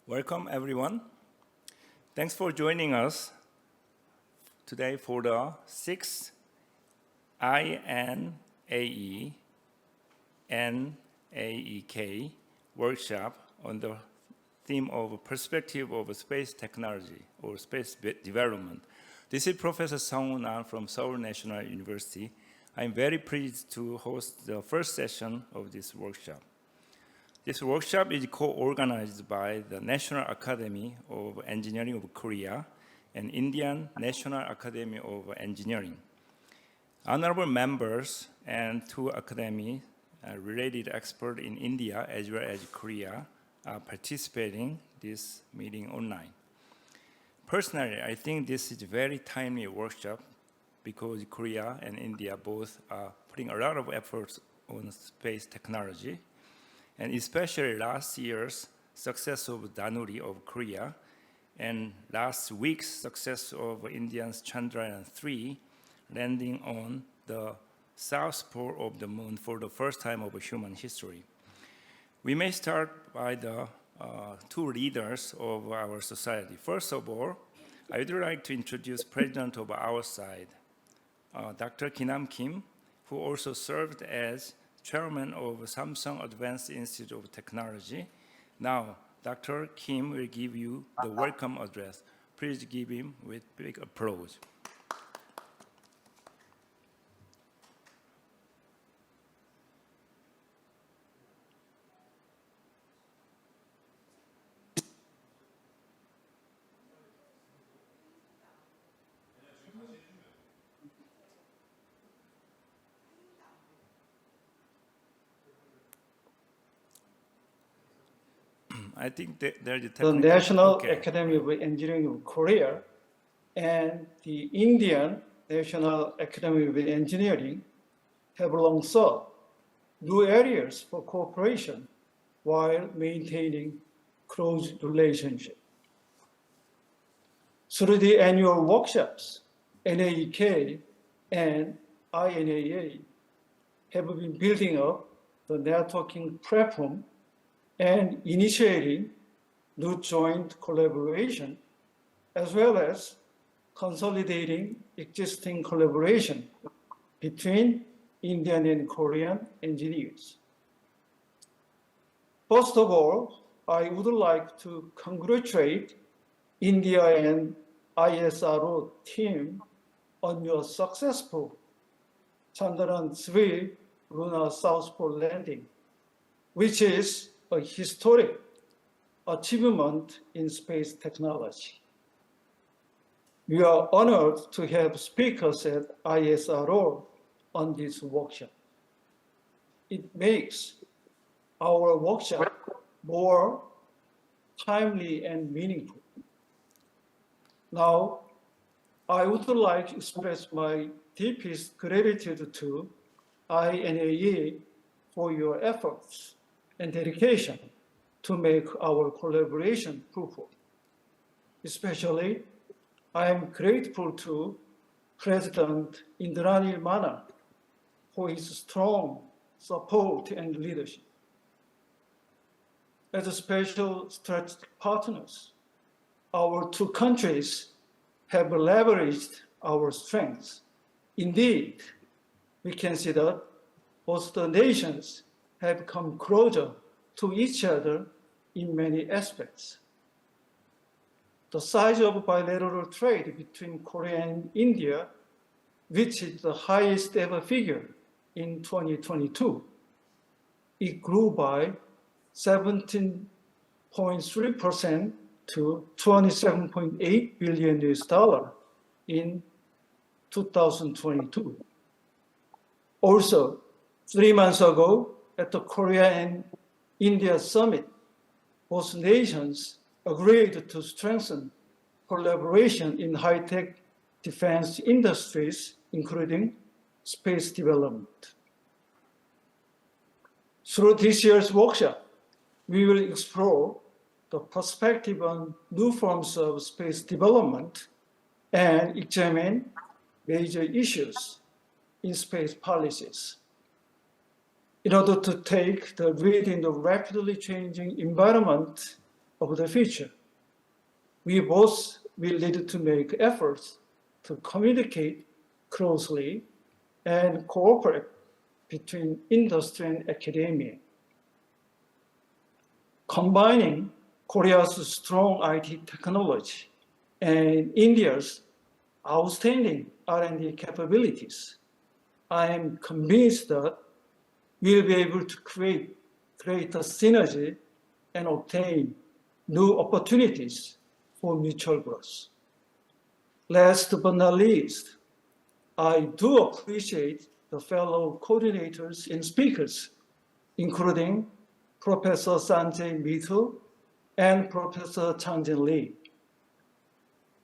Welcome, everyone. Thanks for joining us today for the 6th INAE-NAEK workshop on the theme of perspective of space technology or space development. This is Professor Sung Nan from Seoul National University. I'm very pleased to host the first session of this workshop. This workshop is co-organized by the National Academy of Engineering of Korea and Indian National Academy of Engineering. Honorable members and two academy-related experts in India as well as Korea are participating in this meeting online. Personally, I think this is a very timely workshop because Korea and India both are putting a lot of efforts on space technology. And especially last year's success of Danuri of Korea and last week's success of India's Chandrayaan-3 landing on the south pole of the moon for the first time of human history. We may start by the two leaders of our society. First of all, I would like to introduce President of our side, Dr. Ki-nam Kim, who also served as Chairman of Samsung Advanced Institute of Technology. Now, Dr. Kim will give you the welcome address. Please give him with big applause. I think there's a the National Academy of Engineering of Korea and the Indian National Academy of Engineering have long sought new areas for cooperation while maintaining close relationship. Through the annual workshops, NAEK and INAE have been building up the networking platform and initiating new joint collaboration, as well as consolidating existing collaboration between Indian and Korean engineers. First of all, I would like to congratulate India and ISRO team on your successful Chandrayaan-3 lunar South Pole landing, which is a historic achievement in space technology. We are honored to have speakers at ISRO on this workshop. It makes our workshop more timely and meaningful. Now, I would like to express my deepest gratitude to INAE for your efforts and dedication to make our collaboration fruitful. Especially, I am grateful to President Indranil Mana for his strong support and leadership. As special strategic partners, our two countries have leveraged our strengths. Indeed, we can see that both the nations have come closer to each other in many aspects. The size of bilateral trade between Korea and India reached the highest ever figure in 2022. It grew by 17.3% to $27.8 billion in 2022. Also, 3 months ago, at the Korea and India summit, both nations agreed to strengthen collaboration in high-tech defense industries, including space development. Through this year's workshop, we will explore the perspective on new forms of space development and examine major issues in space policies. In order to take the lead in the rapidly changing environment of the future. We both will need to make efforts to communicate closely and cooperate between industry and academia. Combining Korea's strong IT technology and India's outstanding R&D capabilities, I am convinced that we'll be able to create greater synergy and obtain new opportunities for mutual growth. Last but not least, I do appreciate the fellow coordinators and speakers, including Professor Sanjay Mittal and Professor Changjin Lee.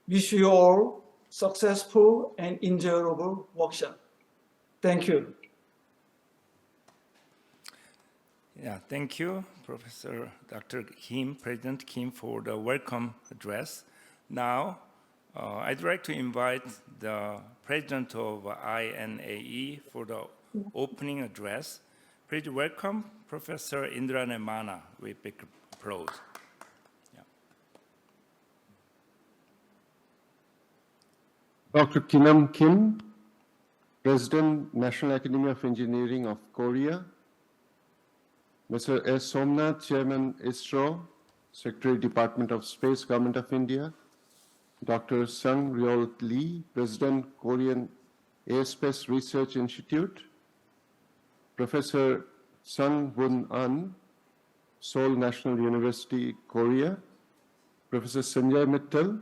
Wish you all successful and enjoyable workshop. Thank you. Yeah, thank you, Professor Dr. Kim, President Kim, for the welcome address. Now, I'd like to invite the President of INAE for the opening address. Please welcome Professor Indrane Mana with big applause. Yeah. Dr. Kinam Kim, President, National Academy of Engineering of Korea. Mr. S. Somnath, Chairman, ISRO, Secretary, Department of Space, Government of India. Dr. Sung Ryol Lee, President, Korean Aerospace Research Institute. Professor Sung Woon An, Seoul National University, Korea. Professor Sanjay Mittal,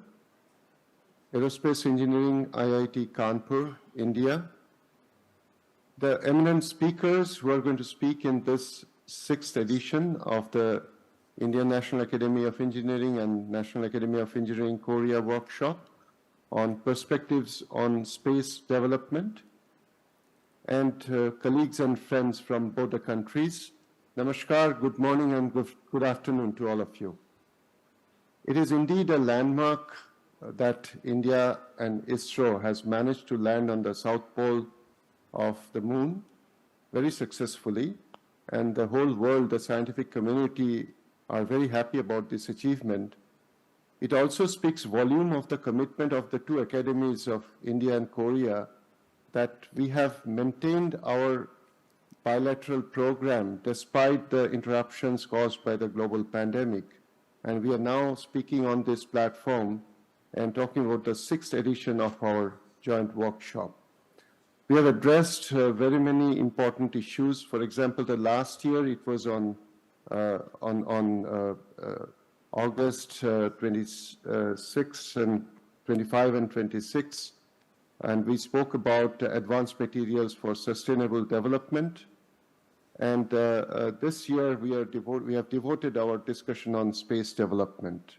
Aerospace Engineering, IIT Kanpur, India. The eminent speakers who are going to speak in this 6th edition of the Indian National Academy of Engineering and National Academy of Engineering Korea workshop on perspectives on space development, and colleagues and friends from both the countries. Namaskar, good morning and good afternoon to all of you. It is indeed a landmark that India and ISRO has managed to land on the South Pole of the moon very successfully, and the whole world, the scientific community, are very happy about this achievement. It also speaks volume of the commitment of the two academies of India and Korea that we have maintained our bilateral program despite the interruptions caused by the global pandemic. And we are now speaking on this platform and talking about the 6th edition of our joint workshop. We have addressed very many important issues. For example, the last year it was on August 26 and 25 and 26, and we spoke about advanced materials for sustainable development. And this year we have devoted our discussion on space development.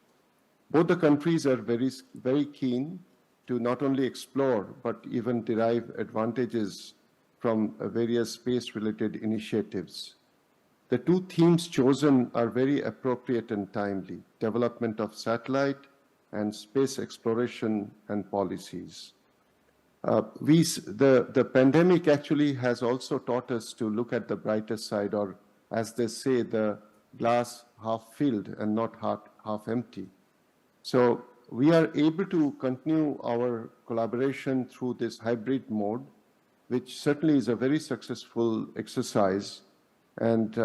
Both the countries are very keen to not only explore but even derive advantages from various space-related initiatives. The two themes chosen are very appropriate and timely: development of satellite and space exploration and policies. The pandemic actually has also taught us to look at the brighter side, or as they say, the glass half filled and not half empty. So we are able to continue our collaboration through this hybrid mode, which certainly is a very successful exercise. And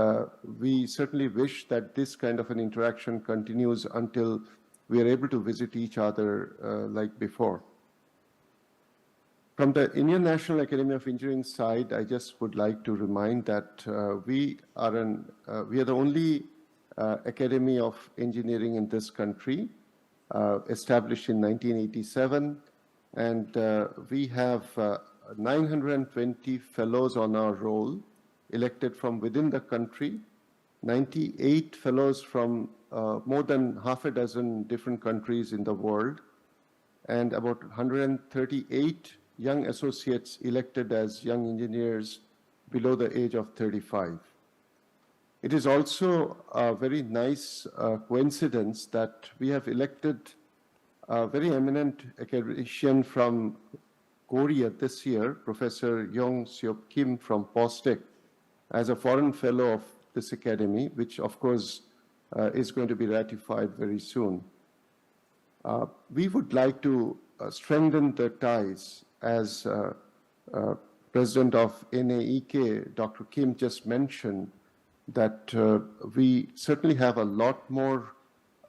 we certainly wish that this kind of an interaction continues until we are able to visit each other like before. From the Indian National Academy of Engineering side, I just would like to remind that we are the only Academy of Engineering in this country, established in 1987, and we have 920 fellows on our roll, elected from within the country, 98 fellows from more than half a dozen different countries in the world, and about 138 young associates elected as young engineers below the age of 35. It is also a very nice coincidence that we have elected a very eminent academician from Korea this year, Professor Yong Seop Kim from POSTECH, as a foreign fellow of this academy, which of course is going to be ratified very soon. We would like to strengthen the ties, as President of INAE-NAEK, Dr. Kim, just mentioned, that we certainly have a lot more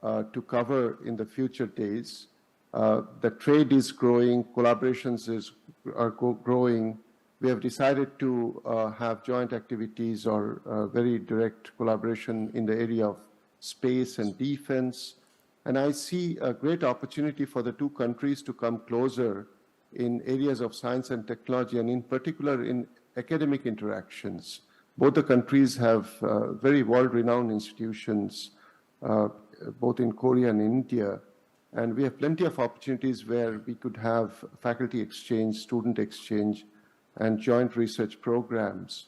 to cover in the future days. The trade is growing, collaborations are growing. We have decided to have joint activities or very direct collaboration in the area of space and defense. And I see a great opportunity for the two countries to come closer in areas of science and technology, and in particular in academic interactions. Both the countries have very world-renowned institutions, both in Korea and India. And we have plenty of opportunities where we could have faculty exchange, student exchange, and joint research programs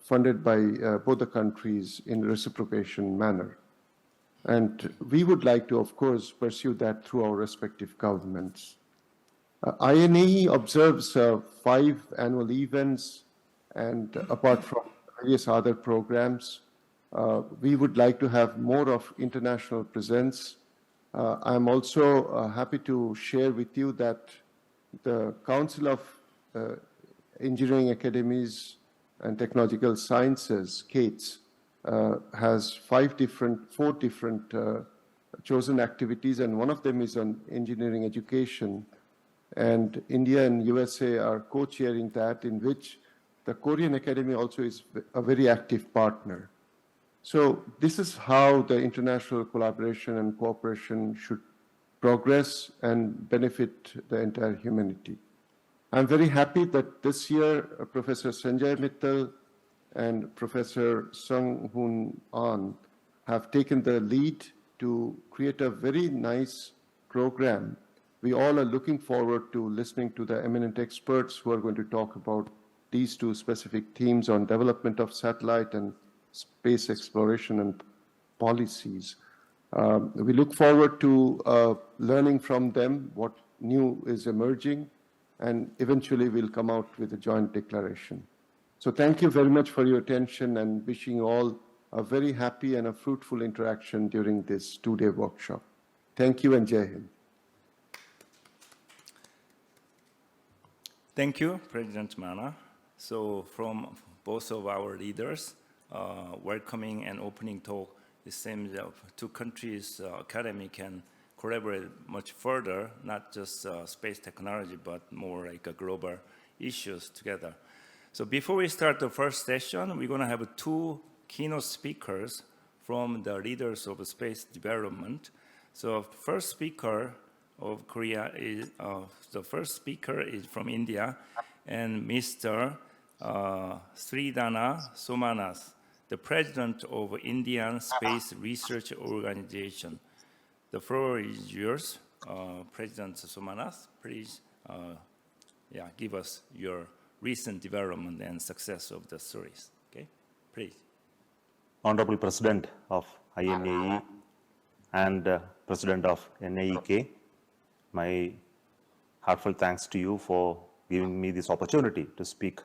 funded by both the countries in reciprocation manner. And we would like to, of course, pursue that through our respective governments. INAE observes 5 annual events, and apart from various other programs, we would like to have more of international presence. I'm also happy to share with you that the Council of Engineering Academies and Technological Sciences, CATES, has 4 different chosen activities, and one of them is on engineering education. And India and USA are co-chairing that, in which the Korean Academy also is a very active partner. So this is how the international collaboration and cooperation should progress and benefit the entire humanity. I'm very happy that this year Professor Sanjay Mittal and Professor Sung Hoon An have taken the lead to create a very nice program. We all are looking forward to listening to the eminent experts who are going to talk about these 2 specific themes on development of satellite and space exploration and policies. We look forward to learning from them what new is emerging, and eventually we'll come out with a joint declaration. So thank you very much for your attention, and wishing you all a very happy and a fruitful interaction during this 2-day workshop. Thank you, and Jai Hind. Thank you, President Mana. So from both of our leaders, welcoming and opening talk, it seems that 2 countries' academy can collaborate much further, not just space technology, but more like a global issues together. So before we start the first session, we're going to have 2 keynote speakers from the leaders of space development. So first speaker of Korea is from India, and Mr. Sridhana Somanas, the president of Indian Space Research Organization. The floor is yours, President Somanas. Please, give us your recent development and success of the stories. Okay, please. Honorable President of INAE and President of NAEK, my heartfelt thanks to you for giving me this opportunity to speak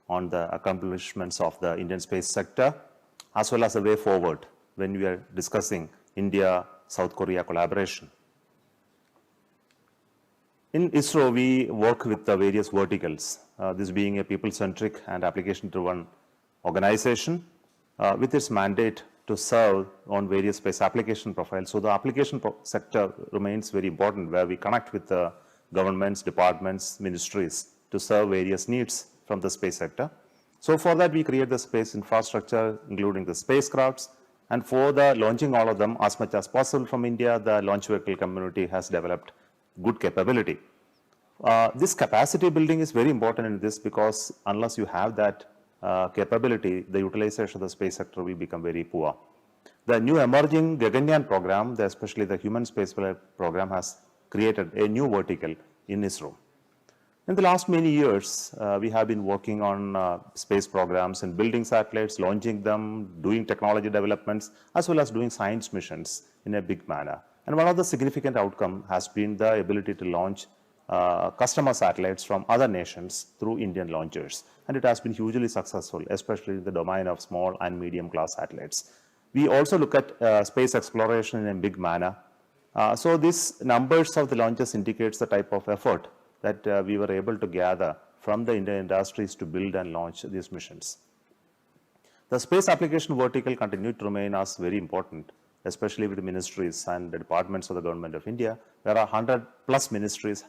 on the accomplishments of the Indian space sector, as well as the way forward when we are discussing India-South Korea collaboration. In ISRO, we work with the various verticals, this being a people-centric and application-driven organization with its mandate to serve on various space application profiles. So the application sector remains very important, where we connect with the governments, departments, ministries to serve various needs from the space sector. So for that, we create the space infrastructure, including the spacecrafts, and for the launching all of them as much as possible from India, the launch vehicle community has developed good capability. This capacity building is very important in this, because unless you have that capability, the utilization of the space sector will become very poor. The new emerging Gaganyaan program, especially the human spaceflight program, has created a new vertical in ISRO. In the last many years, we have been working on space programs and building satellites, launching them, doing technology developments, as well as doing science missions in a big manner. And one of the significant outcomes has been the ability to launch customer satellites from other nations through Indian launchers. And it has been hugely successful, especially in the domain of small and medium class satellites. We also look at space exploration in a big manner. So these numbers of the launches indicates the type of effort that we were able to gather from the Indian industries to build and launch these missions. The space application vertical continued to remain as very important, especially with the ministries and the departments of the government of India. There are 100 plus ministries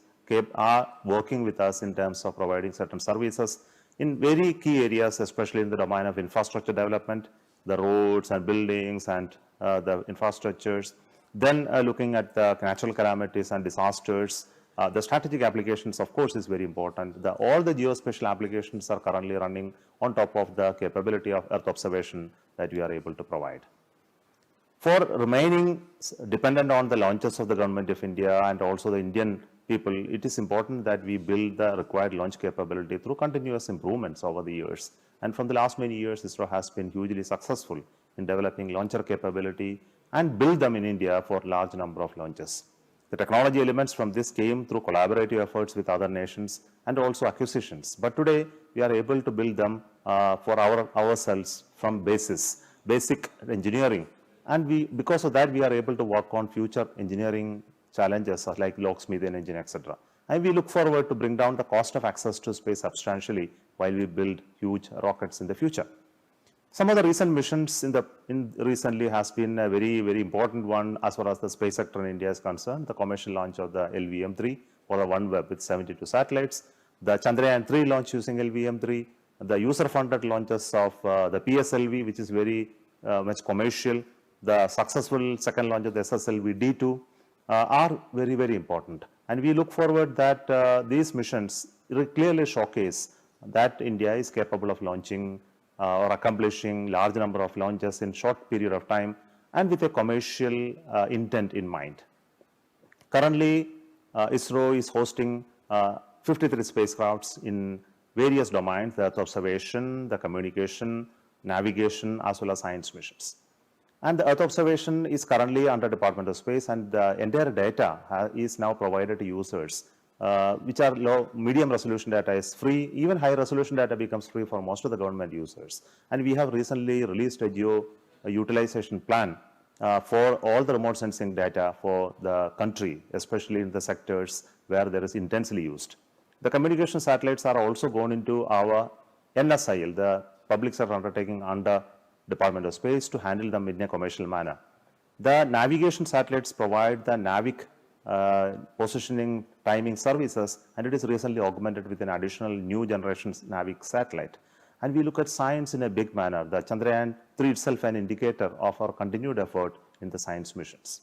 are working with us in terms of providing certain services in very key areas, especially in the domain of infrastructure development, the roads and buildings and the infrastructures. Then looking at the natural calamities and disasters, the strategic applications, of course, is very important. All the geospatial applications are currently running on top of the capability of Earth observation that we are able to provide. For remaining dependent on the launches of the government of India and also the Indian people, it is important that we build the required launch capability through continuous improvements over the years. And from the last many years, ISRO has been hugely successful in developing launcher capability and build them in India for large number of launches. The technology elements from this came through collaborative efforts with other nations and also acquisitions. But today, we are able to build them for ourselves from basic engineering. And because of that, we are able to work on future engineering challenges like LOX, methane engine, etc. And we look forward to bring down the cost of access to space substantially while we build huge rockets in the future. Some of the recent missions recently has been a very, very important one as far as the space sector in India is concerned. The commercial launch of the LVM-3 for the OneWeb with 72 satellites, the Chandrayaan-3 launch using LVM-3, the user-funded launches of the PSLV, which is very much commercial, the successful second launch of the SSLV-D2 are very, very important. And we look forward that these missions clearly showcase that India is capable of launching or accomplishing large number of launches in short period of time and with a commercial intent in mind. Currently, ISRO is hosting 53 spacecrafts in various domains, the Earth observation, the communication, navigation, as well as science missions. And the Earth observation is currently under Department of Space, and the entire data is now provided to users, which are medium resolution data is free. Even high resolution data becomes free for most of the government users. And we have recently released a geo utilization plan for all the remote sensing data for the country, especially in the sectors where there is intensely used. The communication satellites are also gone into our NSIL, the public sector undertaking under Department of Space, to handle them in a commercial manner. The navigation satellites provide the NAVIC positioning timing services, and it is recently augmented with an additional new generation NAVIC satellite. And we look at science in a big manner. The Chandrayaan-3 itself an indicator of our continued effort in the science missions.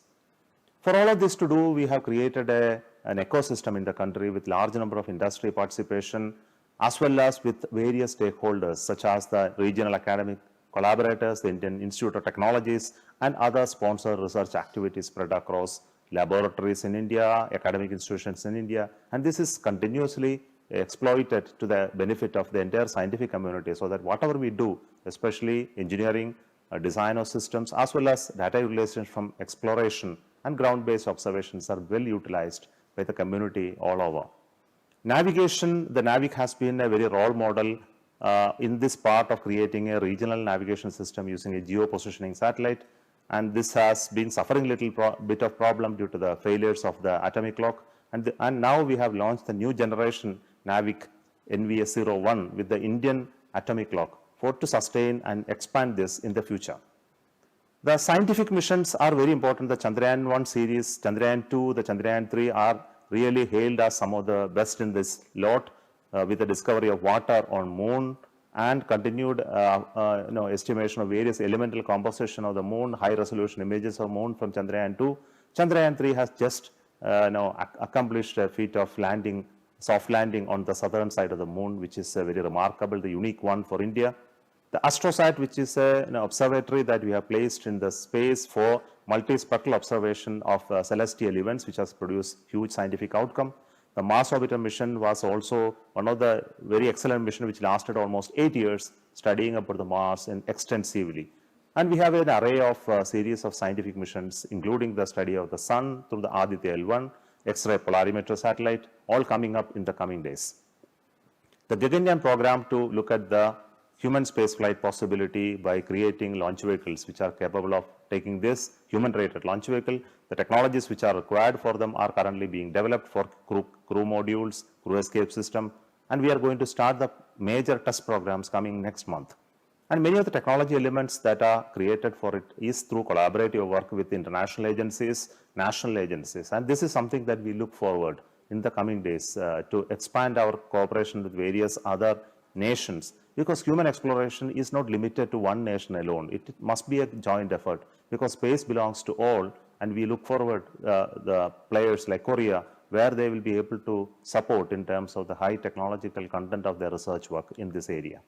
For all of this to do, we have created an ecosystem in the country with large number of industry participation, as well as with various stakeholders such as the regional academic collaborators, the Indian Institute of Technologies, and other sponsored research activities spread across laboratories in India, academic institutions in India, and this is continuously exploited to the benefit of the entire scientific community, so that whatever we do, especially engineering, design of systems, as well as data utilization from exploration and ground-based observations are well utilized by the community all over. Navigation, the NAVIC has been a very role model in this part of creating a regional navigation system using a geo-positioning satellite, and this has been suffering a little bit of problem due to the failures of the atomic clock, and now we have launched the new generation NAVIC NVS-01 with the Indian atomic clock to sustain and expand this in the future. The scientific missions are very important. The Chandrayaan-1 series, Chandrayaan-2, the Chandrayaan-3 are really hailed as some of the best in this lot, with the discovery of water on moon and continued estimation of various elemental composition of the moon, high resolution images of moon from Chandrayaan-2. Chandrayaan-3 has just accomplished a feat of soft landing on the southern side of the moon, which is very remarkable, the unique one for India. The AstroSat, which is an observatory that we have placed in the space for multispectral observation of celestial events, which has produced huge scientific outcome. The Mars Orbiter mission was also one of the very excellent missions which lasted almost 8 years, studying about the Mars extensively. And we have an array of series of scientific missions, including the study of the Sun through the Aditya L1, X-ray polarimeter satellite, all coming up in the coming days. The Gaganyaan program to look at the human spaceflight possibility by creating launch vehicles which are capable of taking this human-rated launch vehicle. The technologies which are required for them are currently being developed for crew modules, crew escape system, and we are going to start the major test programs coming next month. And many of the technology elements that are created for it is through collaborative work with international agencies, national agencies. And this is something that we look forward in the coming days to expand our cooperation with various other nations, because human exploration is not limited to one nation alone. It must be a joint effort, because space belongs to all, and we look forward the players like Korea, where they will be able to support in terms of the high technological content of their research work in this area.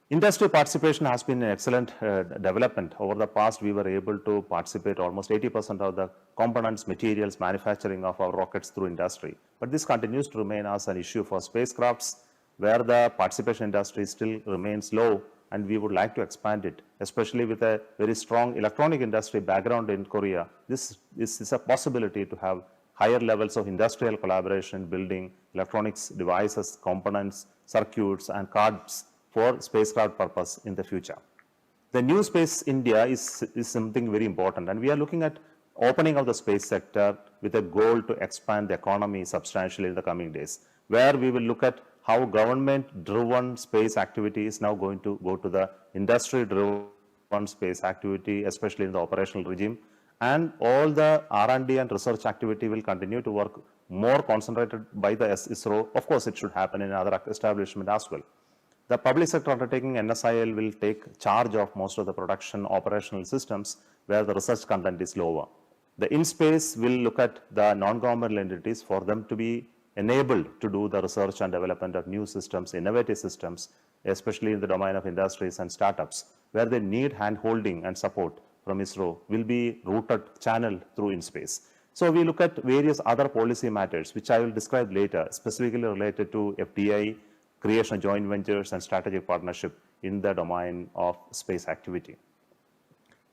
Industry participation has been an excellent development. Over the past, we were able to participate almost 80% of the components, materials, manufacturing of our rockets through industry. But this continues to remain as an issue for spacecrafts, where the participation industry still remains low, and we would like to expand it, especially with a very strong electronic industry background in Korea. This is a possibility to have higher levels of industrial collaboration, building electronics devices, components, circuits, and cards for spacecraft purpose in the future. The new Space India is something very important, and we are looking at opening of the space sector with a goal to expand the economy substantially in the coming days, where we will look at how government-driven space activity is now going to go to the industry-driven space activity, especially in the operational regime, and all the R&D and research activity will continue to work more concentrated by the ISRO. Of course, it should happen in other establishments as well. The public sector undertaking NSIL will take charge of most of the production operational systems where the research content is lower. The InSpace will look at the non-governmental entities for them to be enabled to do the research and development of new systems, innovative systems, especially in the domain of industries and startups, where they need hand-holding and support from ISRO, will be routed, channeled through InSpace. So we look at various other policy matters, which I will describe later, specifically related to FDI, creation of joint ventures, and strategic partnership in the domain of space activity.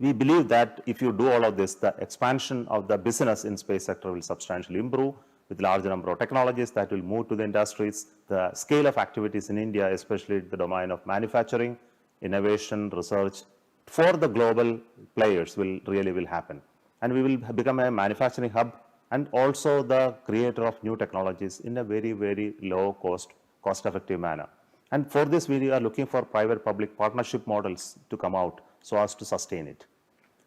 We believe that if you do all of this, the expansion of the business in space sector will substantially improve with larger number of technologies that will move to the industries. The scale of activities in India, especially in the domain of manufacturing, innovation, research, for the global players will happen. And we will become a manufacturing hub and also the creator of new technologies in a very, very low cost-effective manner. And for this, we are looking for private-public partnership models to come out so as to sustain it.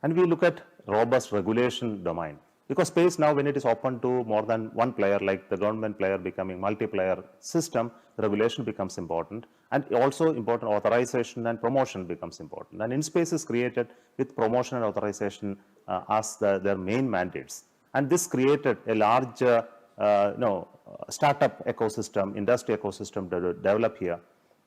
And we look at robust regulation domain, because space now, when it is open to more than one player, like the government player becoming multiplayer system, regulation becomes important, and also important authorization and promotion becomes important. And InSpace is created with promotion and authorization as their main mandates. And this created a large startup ecosystem, industry ecosystem to develop here.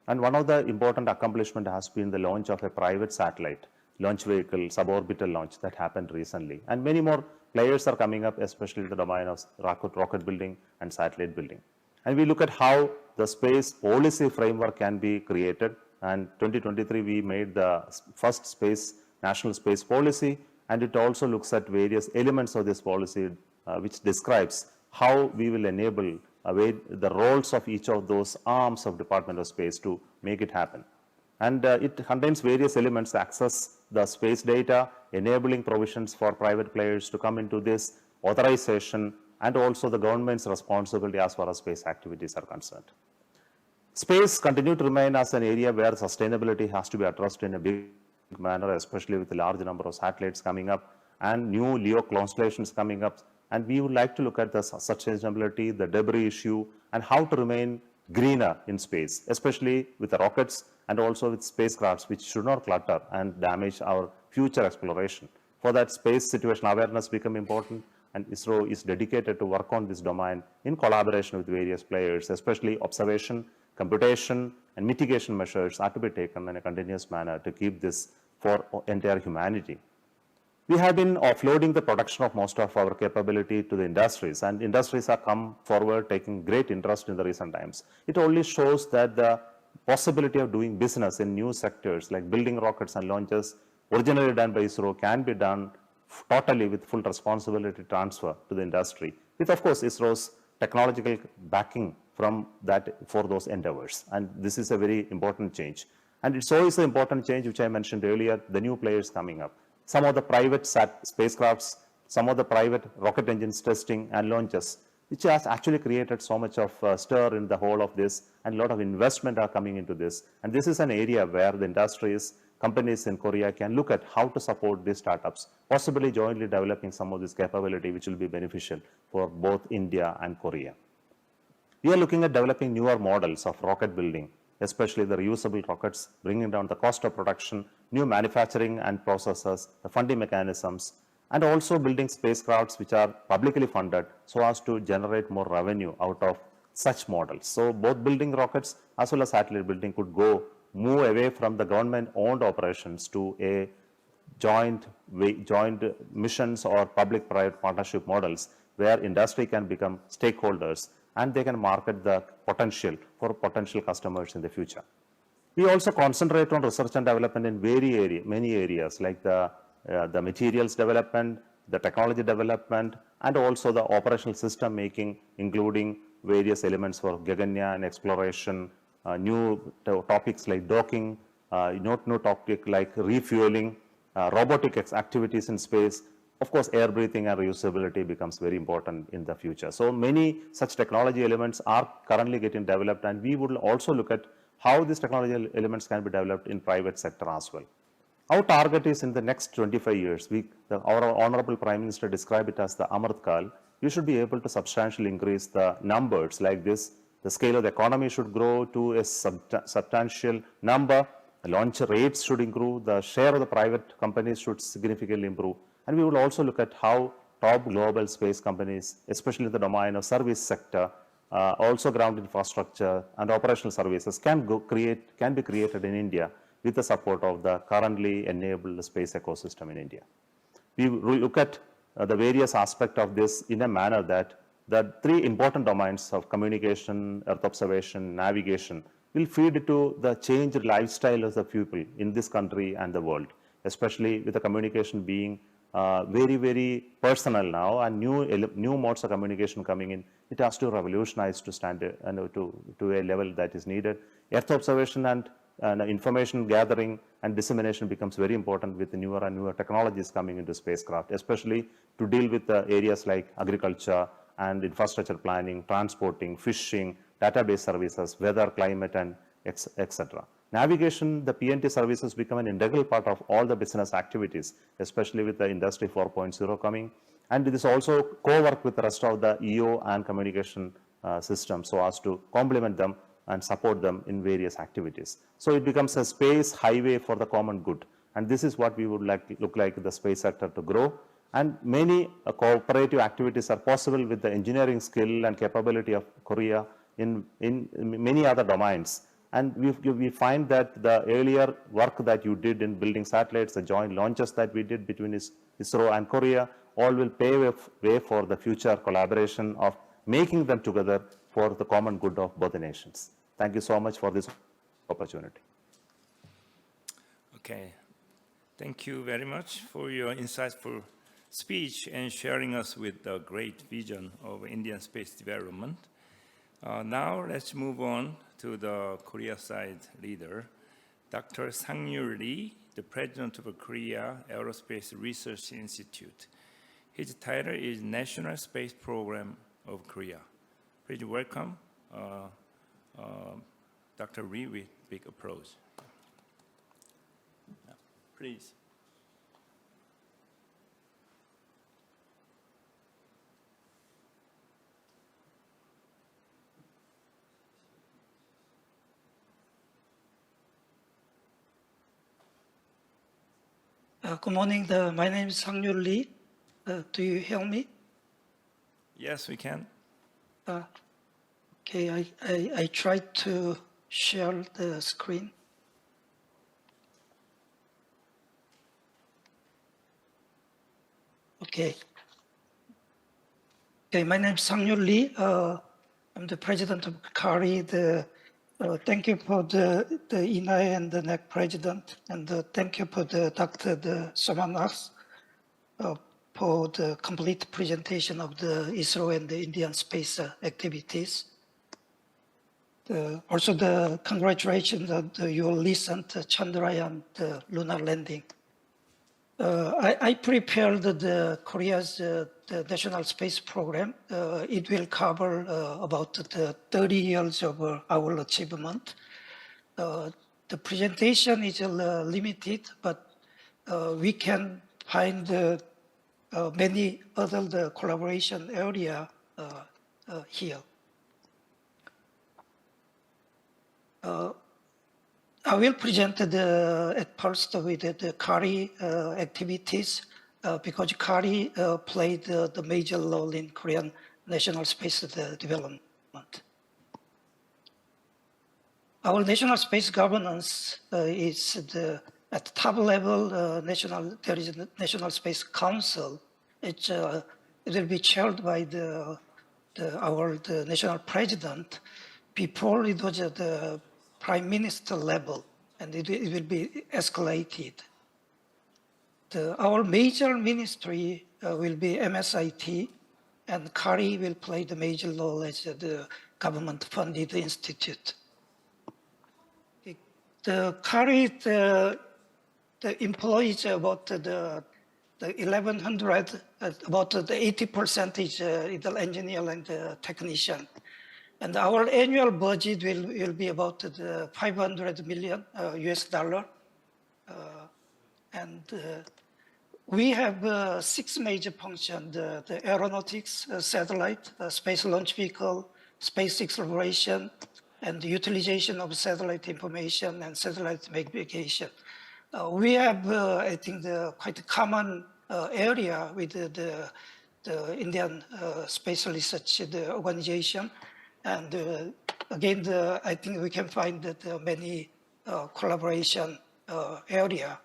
And one of the important accomplishment has been the launch of a private satellite launch vehicle, suborbital launch that happened recently. And many more players are coming up, especially in the domain of rocket building and satellite building. And we look at how the space policy framework can be created. And 2023, we made the first national space policy, and it also looks at various elements of this policy, which describes how we will enable the roles of each of those arms of Department of Space to make it happen. And it contains various elements: access the space data, enabling provisions for private players to come into this, authorization, and also the government's responsibility as far as space activities are concerned. Space continues to remain as an area where sustainability has to be addressed in a big manner, especially with the large number of satellites coming up and new LEO constellations coming up. And we would like to look at the sustainability, the debris issue, and how to remain greener in space, especially with the rockets and also with spacecrafts, which should not clutter and damage our future exploration. For that, space situational awareness become important, and ISRO is dedicated to work on this domain in collaboration with various players, especially observation, computation, and mitigation measures are to be taken in a continuous manner to keep this for entire humanity. We have been offloading the production of most of our capability to the industries, and industries have come forward taking great interest in the recent times. It only shows that the possibility of doing business in new sectors like building rockets and launches originally done by ISRO can be done totally with full responsibility transfer to the industry, with of course ISRO's technological backing from that for those endeavors. And this is a very important change. And it's always an important change, which I mentioned earlier, the new players coming up. Some of the private spacecrafts, some of the private rocket engines testing and launches, which has actually created so much of stir in the whole of this, and a lot of investment are coming into this. And this is an area where the industries, companies in Korea can look at how to support these startups, possibly jointly developing some of this capability, which will be beneficial for both India and Korea. We are looking at developing newer models of rocket building, especially the reusable rockets, bringing down the cost of production, new manufacturing and processes, the funding mechanisms, and also building spacecrafts which are publicly funded so as to generate more revenue out of such models. So both building rockets as well as satellite building could move away from the government-owned operations to a joint missions or public-private partnership models where industry can become stakeholders and they can market the potential for potential customers in the future. We also concentrate on research and development in many areas like the materials development, the technology development, and also the operational system making, including various elements for Gaganyaan exploration, new topics like docking, new topic like refueling, robotic activities in space. Of course, air breathing and reusability becomes very important in the future. So many such technology elements are currently getting developed, and we would also look at how these technology elements can be developed in private sector as well. Our target is in the next 25 years. Our Honorable Prime Minister described it as the Amrit Kal. We should be able to substantially increase the numbers like this. The scale of the economy should grow to a substantial number. The launch rates should improve. The share of the private companies should significantly improve. And we will also look at how top global space companies, especially in the domain of service sector, also ground infrastructure and operational services can be created in India with the support of the currently enabled space ecosystem in India. We look at the various aspects of this in a manner that the three important domains of communication, earth observation, navigation will feed into the changed lifestyle of the people in this country and the world, especially with the communication being very, very personal now and new modes of communication coming in. It has to revolutionize to to a level that is needed. Earth observation and information gathering and dissemination becomes very important with the newer and newer technologies coming into spacecraft, especially to deal with the areas like agriculture and infrastructure planning, transporting, fishing, database services, weather, climate, and etc. Navigation, the PNT services become an integral part of all the business activities, especially with the Industry 4.0 coming. And it is also co-work with the rest of the EO and communication systems so as to complement them and support them in various activities. So it becomes a space highway for the common good. And this is what we would look like the space sector to grow. And many cooperative activities are possible with the engineering skill and capability of Korea in many other domains. And we find that the earlier work that you did in building satellites, the joint launches that we did between ISRO and Korea, all will pave way for the future collaboration of making them together for the common good of both the nations. Thank you so much for this opportunity. Okay. Thank you very much for your insightful speech and sharing us with the great vision of Indian space development. Now let's move on to the Korea side leader, Dr. Sang-Yul Lee, the president of Korea Aerospace Research Institute. His title is National Space Program of Korea. Please welcome Dr. Lee with big applause. Please. Good morning. My name is Sang-Yul Lee. Do you hear me? Yes, we can. Okay, I tried to share the screen. Okay. Okay, my name is Sang-Yul Lee. I'm the president of KARI. Thank you for the INAE and the NAEK president, and thank you for Dr. Somanas for the complete presentation of the ISRO and the Indian space activities. Also the congratulations on your recent Chandrayaan, the lunar landing. I prepared the Korea's the national space program. It will cover about the 30 years of our achievement. The presentation is limited, but we can find many other collaboration area here. I will present at first with the KARI activities because KARI played the major role in Korean national space development. Our national space governance is at the top level. There is a National Space Council. It will be chaired by the national president. Before it was at the prime minister level, and it will be escalated. Our major ministry will be MSIT, and KARI will play the major role as the government-funded institute. The KARI, the employees about the 1,100, about the 80% is the engineer and the technician. And our annual budget will be about the 500 million US dollar. We have 6 major functions: the aeronautics, satellite, space launch vehicle, space exploration, and the utilization of satellite information and satellite navigation. We have, I think, quite a common area with the Indian Space Research Organization. And again, I think we can find that many collaboration area.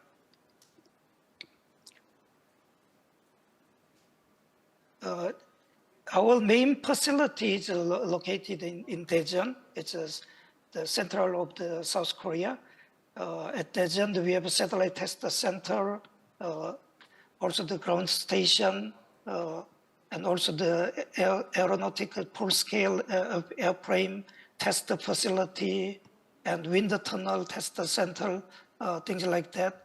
Our main facility is located in Daejeon. It's the central of the South Korea. At Daejeon, we have a satellite test center, also the ground station, and also the aeronautical full-scale airframe test facility and wind tunnel test center, things like that.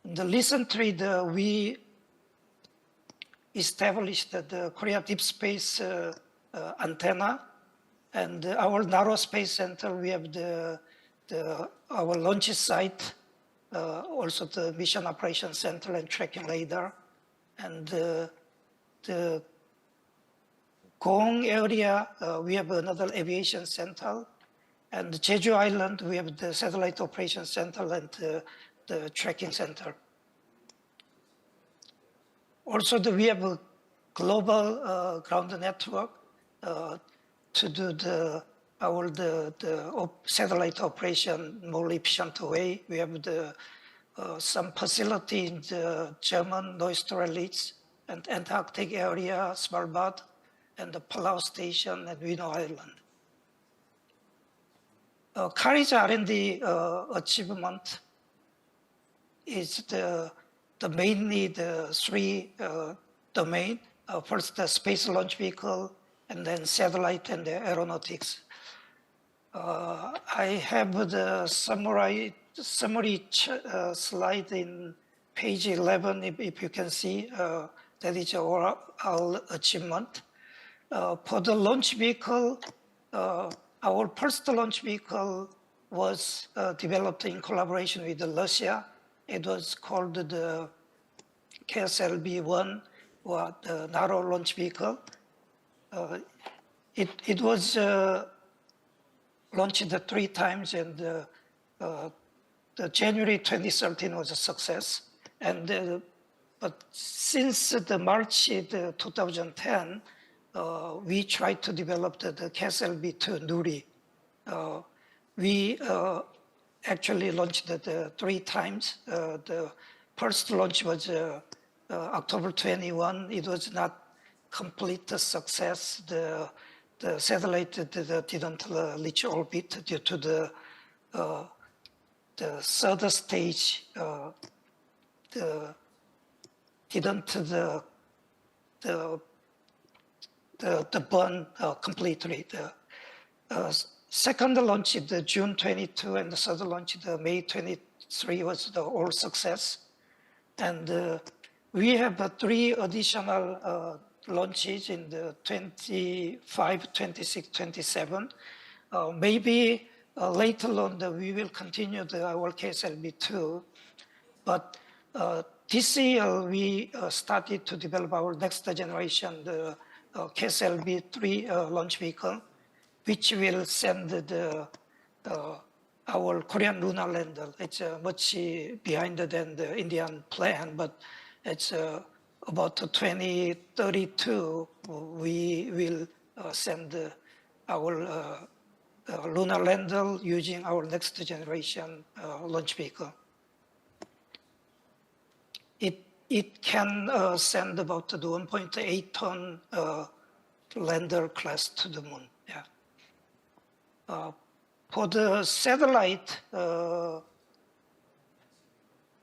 Recently, we established the Korea Deep Space Antenna, and our narrow space center. We have our launch site, also the mission operations center and tracking radar, and the Gong area, we have another aviation center, and the Jeju Island, we have the satellite operations center and the tracking center. Also, we have a global ground network to do our satellite operation more efficient way. We have some facility in the German Neustrelitz and Antarctic area, Svalbard, and the Palau Station and Wino Island. KARI's R&D achievement is mainly the 3 domain. First, the space launch vehicle, and then satellite and the aeronautics. I have the summary slide in page 11, if you can see. That is our achievement. For the launch vehicle, our first launch vehicle was developed in collaboration with Russia. It was called the KSLV-1, or the narrow launch vehicle. It was launched 3 times, and the January 2013 was a success. But since the March 2010, we tried to develop the KSLV-2 Nuri. We actually launched it 3 times. The first launch was October 21. It was not complete success. The satellite didn't reach orbit due to the third stage. Didn't burn completely. second launch the June 22 and the third launch the May 23 was the all success. And we have 3 additional launches in the 25, 26, 27. Maybe later on we will continue our KSLV2. But this year we started to develop our next generation, the KSLV3 launch vehicle, which will send our Korean lunar lander. It's much behind than the Indian plan, but it's about 2032 we will send our lunar lander using our next generation launch vehicle. It can send about the 1.8 ton lander class to the moon. Yeah. For the satellite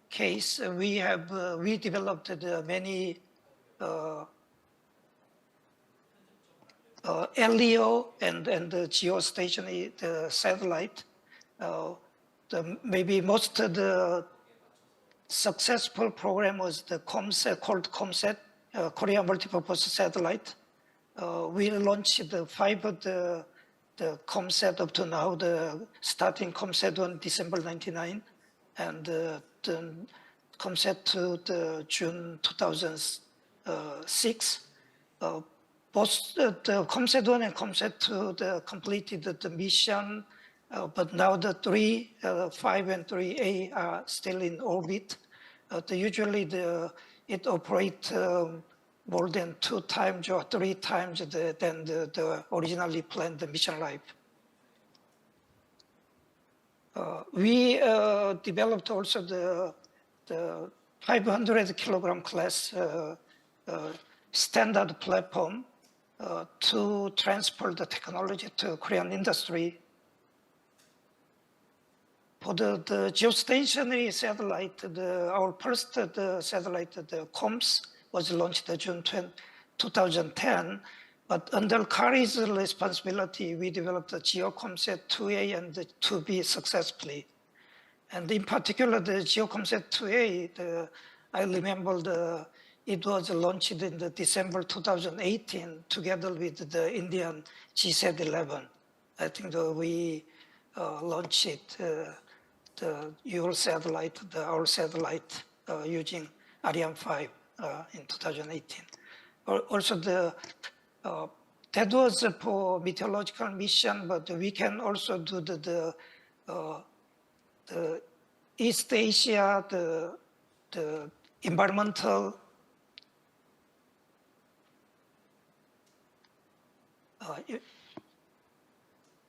case, we developed many LEO and the geostationary satellite. Maybe most of the successful program was the COMSAT, called COMSAT, Korea Multipurpose Satellite. We launched the 5 of the COMSAT up to now, the starting COMSAT on December 99, and the COMSAT to the June 2006. Both the COMSAT 1 and COMSAT 2 completed the mission, but now the 3, 5 and 3A are still in orbit. Usually it operates more than 2 times or 3 times than the originally planned mission life. We developed also the 500 kilogram class standard platform to transfer the technology to Korean industry. For the geostationary satellite, our first satellite, the COMS, was launched June 2010. But under Kari's responsibility, we developed the GeoComSat 2A and the 2B successfully. And in particular, the GeoComSat 2A, I remember it was launched in December 2018 together with the Indian GSAT-11. I think we launched it, our satellite using Ariane 5 in 2018. Also, that was for meteorological mission, but we can also do the East Asia, the environmental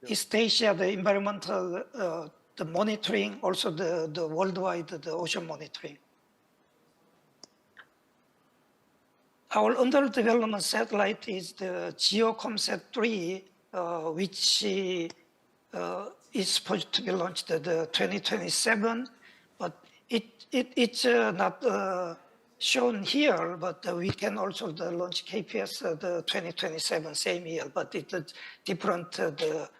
East Asia, the environmental, the monitoring, also the worldwide, the ocean monitoring. Our under development satellite is the GeoComSat 3, which is supposed to be launched the 2027, but it's not shown here, but we can also launch KPS the 2027, same year, but it's a different the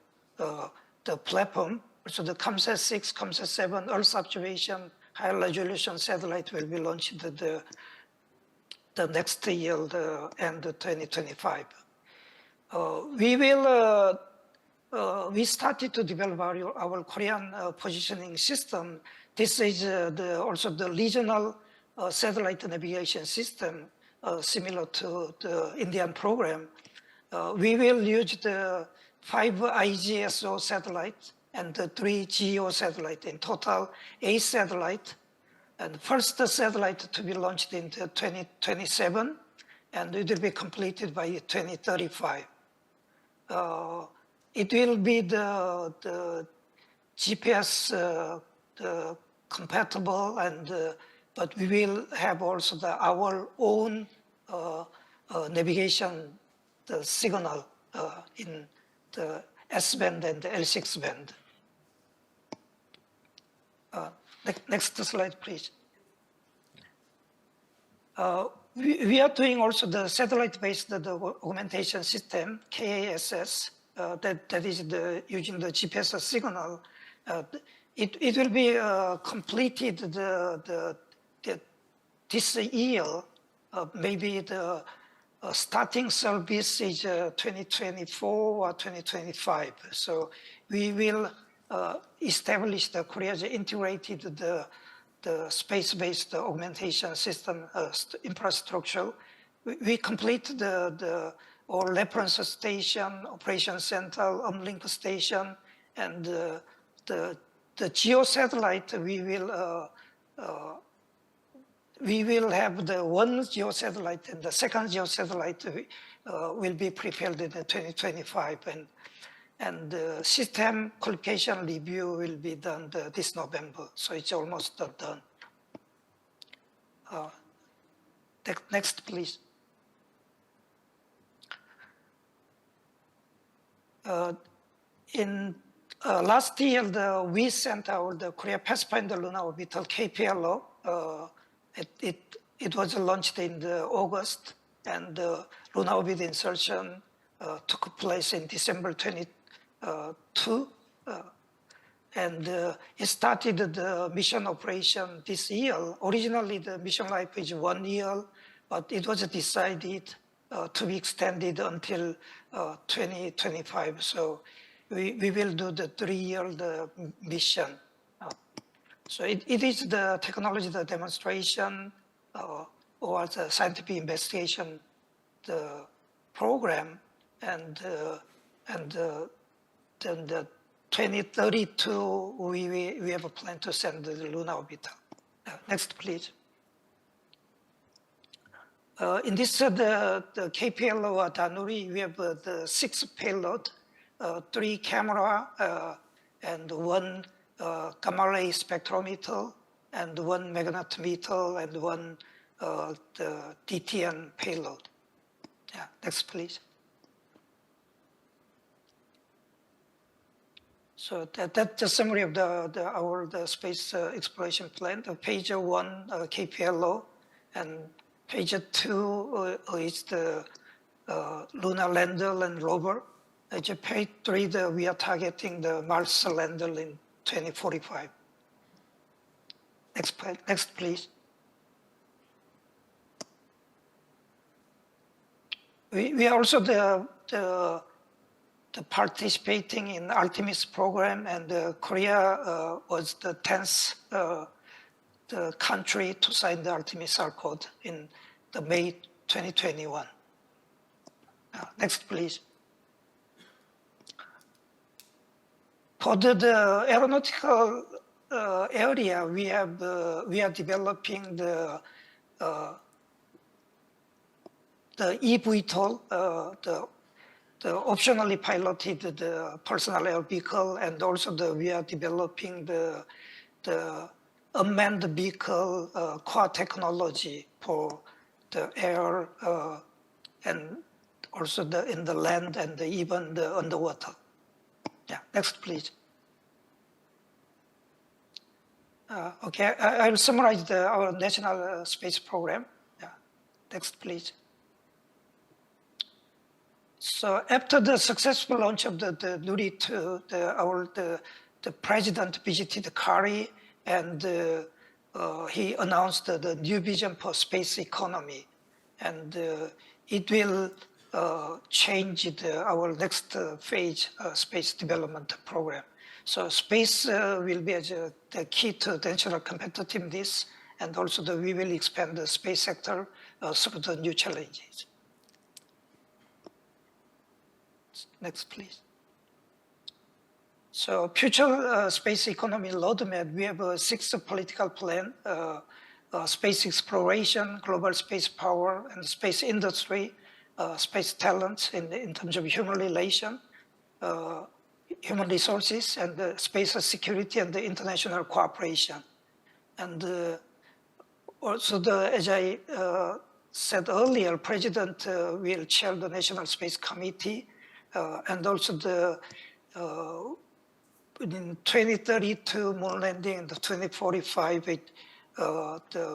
platform. So the COMSAT 6, COMSAT 7, Earth observation, high resolution satellite will be launched the next year, the end of 2025. We started to develop our Korean positioning system. This is also the regional satellite navigation system, similar to the Indian program. We will use the 5 IGSO satellites and the 3 GEO satellites, in total 8 satellites. And the first satellite to be launched in 2027, and it will be completed by 2035. It will be the GPS compatible, but we will have also our own navigation signal in the S-band and the L6 band. Next slide, please. We are doing also the satellite-based augmentation system, KASS. that is using the GPS signal. It will be completed this year. Maybe the starting service is 2024 or 2025. So we will establish the Korea's integrated the space-based augmentation system infrastructure. We complete our reference station, operation center, uplink station, and the geo satellite. We will have the one geo satellite, and the second geo satellite will be prepared in 2025, and the system qualification review will be done this November. So it's almost done. Next, please. In last year, we sent out the Korea Pathfinder Lunar Orbital KPLO. It was launched in August, and lunar orbit insertion took place in December 22. And it started the mission operation this year. Originally, the mission life is 1 year, but it was decided to be extended until 2025. So we will do the 3-year mission. So it is the technology, the demonstration, or the scientific investigation, the program, and then the 2032 we have a plan to send the lunar orbital. Next, please. In this the KPLO Danuri, we have the 6 payload, 3 camera, and 1 gamma ray spectrometer, and 1 magnetometer, and 1 the DTN payload. Yeah, next, please. So that's a summary of our space exploration plan. The page 1 KPLO, and page 2 is the lunar lander and rover. Page 3, we are targeting the Mars lander in 2045. Next, please. We are also the participating in Artemis program, and Korea was the 10th the country to sign the Artemis Accord in the May 2021. Next, please. For the aeronautical area, we are developing the eVTOL, the optionally piloted the personal air vehicle, and also we are developing the unmanned vehicle core technology for the air and also in the land and even the underwater. Yeah, next, please. Okay, I'll summarize our national space program. Yeah, next, please. So after the successful launch of the Nuri-2, the president visited Kari, and he announced the new vision for space economy, and it will change our next phase space development program. So space will be the key to the national competitiveness, and also we will expand the space sector through the new challenges. Next, please. So future space economy roadmap, we have a 6 political plan, space exploration, global space power, and space industry, space talent in terms of human relation, human resources, and space security and the international cooperation. And also, as I said earlier, President will chair the National Space Committee, and also in 2032 moon landing, and 2045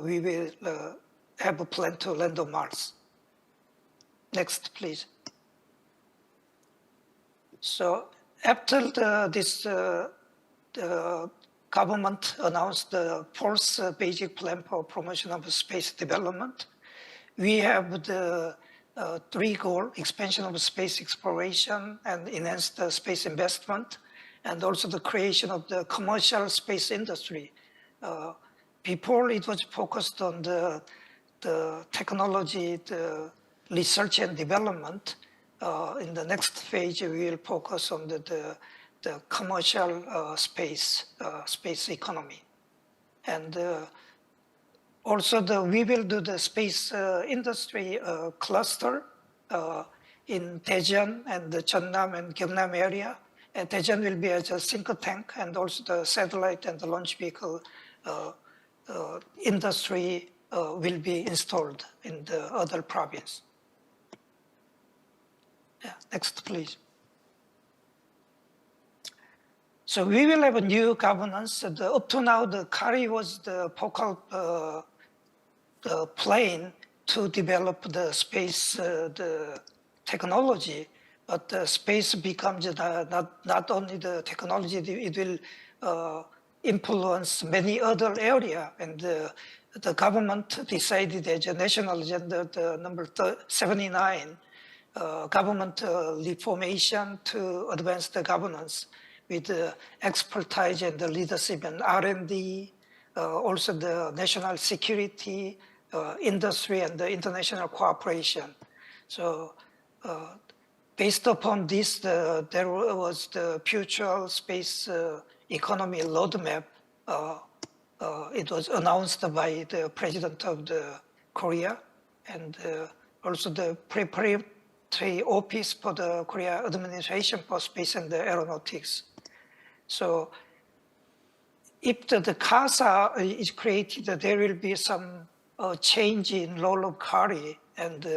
we will have a plan to land on Mars. Next, please. So after the government announced the fourth basic plan for promotion of space development, we have the three goals: expansion of space exploration and enhanced space investment, and also the creation of the commercial space industry. Before it was focused on the technology, the research and development. In the next phase, we will focus on the commercial space economy. And also we will do the space industry cluster in Daejeon and the Jeonnam and Gyeongnam area. And Daejeon will be as a think tank, and also the satellite and the launch vehicle industry will be installed in the other province. Yeah, next, please. So we will have a new governance. Up to now, the KARI was the focal plane to develop the space the technology, but the space becomes not only the technology, it will influence many other areas. And the government decided as a national agenda, the number 79, government reformation to advance the governance with expertise and the leadership and R&D, also the national security, industry, and the international cooperation. So based upon this, there was the future space economy roadmap. It was announced by the president of the Korea, and also the preparatory office for the Korea administration for space and the aeronautics. So if the CASA is created, there will be some change in role of KARI, and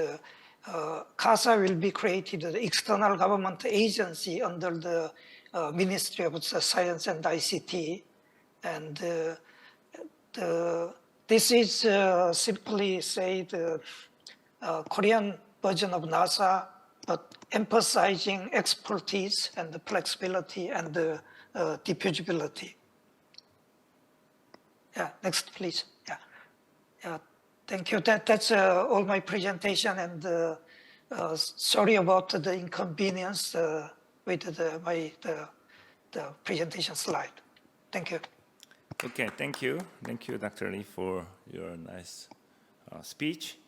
CASA will be created, the external government agency under the Ministry of Science and ICT. And this is simply say the Korean version of NASA, but emphasizing expertise and the flexibility and the diffusibility. Yeah, next, please. Yeah, thank you. That's all my presentation, and sorry about the inconvenience with the presentation slide. Thank you. Okay, thank you. Thank you, Dr. Lee, for your nice speech.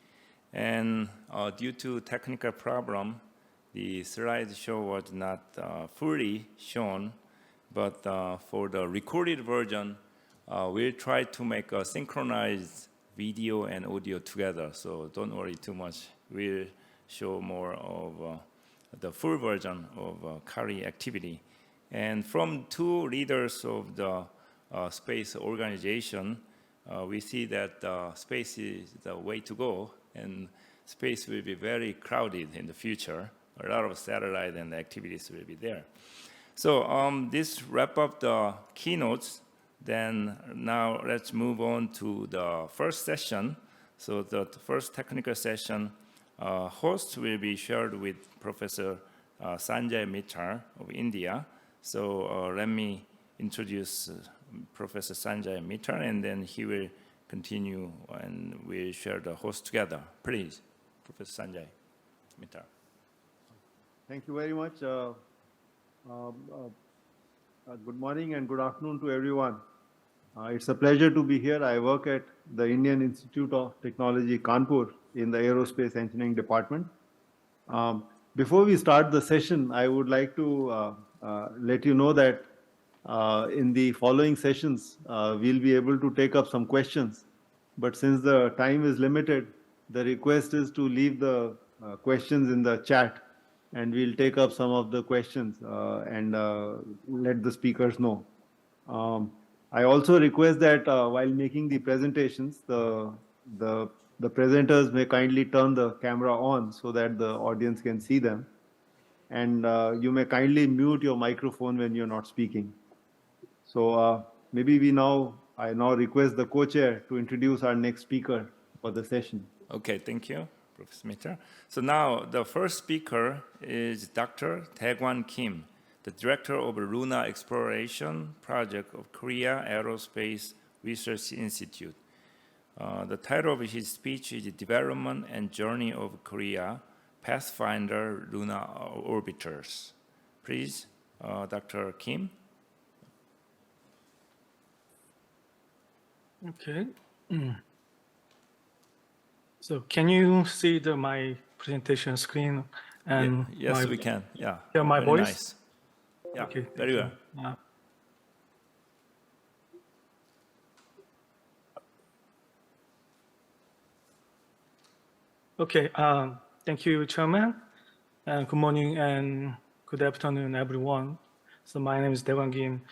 And due to technical problem, the slideshow was not fully shown, but for the recorded version, we'll try to make a synchronized video and audio together. So don't worry too much. We'll show more of the full version of KARI activity. And from two leaders of the space organization, we see that space is the way to go, and space will be very crowded in the future. A lot of satellite and activities will be there. So this wrap up the keynotes. Then now let's move on to the first session. So the first technical session host will be shared with Professor Sanjay Mittal of India. So let me introduce Professor Sanjay Mittal, and then he will continue and we'll share the host together. Please, Professor Sanjay Mittal. Thank you very much. Good morning and good afternoon to everyone. It's a pleasure to be here. I work at the Indian Institute of Technology, Kanpur, in the Aerospace Engineering Department. Before we start the session, I would like to let you know that in the following sessions, we'll be able to take up some questions. But since the time is limited, the request is to leave the questions in the chat, and we'll take up some of the questions and let the speakers know. I also request that while making the presentations, the presenters may kindly turn the camera on so that the audience can see them. And you may kindly mute your microphone when you're not speaking. So maybe I now request the co-chair to introduce our next speaker for the session. Okay, thank you, Professor Mitchell. So now the first speaker is Dr. Day1 Kim, the Director of the Lunar Exploration Project of Korea Aerospace Research Institute. The title of his speech is Development and Journey of Korea, Pathfinder Lunar Orbiters. Please, Dr. Kim. Okay. So can you see my presentation screen and Yes, we can. Yeah. hear my Very voice? nice. Yeah. Okay. Very well. Okay. Thank you, Chairman. And good morning and good afternoon, everyone. So my name is Day1 Kim.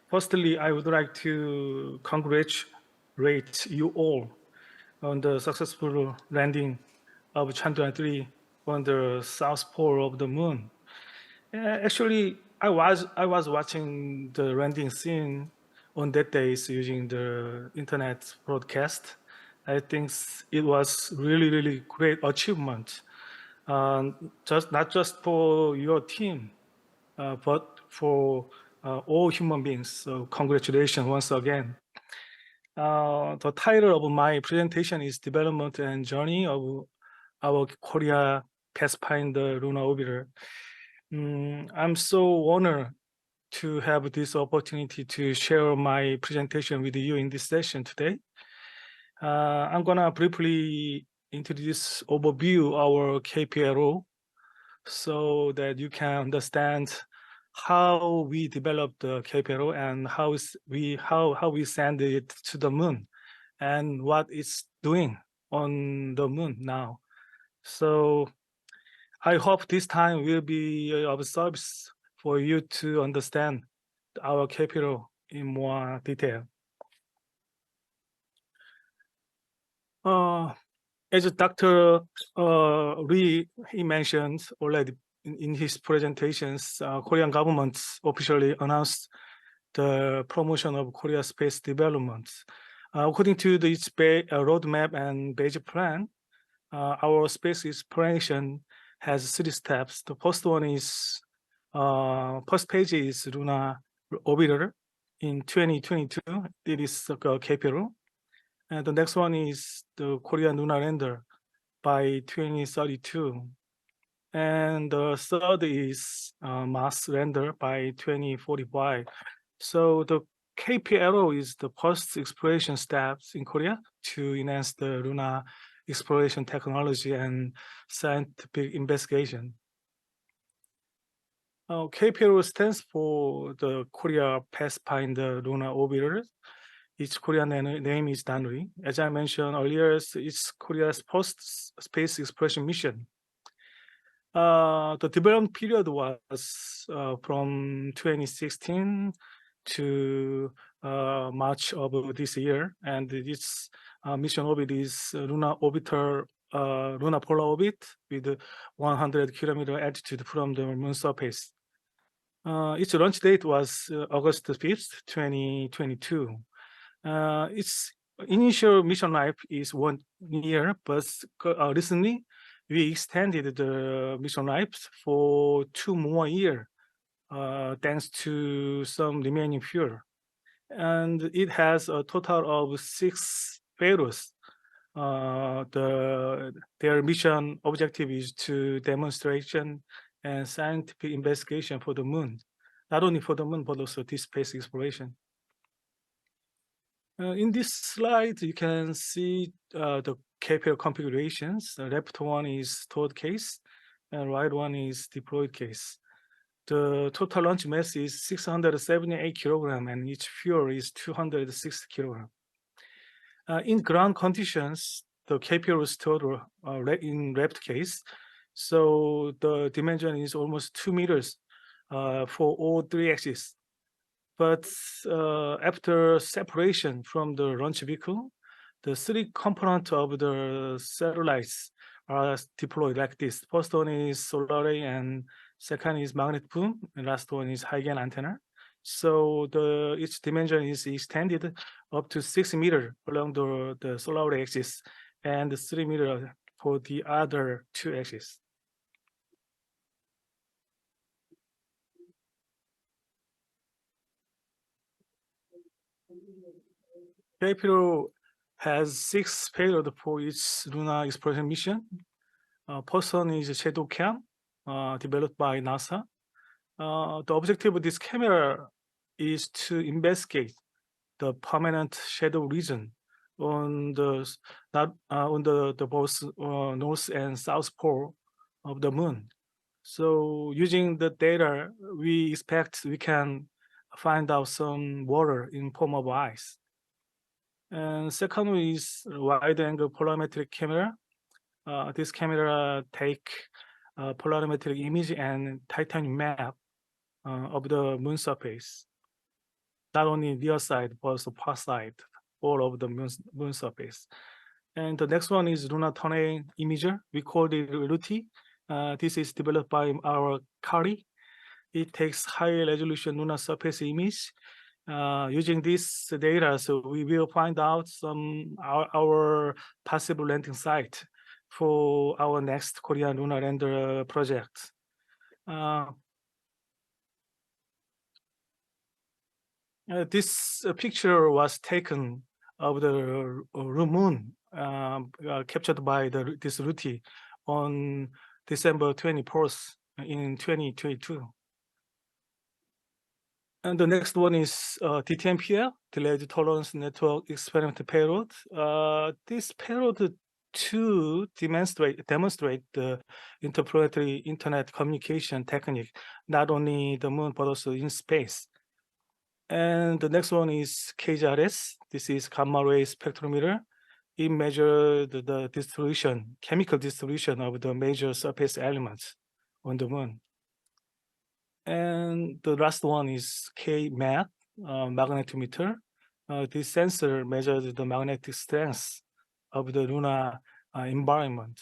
Firstly, I would like to congratulate you all on the successful landing of Chandrayaan-3 on the south pole of the moon. Actually, I was watching the landing scene on that day using the internet broadcast. I think it was really great achievement, not just for your team, but for all human beings. So congratulations once again. The title of my presentation is Development and Journey of our Korea Pathfinder Lunar Orbiter. I'm so honored to have this opportunity to share my presentation with you in this session today. I'm gonna briefly introduce overview our KPLO so that you can understand how we develop the KPLO and how we send it to the moon and what it's doing on the moon now. So I hope this time will be of service for you to understand our KPLO in more detail. As Dr. Lee he mentioned already in his presentations, Korean government officially announced the promotion of Korea space development. According to its roadmap and basic plan, our space exploration has 3 steps. The first one is first page is Lunar Orbiter in 2022. It is KPLO. And the next one is the Korean Lunar Lander by 2032. And the third is Mars Lander by 2045. So the KPLO is the first exploration steps in Korea to enhance the lunar exploration technology and scientific investigation. KPLO stands for the Korea Pathfinder Lunar Orbiter. Its Korean name is DANRI. As I mentioned earlier, it's Korea's first space exploration mission. The development period was from 2016 to March of this year, and its mission orbit is lunar polar orbit with 100-kilometer altitude from the moon surface. Its launch date was August 5th, 2022. Its initial mission life is 1 year, but recently we extended the mission life for 2 more years, thanks to some remaining fuel. And it has a total of 6 payloads. Their mission objective is to demonstration and scientific investigation for the moon, not only for the moon, but also deep space exploration. In this slide, you can see the KPL configurations. The left one is stored case, and right one is deployed case. The total launch mass is 678 kilogram, and each fuel is 260 kilogram. In ground conditions, the KPL is stored in wrapped case, so the dimension is almost 2 meters for all 3 axes. But after separation from the launch vehicle, the 3 components of the satellites are deployed like this. First one is solar array, and second is magnet boom, and last one is high gain antenna. So its dimension is extended up to 6 meters along the solar array axis and 3 meters for the other two axes. K-Pillar has 6 payloads for its lunar exploration mission. First one is Shadow Cam, developed by NASA. The objective of this camera is to investigate the permanent shadow region on the both north and south pole of the moon. So using the data, we expect we can find out some water in form of ice. And second one is wide-angle polarimetric camera. This camera take polarimetric image and titanium map of the moon surface, not only near side but also far side, all of the moon surface. And the next one is lunar terrain imager. We call it LUTI. This is developed by our Kari. It takes high resolution lunar surface image. Using this data, so we will find out our possible landing site for our next Korean lunar lander project. This picture was taken of the moon captured by this LUTI on December 24th in 2022. And the next one is DTMPL, Delayed Tolerance Network Experiment Payload. This payload to demonstrate the interplanetary internet communication technique, not only the moon, but also in space. And the next one is KGRS. This is gamma ray spectrometer. It measures the distribution, chemical distribution of the major surface elements on the moon. And the last one is K-MAG, magnetometer. This sensor measures the magnetic strength of the lunar environment.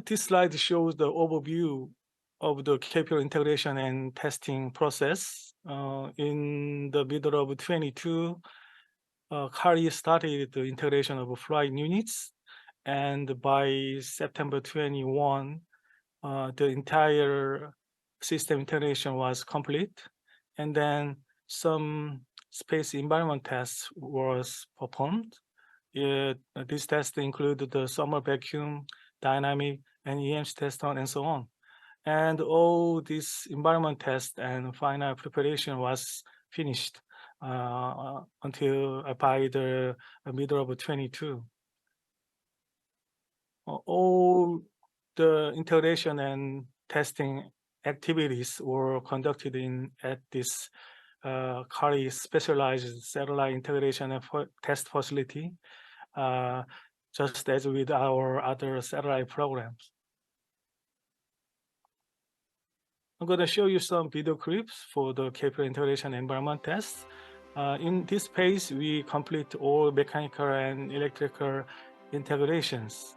This slide shows the overview of the K-Pillar integration and testing process. In the middle of 22, Kari started the integration of flying units, and by September 21, the entire system integration was complete, and then some space environment tests was performed. These tests include the thermal vacuum, dynamic, and EMC test and so on. And all this environment test and final preparation was finished until by the middle of 22. All the integration and testing activities were conducted at this Kari specialized satellite integration and test facility, just as with our other satellite programs. I'm going to show you some video clips for the K-Pillar integration environment test. In this phase, we complete all mechanical and electrical integrations.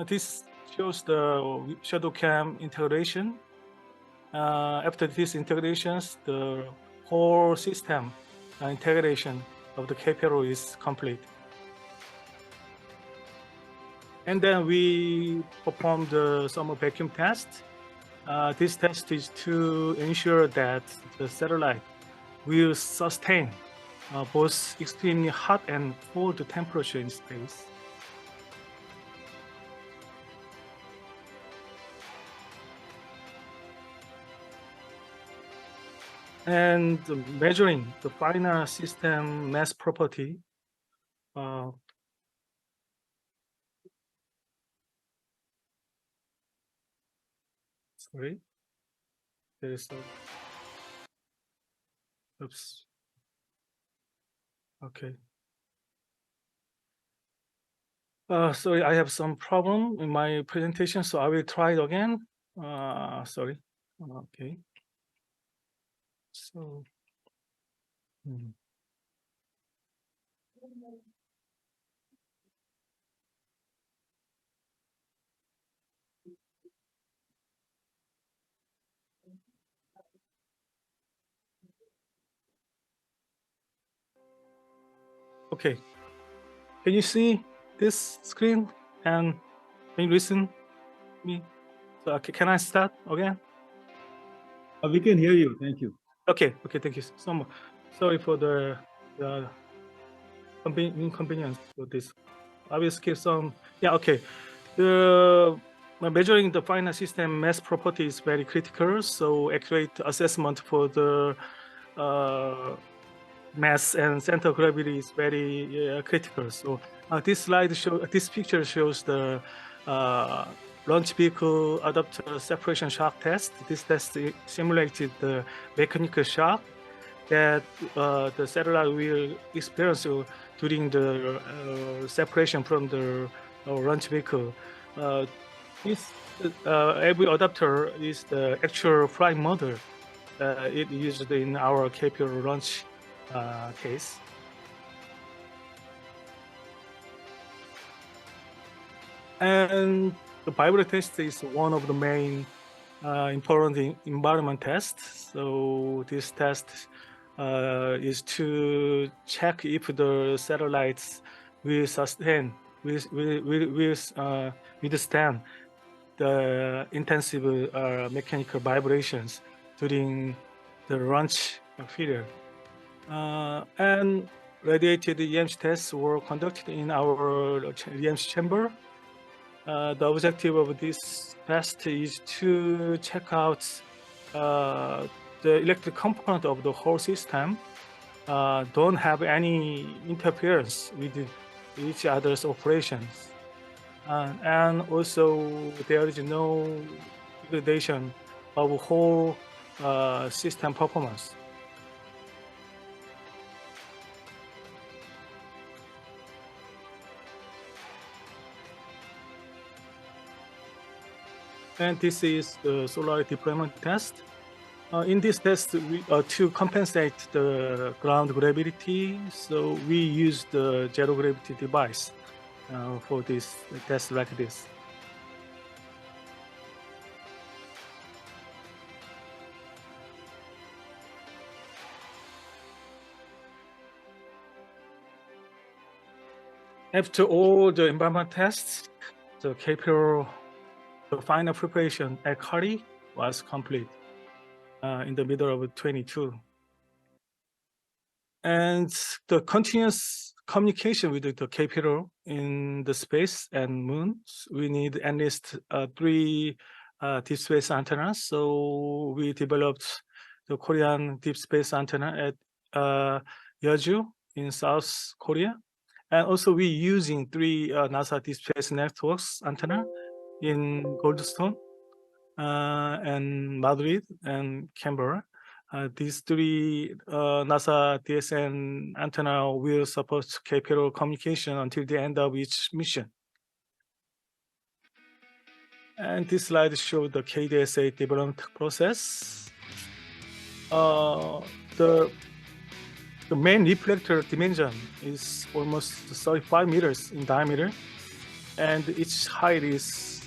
This shows the shadow cam integration. After these integrations, the whole system integration of the K-Pillar is complete. And then we perform the thermal vacuum test. This test is to ensure that the satellite will sustain both extremely hot and cold temperature in space. And measuring the final system mass property. Sorry, there is a, oops, okay. Sorry, I have some problem in my presentation, so I will try it again. Sorry, okay. So, Okay. Can you see this screen? And can you listen me? So can I start again? We can hear you. Thank you. Okay. Thank you so much. Sorry for the inconvenience for this. I will skip some. Yeah. Okay. Measuring the final system mass property is very critical. So accurate assessment for the mass and center of gravity is very critical. So this picture shows the launch vehicle adapter separation shock test. This test simulated the mechanical shock that the satellite will experience during the separation from the launch vehicle. This every adapter is the actual flight model. It used in our KPO launch case. And the Bible test is one of the main important environment tests. So this test is to check if the satellites will sustain, withstand the intensive mechanical vibrations during the launch period. And radiated EMC tests were conducted in our EMC chamber. The objective of this test is to check out the electric component of the whole system don't have any interference with each other's operations. And also there is no degradation of whole system performance. And this is the solar deployment test. In this test, to compensate the ground gravity, so we use the zero gravity device for this test like this. After all the environment tests, the KPO, the final preparation at Kari was complete in the middle of 22. And the continuous communication with the KPO in the space and moon, we need at least 3 deep space antennas. So we developed the Korean deep space antenna at Yeoju in South Korea. And also we using 3 NASA deep space networks antenna in Goldstone and Madrid and Canberra. These 3 NASA DSN antenna will support KPO communication until the end of each mission. And this slide shows the KDSA development process. The main reflector dimension is almost 35 meters in diameter, and its height is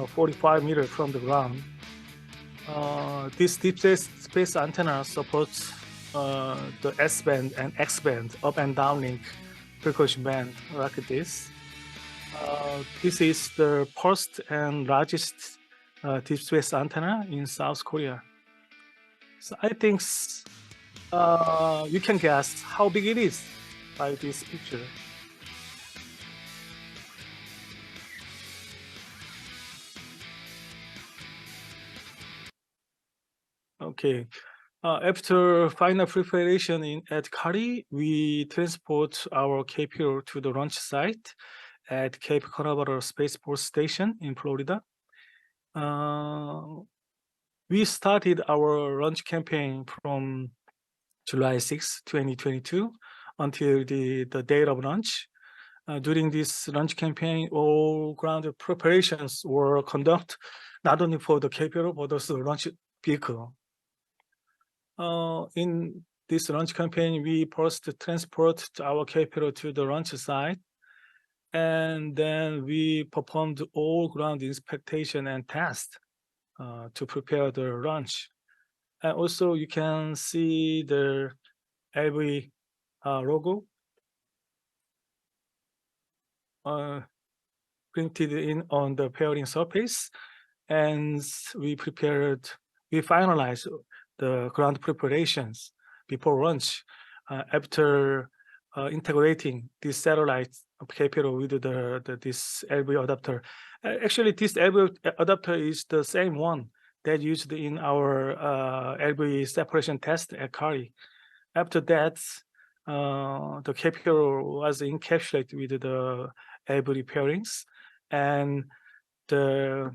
45 meters from the ground. This deep space antenna supports the S-band and X-band up and down link frequency band like this. This is the first and largest deep space antenna in South Korea. So I think you can guess how big it is by this picture. Okay. After final preparation at Kari, we transport our KPO to the launch site at Cape Canaveral Space Force Station in Florida. We started our launch campaign from July 6, 2022 until the date of launch. During this launch campaign, all ground preparations were conducted not only for the KPO but also the launch vehicle. In this launch campaign, we first transport our KPO to the launch site, and then we performed all ground inspection and test to prepare the launch. And also, you can see the every logo printed in on the pairing surface, and we finalized the ground preparations before launch after integrating this satellite capital with this LV adapter. Actually, this LV adapter is the same one that used in our LV separation test at CARI. After that, the capital was encapsulated with the LV pairings, and the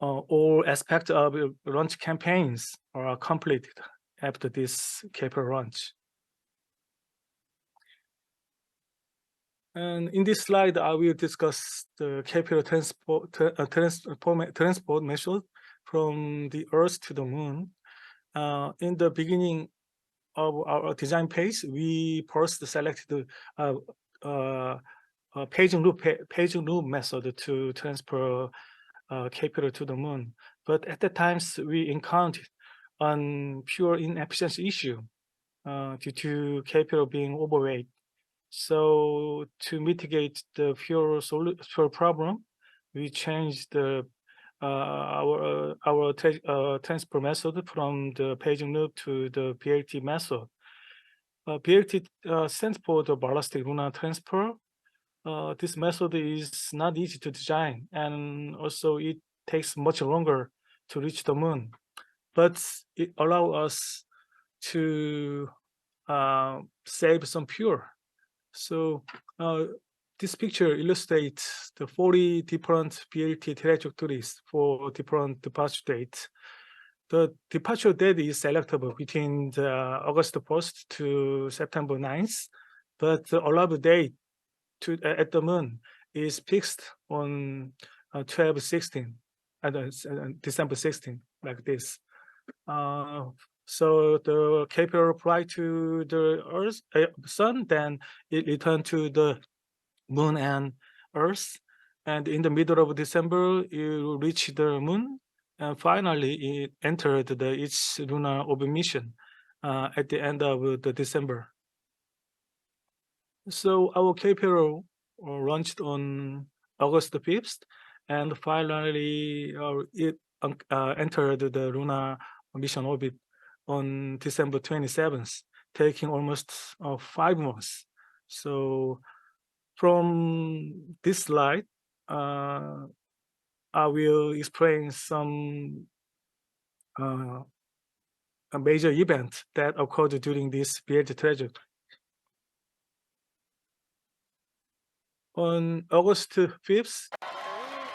all aspects of launch campaigns are completed after this capital launch. And in this slide, I will discuss the capital transport method from the Earth to the Moon. In the beginning of our design phase, we first selected paging loop method to transfer capital to the Moon. But at the times, we encountered a pure inefficiency issue due to capital being overweight. So to mitigate the fuel problem, we changed our transfer method from the paging loop to the BLT method. BLT stands for the ballistic lunar transfer. This method is not easy to design, and also it takes much longer to reach the Moon, but it allows us to save some fuel. So this picture illustrates the 40 different BLT trajectories for different departure dates. The departure date is selectable between August 1st to September 9th, but the allowed date at the Moon is fixed on 12/16 and December 16, like this. So the capital fly to the Earth, Sun, then it returned to the Moon and Earth, and in the middle of December, it reached the Moon, and finally it entered its lunar orbit mission at the end of the December. So our capital launched on August 5th, and finally it entered the lunar mission orbit on December 27th, taking almost 5 months. So from this slide, I will explain some a major event that occurred during this BLT trajectory. On August 5th,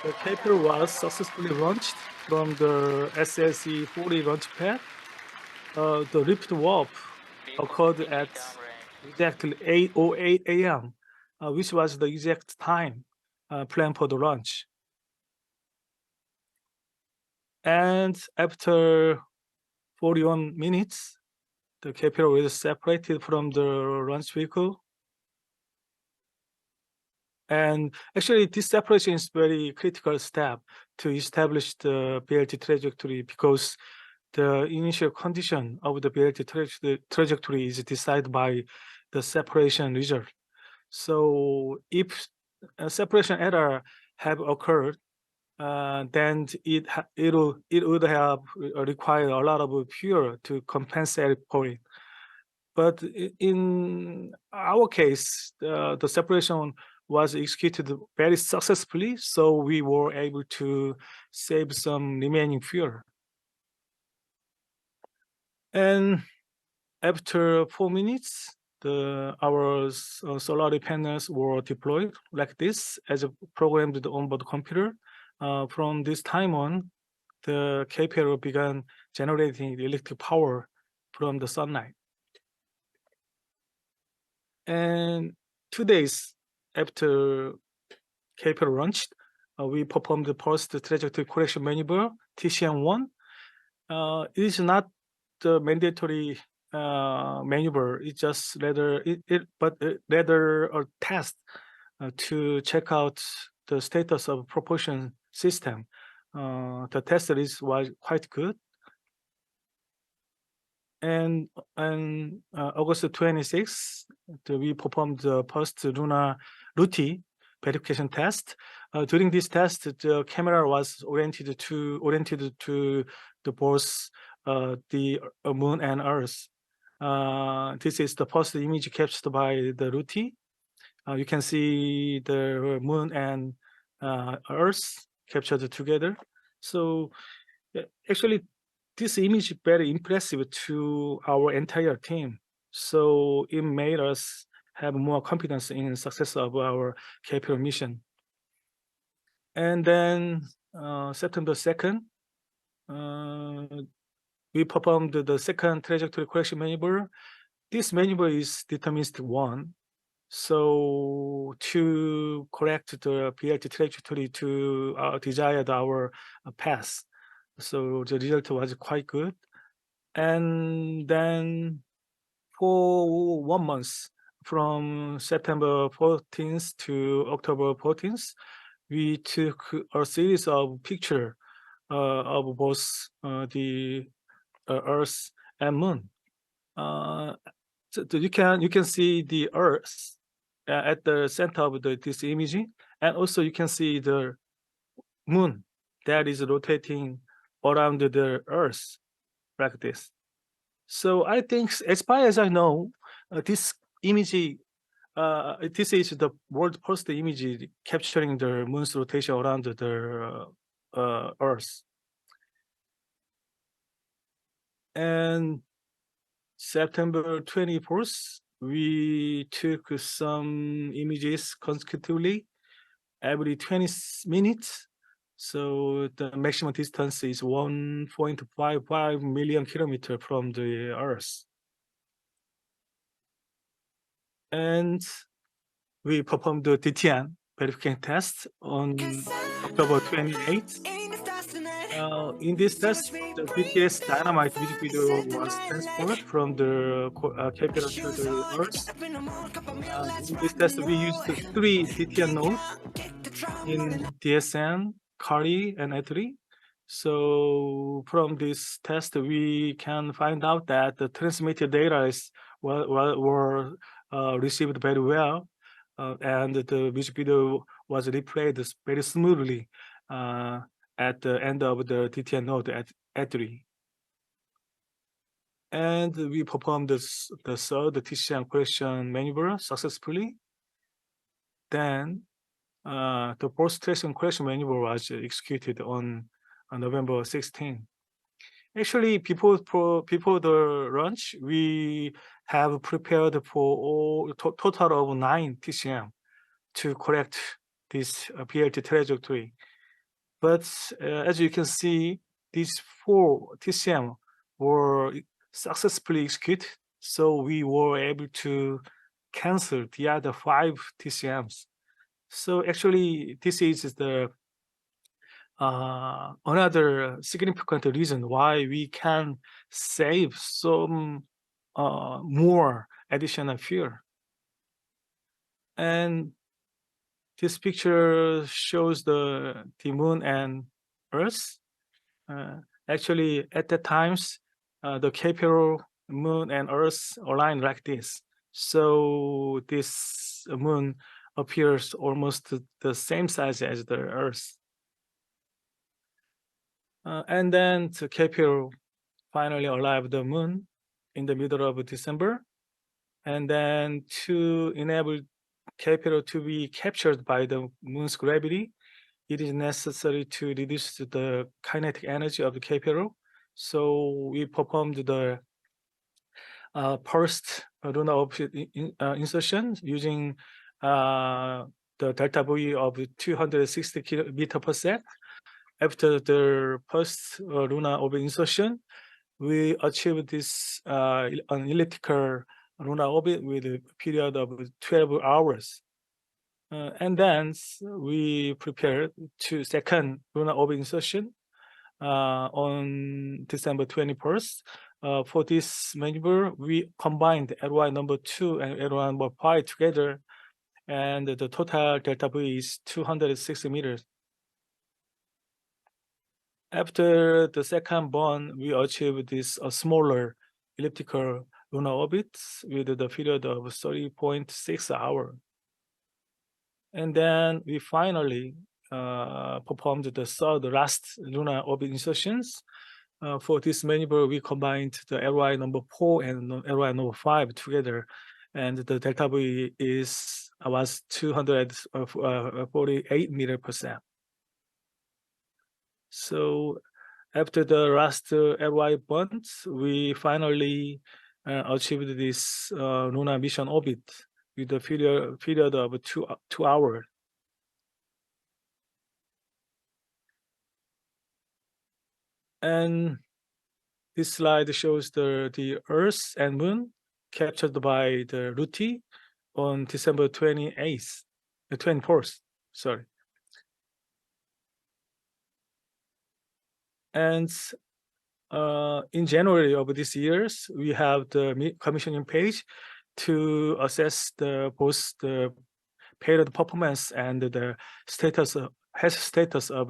the capital was successfully launched from the SLC-40 launch pad. The lift warp occurred at exactly 8:08 a.m., which was the exact time planned for the launch. And after 41 minutes, the capital was separated from the launch vehicle. And actually, this separation is very critical step to establish the BLT trajectory, because the initial condition of the BLT trajectory is decided by the separation result. So if a separation error have occurred, then it would have required a lot of fuel to compensate for it. But in our case, the separation was executed very successfully, so we were able to save some remaining fuel. And after 4 minutes, our solar panels were deployed like this as a programmed onboard computer. From this time on, the KPL began generating electric power from the sunlight. And 2 days after KPL launched, we performed the post trajectory correction maneuver, TCM1. It is not the mandatory maneuver. It's just rather a test to check out the status of propulsion system. The test was quite good. And on August 26th, we performed the post-lunar routine verification test. During this test, the camera was oriented to the both the moon and Earth. This is the first image captured by the routine. You can see the moon and Earth captured together. So actually, this image is very impressive to our entire team. So it made us have more confidence in success of our KPL mission. And then September 2nd, we performed the second trajectory correction maneuver. This maneuver is deterministic one. So to correct the BLT trajectory to desired our path. So the result was quite good. And then for 1 month, from September 14th to October 14th, we took a series of pictures of both the Earth and Moon. So you can see the Earth at the center of this image, and also you can see the Moon that is rotating around the Earth like this. So I think, as far as I know, this image, this is the world first image capturing the Moon's rotation around the Earth. And September 24th, we took some images consecutively every 20 minutes. So the maximum distance is 1.55 million kilometers from the Earth. And we performed the DTN verification test on October 28th. In this test, the BTS Dynamite music video was transported from the capital to the Earth. In this test, we used 3 DTN nodes in DSN, CARI, and E3. So from this test, we can find out that the transmitted data were received very well, and the music video was replayed very smoothly at the end of the DTN node at E3. And we performed the third TCM correction maneuver successfully. Then the post-traction correction maneuver was executed on November 16. Actually, before the launch, we have prepared for total of 9 TCM to correct this BLT trajectory. But as you can see, these 4 TCM were successfully executed, so we were able to cancel the other 5 TCMs. So actually, this is the another significant reason why we can save some more additional fuel. And this picture shows the moon and Earth. Actually, at the times, the capital moon and Earth align like this. So this moon appears almost the same size as the Earth. And then the capital finally arrived the moon in the middle of December. And then to enable capital to be captured by the moon's gravity, it is necessary to reduce the kinetic energy of the capital. So we performed the first lunar orbit insertion using the delta V of 260 km per sec. After the first lunar orbit insertion, we achieved this an elliptical lunar orbit with a period of 12 hours. And then we prepared to second lunar orbit insertion on December 21st. For this maneuver, we combined L1 number 2 and L1 number 5 together, and the total delta V is 260 meters. After the second burn, we achieved this smaller elliptical lunar orbit with the period of 30.6 hours. And then we finally performed the last lunar orbit insertions. For this maneuver, we combined the LY number 4 and LY number 5 together, and the delta V was 248 meter per second. So after the last LY burnt, we finally achieved this lunar mission orbit with a period of 2 hours. And this slide shows the Earth and Moon captured by the RUTI on December 24th, sorry. And in January of this year, we have the commissioning page to assess both the payload performance and the status of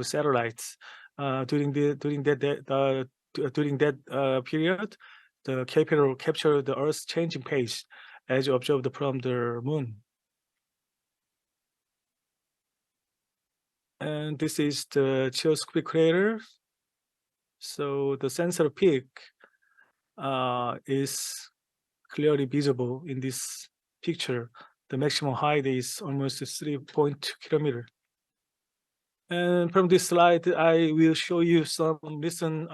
satellites. During that period, the capital captured the Earth's changing pace as observed from the Moon. And this is the geoscopic crater. So the sensor peak is clearly visible in this picture. The maximum height is almost 3.2 kilometers. And from this slide, I will show you some recent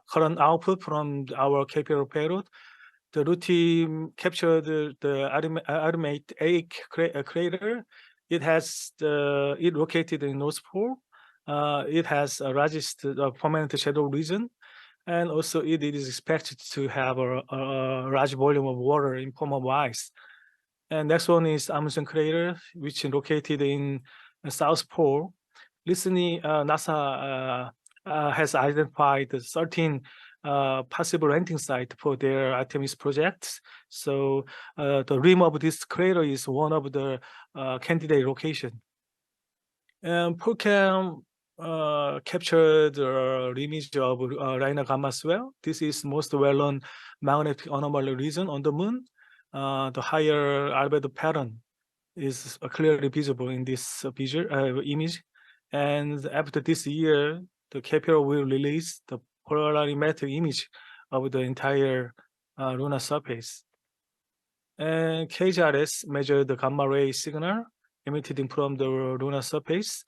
current output from our capital payload. The routine captured the INAE-NAEK crater. It located in North Pole. It has a largest permanent shadow region, and also it is expected to have a large volume of water in form of ice. And next one is Amundsen crater, which is located in South Pole. Recently, NASA has identified 13 possible landing sites for their Artemis projects. So the rim of this crater is one of the candidate location. And ProCam captured the image of Rhino Gamma swell. This is most well-known magnetic anomaly region on the Moon. The higher albedo pattern is clearly visible in this image. And after this year, the capital will release the polarimetric image of the entire lunar surface. And KGRS measured the gamma ray signal emitted from the lunar surface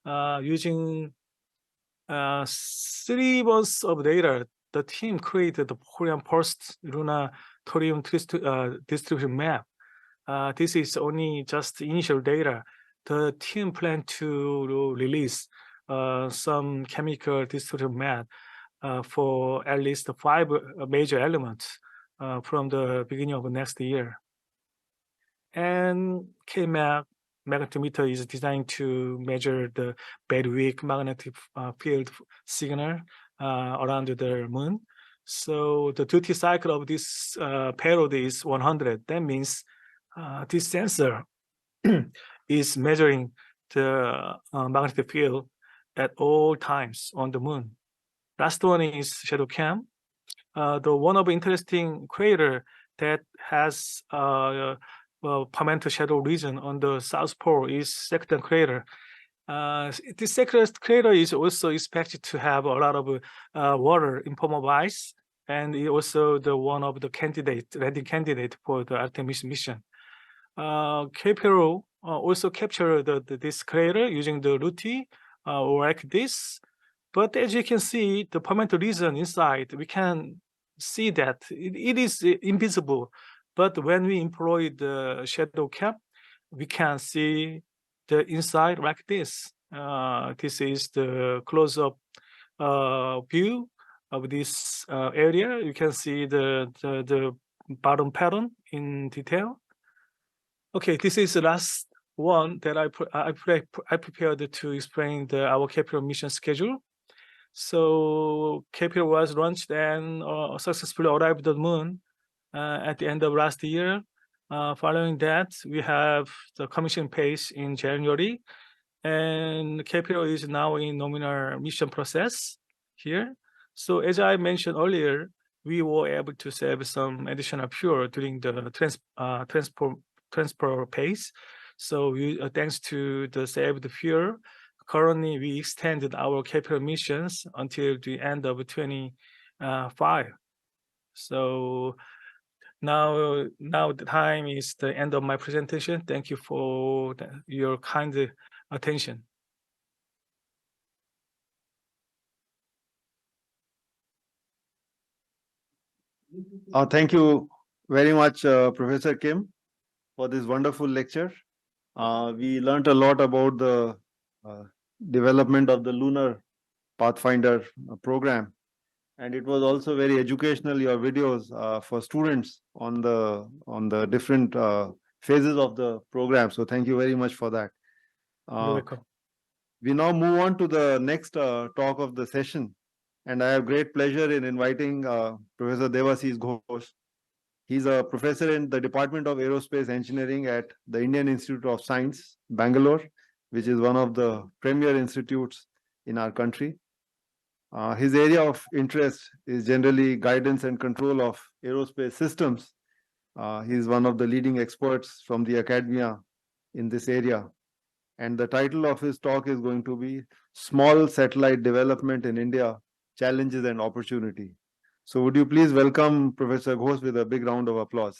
using 3 months of data. The team created the Korean first lunar thorium distribution map. This is only just initial data. The team planned to release some chemical distribution map for at least 5 major elements from the beginning of next year. And KMAG magnetometer is designed to measure the bedweak magnetic field signal around the Moon. So the duty cycle of this payload is 100. That means this sensor is measuring the magnetic field at all times on the Moon. Last one is shadow cam. The one of interesting crater that has permanent shadow region on the South Pole is Second crater. This second crater is also expected to have a lot of water in form of ice, and it also the one of the landing candidate for the Artemis mission. KPRO also captured this crater using the RUTI like this. But as you can see, the permanent region inside, we can see that it is invisible. But when we employ the shadow cap, we can see the inside like this. This is the close-up view of this area. You can see the bottom pattern in detail. Okay, this is the last one that I prepared to explain our capital mission schedule. So capital was launched and successfully arrived at the Moon at the end of last year. Following that, we have the commission phase in January, and capital is now in nominal mission process here. So as I mentioned earlier, we were able to save some additional fuel during the transport phase. So thanks to the Save the Fuel, currently we extended our capital missions until the end of 25. So now the time is the end of my presentation. Thank you for your kind attention. Thank you very much, Professor Kim, for this wonderful lecture. We learned a lot about the development of the Lunar Pathfinder program, and it was also very educational. Your videos for students on the different phases of the program. So thank you very much for that. You're welcome. We now move on to the next talk of the session, and I have great pleasure in inviting Professor Debashish Ghosh. He's a professor in the Department of Aerospace Engineering at the Indian Institute of Science, Bangalore, which is one of the premier institutes in our country. His area of interest is generally guidance and control of aerospace systems. He's one of the leading experts from the academia in this area. And the title of his talk is going to be Small Satellite Development in India, Challenges and Opportunity. So would you please welcome Professor Ghosh with a big round of applause.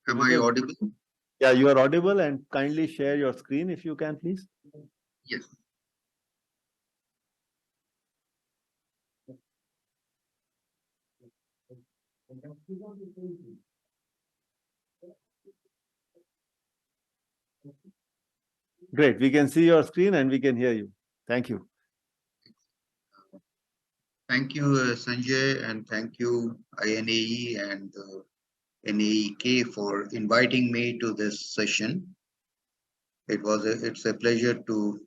Am I audible? Yeah, you are audible, and kindly share your screen if you can, please. Yes. Great. We can see your screen and we can hear you. Thank you. Thank you, Sanjay, and thank you, INAE and NAEK for inviting me to this session. It's a pleasure to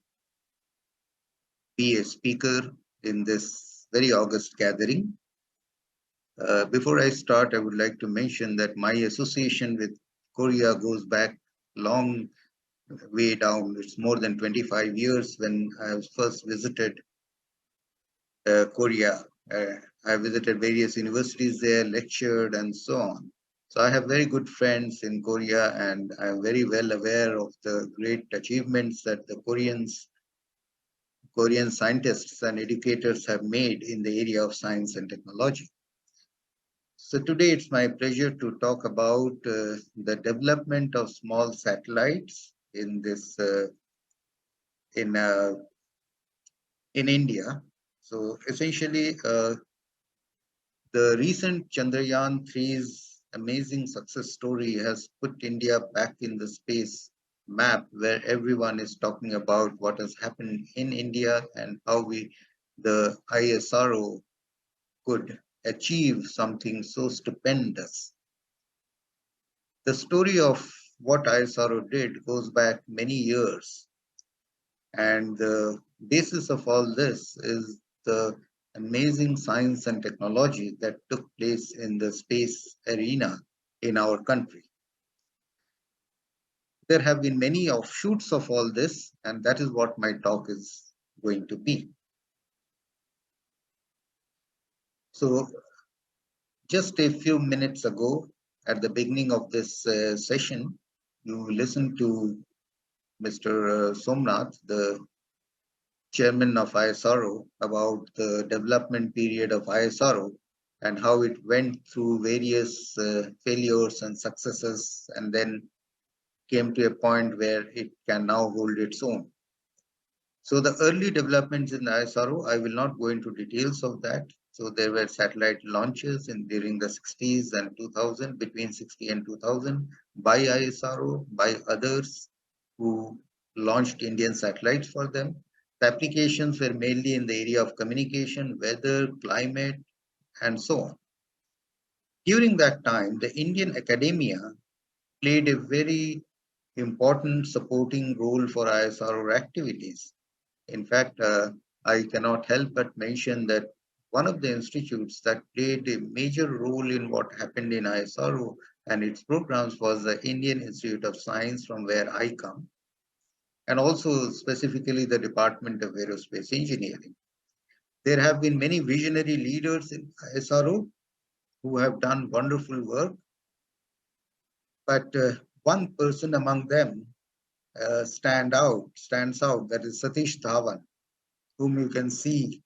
be a speaker in this very august gathering. Before I start, I would like to mention that my association with Korea goes back long way down. It's more than 25 years when I first visited Korea. I visited various universities there, lectured, and so on. So I have very good friends in Korea, and I'm very well aware of the great achievements that the Korean scientists and educators have made in the area of science and technology. So today it's my pleasure to talk about the development of small satellites in this in India. So essentially, the recent Chandrayaan-3's amazing success story has put India back in the space map where everyone is talking about what has happened in India and how the ISRO could achieve something so stupendous. The story of what ISRO did goes back many years. And the basis of all this is the amazing science and technology that took place in the space arena in our country. There have been many offshoots of all this, and that is what my talk is going to be. So just a few minutes ago, at the beginning of this session, you listened to Mr. Somnath, the chairman of ISRO, about the development period of ISRO and how it went through various failures and successes and then came to a point where it can now hold its own. So the early developments in the ISRO, I will not go into details of that. So there were satellite launches during the 60s and 2000, between 60 and 2000, by ISRO, by others who launched Indian satellites for them. The applications were mainly in the area of communication, weather, climate, and so on. During that time, the Indian academia played a very important supporting role for ISRO activities. In fact, I cannot help but mention that one of the institutes that played a major role in what happened in ISRO and its programs was the Indian Institute of Science, from where I come. and also specifically the Department of Aerospace Engineering. There have been many visionary leaders in ISRO who have done wonderful work, but one person among them stands out, that is Satish Dhawan, whom you can see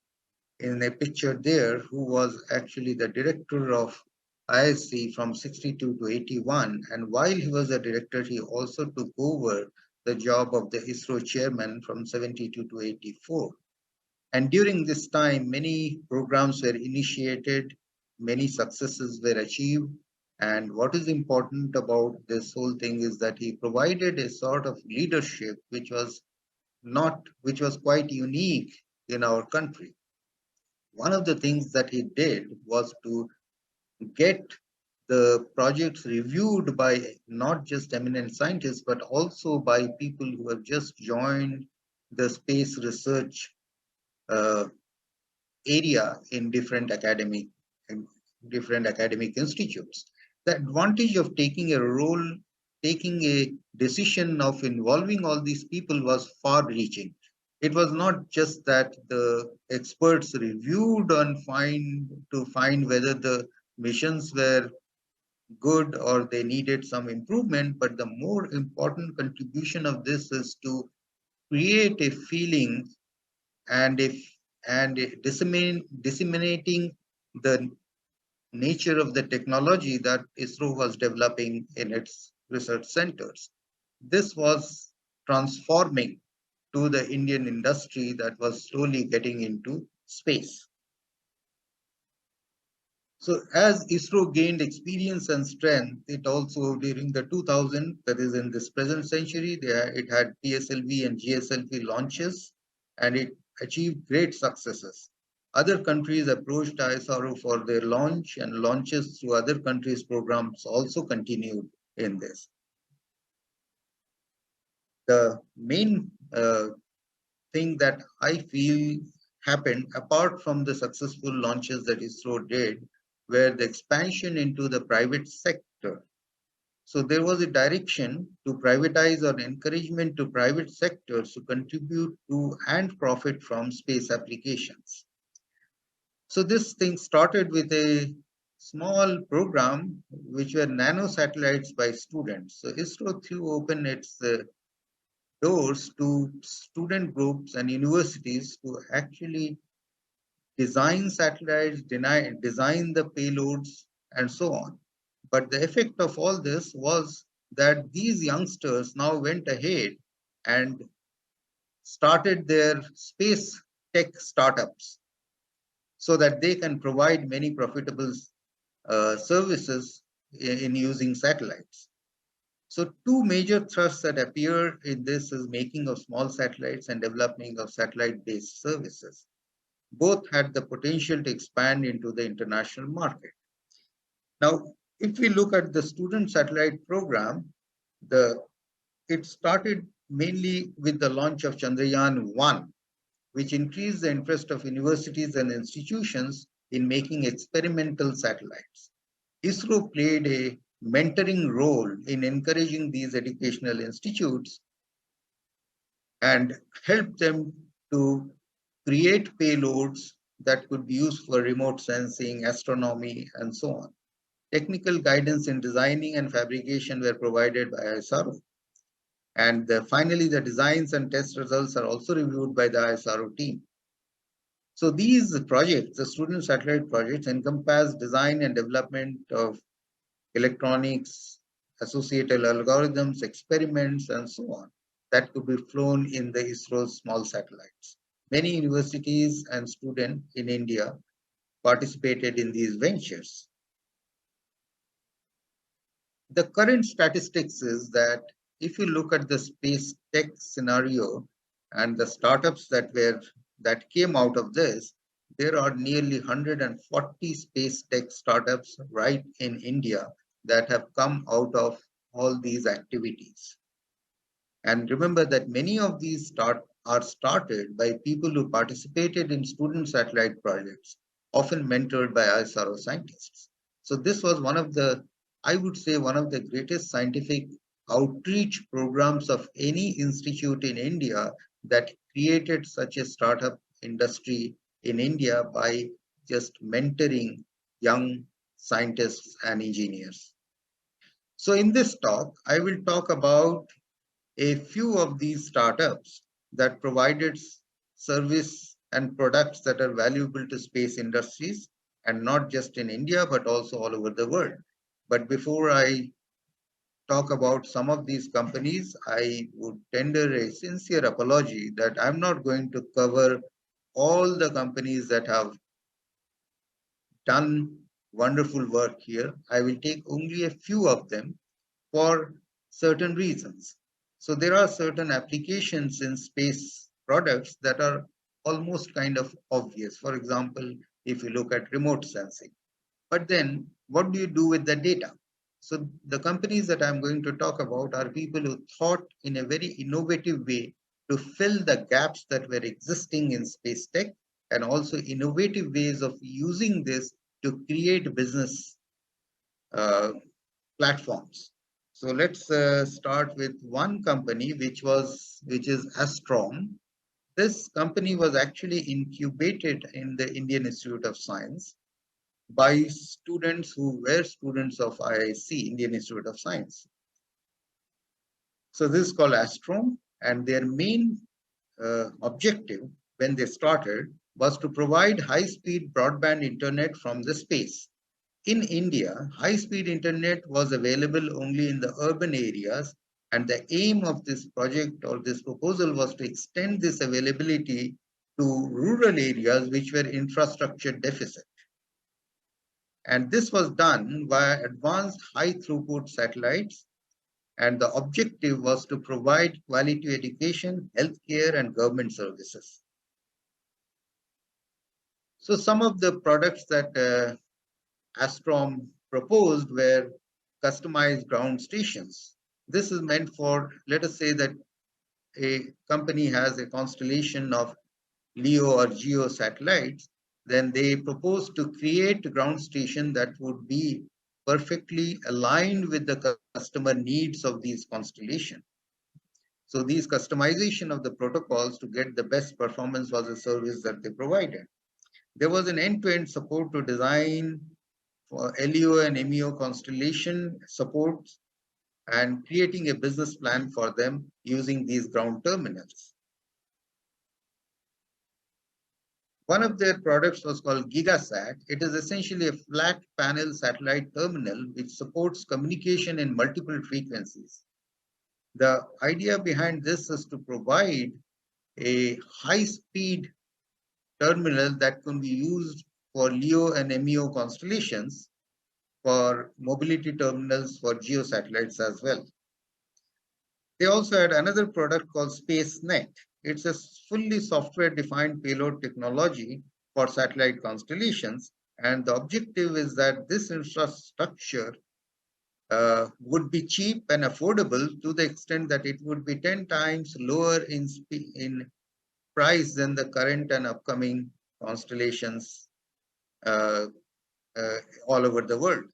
in a picture there, who was actually the director of ISC from 62 to 81. And while he was a director, he also took over the job of the ISRO chairman from 72 to 84. And during this time, many programs were initiated, many successes were achieved. And what is important about this whole thing is that he provided a sort of leadership which was quite unique in our country. One of the things that he did was to get the projects reviewed by not just eminent scientists, but also by people who have just joined the space research area in different academic institutes. The advantage of taking a decision of involving all these people was far-reaching. It was not just that the experts reviewed to find whether the missions were good or they needed some improvement, but the more important contribution of this is to create a feeling and disseminating the nature of the technology that ISRO was developing in its research centers. This was transforming to the Indian industry that was slowly getting into space. So as ISRO gained experience and strength, it also during the 2000, that is in this present century, it had PSLV and GSLV launches, and it achieved great successes. Other countries approached ISRO for their launch, and launches through other countries' programs also continued in this. The main thing that I feel happened, apart from the successful launches that ISRO did, were the expansion into the private sector. So there was a direction to privatize or encouragement to private sectors to contribute to and profit from space applications. So this thing started with a small program, which were nano satellites by students. So ISRO threw open its doors to student groups and universities to actually design satellites, design the payloads, and so on. But the effect of all this was that these youngsters now went ahead and started their space tech startups so that they can provide many profitable services in using satellites. So two major thrusts that appear in this is making of small satellites and developing of satellite-based services. Both had the potential to expand into the international market. Now, if we look at the student satellite program, it started mainly with the launch of Chandrayaan-1, which increased the interest of universities and institutions in making experimental satellites. ISRO played a mentoring role in encouraging these educational institutes and helped them to create payloads that could be used for remote sensing, astronomy, and so on. Technical guidance in designing and fabrication were provided by ISRO. And finally, the designs and test results are also reviewed by the ISRO team. So these projects, the student satellite projects, encompass design and development of electronics, associated algorithms, experiments, and so on that could be flown in the ISRO's small satellites. Many universities and students in India participated in these ventures. The current statistics is that if you look at the space tech scenario and the startups that came out of this, there are nearly 140 space tech startups right in India that have come out of all these activities. And remember that many of these are started by people who participated in student satellite projects, often mentored by ISRO scientists. So this was I would say, one of the greatest scientific outreach programs of any institute in India that created such a startup industry in India by just mentoring young scientists and engineers. So in this talk, I will talk about a few of these startups that provided service and products that are valuable to space industries, and not just in India, but also all over the world. But before I talk about some of these companies, I would tender a sincere apology that I'm not going to cover all the companies that have done wonderful work here. I will take only a few of them for certain reasons. So there are certain applications in space products that are almost kind of obvious. For example, if you look at remote sensing. But then what do you do with the data? So the companies that I'm going to talk about are people who thought in a very innovative way to fill the gaps that were existing in space tech, and also innovative ways of using this to create business platforms. So let's start with one company, which is Astrom. This company was actually incubated in the Indian Institute of Science by students who were students of IIC, Indian Institute of Science. So this is called Astrom, and their main objective when they started was to provide high-speed broadband internet from the space. In India, high-speed internet was available only in the urban areas, and the aim of this project or this proposal was to extend this availability to rural areas which were infrastructure deficit. And this was done via advanced high-throughput satellites, and the objective was to provide quality education, healthcare, and government services. So some of the products that Astrom proposed were customized ground stations. This is meant for, let us say that a company has a constellation of LEO or GEO satellites, then they propose to create a ground station that would be perfectly aligned with the customer needs of these constellations. So these customization of the protocols to get the best performance was a service that they provided. There was an end-to-end support to design for LEO and MEO constellation support and creating a business plan for them using these ground terminals. One of their products was called GigaSat. It is essentially a flat panel satellite terminal which supports communication in multiple frequencies. The idea behind this is to provide a high-speed terminal that can be used for LEO and MEO constellations, for mobility terminals for GEO satellites as well. They also had another product called INAE-NAEK. It's a fully software-defined payload technology for satellite constellations, and the objective is that this infrastructure would be cheap and affordable to the extent that it would be 10 times lower in price than the current and upcoming constellations all over the world.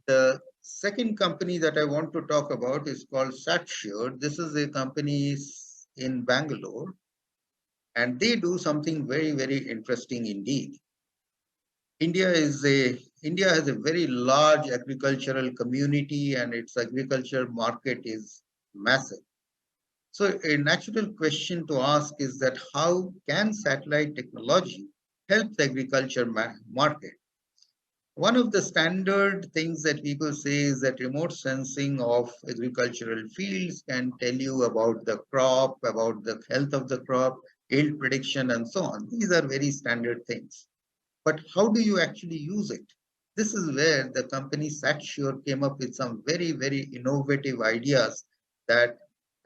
The second company that I want to talk about is called SatSure. This is a company in Bangalore, and they do something very, very interesting indeed. India has a very large agricultural community, and its agriculture market is massive. So a natural question to ask is that how can satellite technology help the agriculture market? One of the standard things that people say is that remote sensing of agricultural fields can tell you about the crop, about the health of the crop, yield prediction, and so on. These are very standard things. But how do you actually use it? This is where the company SatSure came up with some very, very innovative ideas that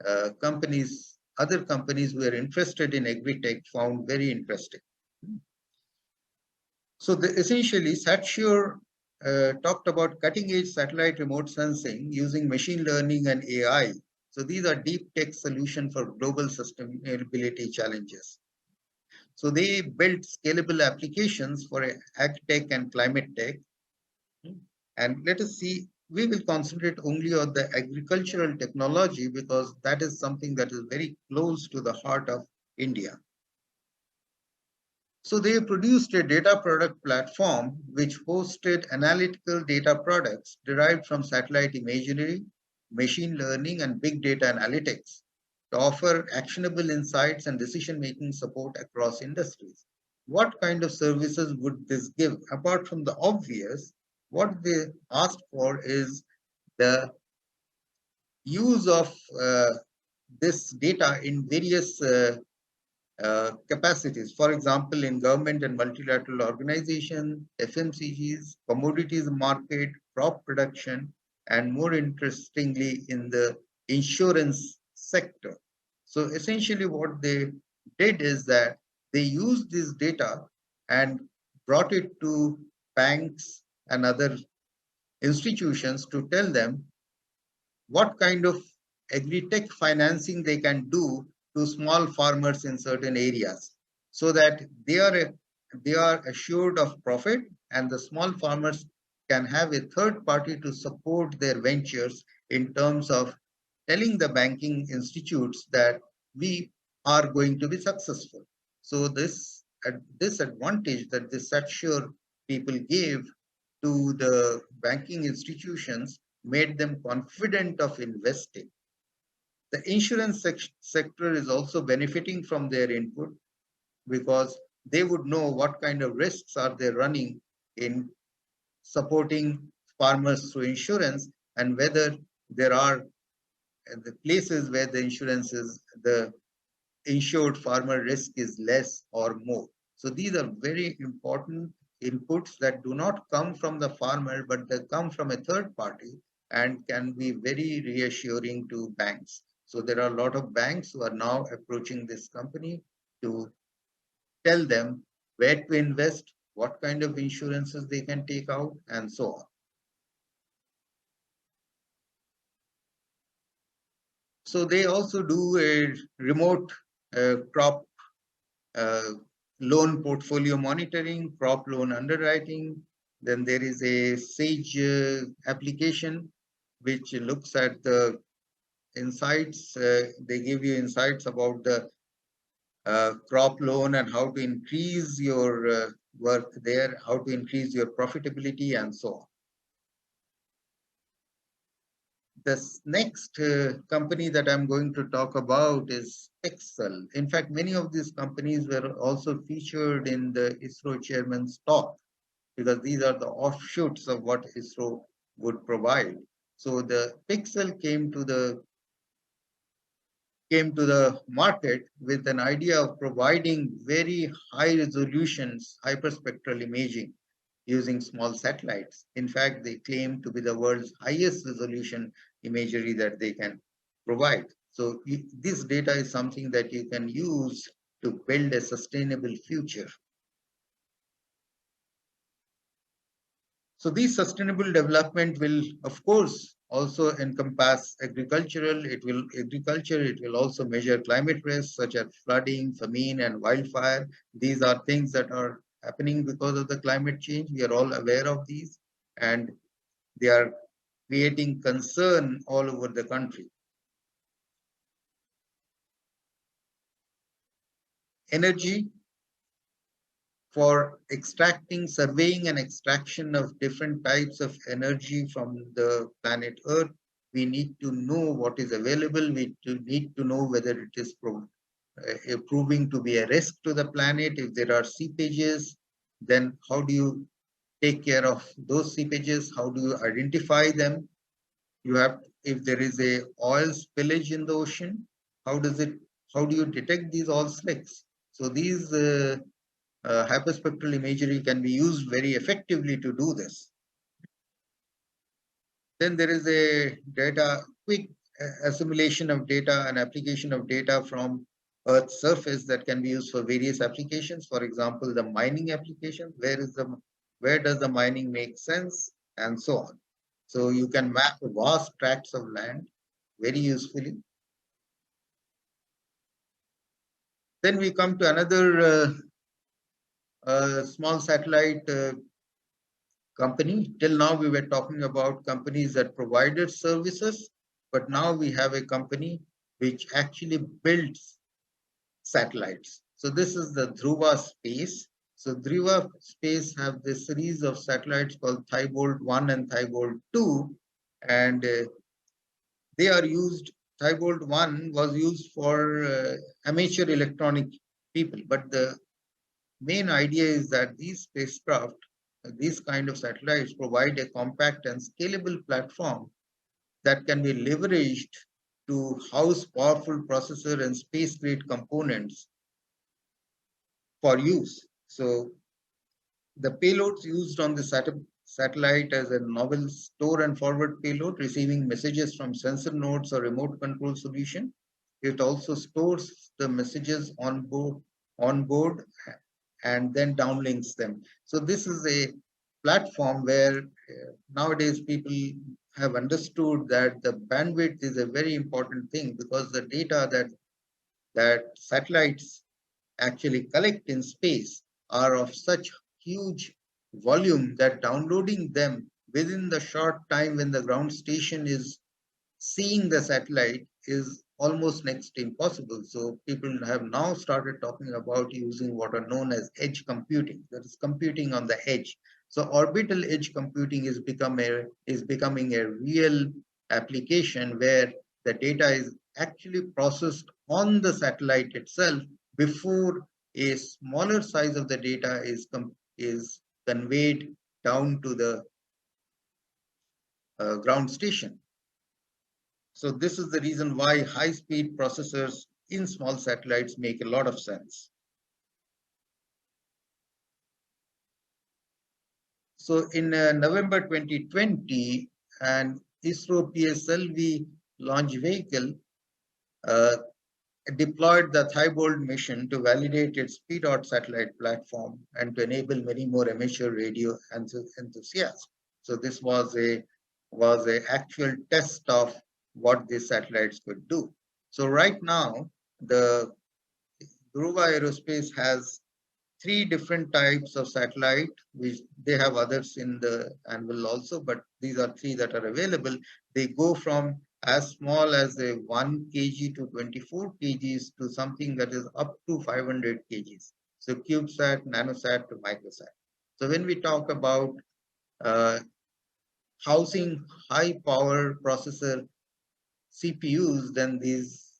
other companies who are interested in agri-tech found very interesting. So essentially, SatSure talked about cutting-edge satellite remote sensing using machine learning and AI. So these are deep tech solutions for global sustainability challenges. So they built scalable applications for ag tech and climate tech. And let us see, we will concentrate only on the agricultural technology because that is something that is very close to the heart of India. So they produced a data product platform which hosted analytical data products derived from satellite imagery, machine learning, and big data analytics to offer actionable insights and decision-making support across industries. What kind of services would this give? Apart from the obvious, what they asked for is the use of this data in various capacities. For example, in government and multilateral organizations, FMCGs, commodities market, crop production, and more interestingly, in the insurance sector. So essentially what they did is that they used this data and brought it to banks and other institutions to tell them what kind of agri-tech financing they can do to small farmers in certain areas so that they are assured of profit, and the small farmers can have a third party to support their ventures in terms of telling the banking institutes that we are going to be successful. So this advantage that this Satsure people gave to the banking institutions made them confident of investing. The insurance sector is also benefiting from their input because they would know what kind of risks are they running in supporting farmers through insurance, and whether there are the places where the insured farmer risk is less or more. So these are very important inputs that do not come from the farmer, but they come from a third party and can be very reassuring to banks. So there are a lot of banks who are now approaching this company to tell them where to invest, what kind of insurances they can take out, and so on. So they also do a remote crop loan portfolio monitoring, crop loan underwriting. Then there is a Sage application which looks at the insights. They give you insights about the crop loan and how to increase your work there, how to increase your profitability, and so on. This next company that I'm going to talk about is Pixel. In fact, many of these companies were also featured in the ISRO chairman's talk because these are the offshoots of what ISRO would provide. So the Pixel came to the market with an idea of providing very high resolutions hyperspectral imaging using small satellites. In fact, they claim to be the world's highest resolution imagery that they can provide. So this data is something that you can use to build a sustainable future. So this sustainable development will, of course, also encompass agriculture. It will also measure climate risks such as flooding, famine, and wildfire. These are things that are happening because of the climate change. We are all aware of these, and they are creating concern all over the country. Energy, for extracting, surveying and extraction of different types of energy from the planet Earth, we need to know what is available. We need to know whether it is proving to be a risk to the planet. If there are seepages, then how do you take care of those seepages? How do you identify them? If there is a oil spillage in the ocean, how do you detect these oil slicks? So these hyperspectral imagery can be used very effectively to do this. Then there is a quick assimilation of data and application of data from Earth's surface that can be used for various applications. For example, the mining application, where does the mining make sense, and so on. So you can map vast tracts of land very usefully. Then we come to another small satellite company. Till now, we were talking about companies that provided services, but now we have a company which actually builds satellites. So this is the Dhruva Space. So Dhruva Space have this series of satellites called Thibault 1 and Thibault 2, and they are used. Thibault 1 was used for amateur electronic people, but the main idea is that these spacecraft, these kind of satellites provide a compact and scalable platform that can be leveraged to house powerful processor and space-grade components for use. So the payloads used on the satellite as a novel store and forward payload, receiving messages from sensor nodes or remote control solution. It also stores the messages on board and then downlinks them. So this is a platform where nowadays people have understood that the bandwidth is a very important thing, because the data that satellites actually collect in space are of such huge volume that downloading them within the short time when the ground station is seeing the satellite is almost next to impossible. So people have now started talking about using what are known as edge computing, that is computing on the edge. So orbital edge computing is becoming a real application where the data is actually processed on the satellite itself before a smaller size of the data is conveyed down to the ground station. So this is the reason why high-speed processors in small satellites make a lot of sense. So in November 2020, an ISRO PSLV launch vehicle deployed the Thibault mission to validate its PDOT satellite platform and to enable many more amateur radio enthusiasts. So this was a actual test of what these satellites could do. So right now, the Dhruva Aerospace has 3 different types of satellite, which they have others in the anvil also, but these are 3 that are available. They go from as small as a 1 kg to 24 kgs to something that is up to 500 kgs. So CubeSat, NanoSat to Microsat. So when we talk about housing high power processor CPUs, then these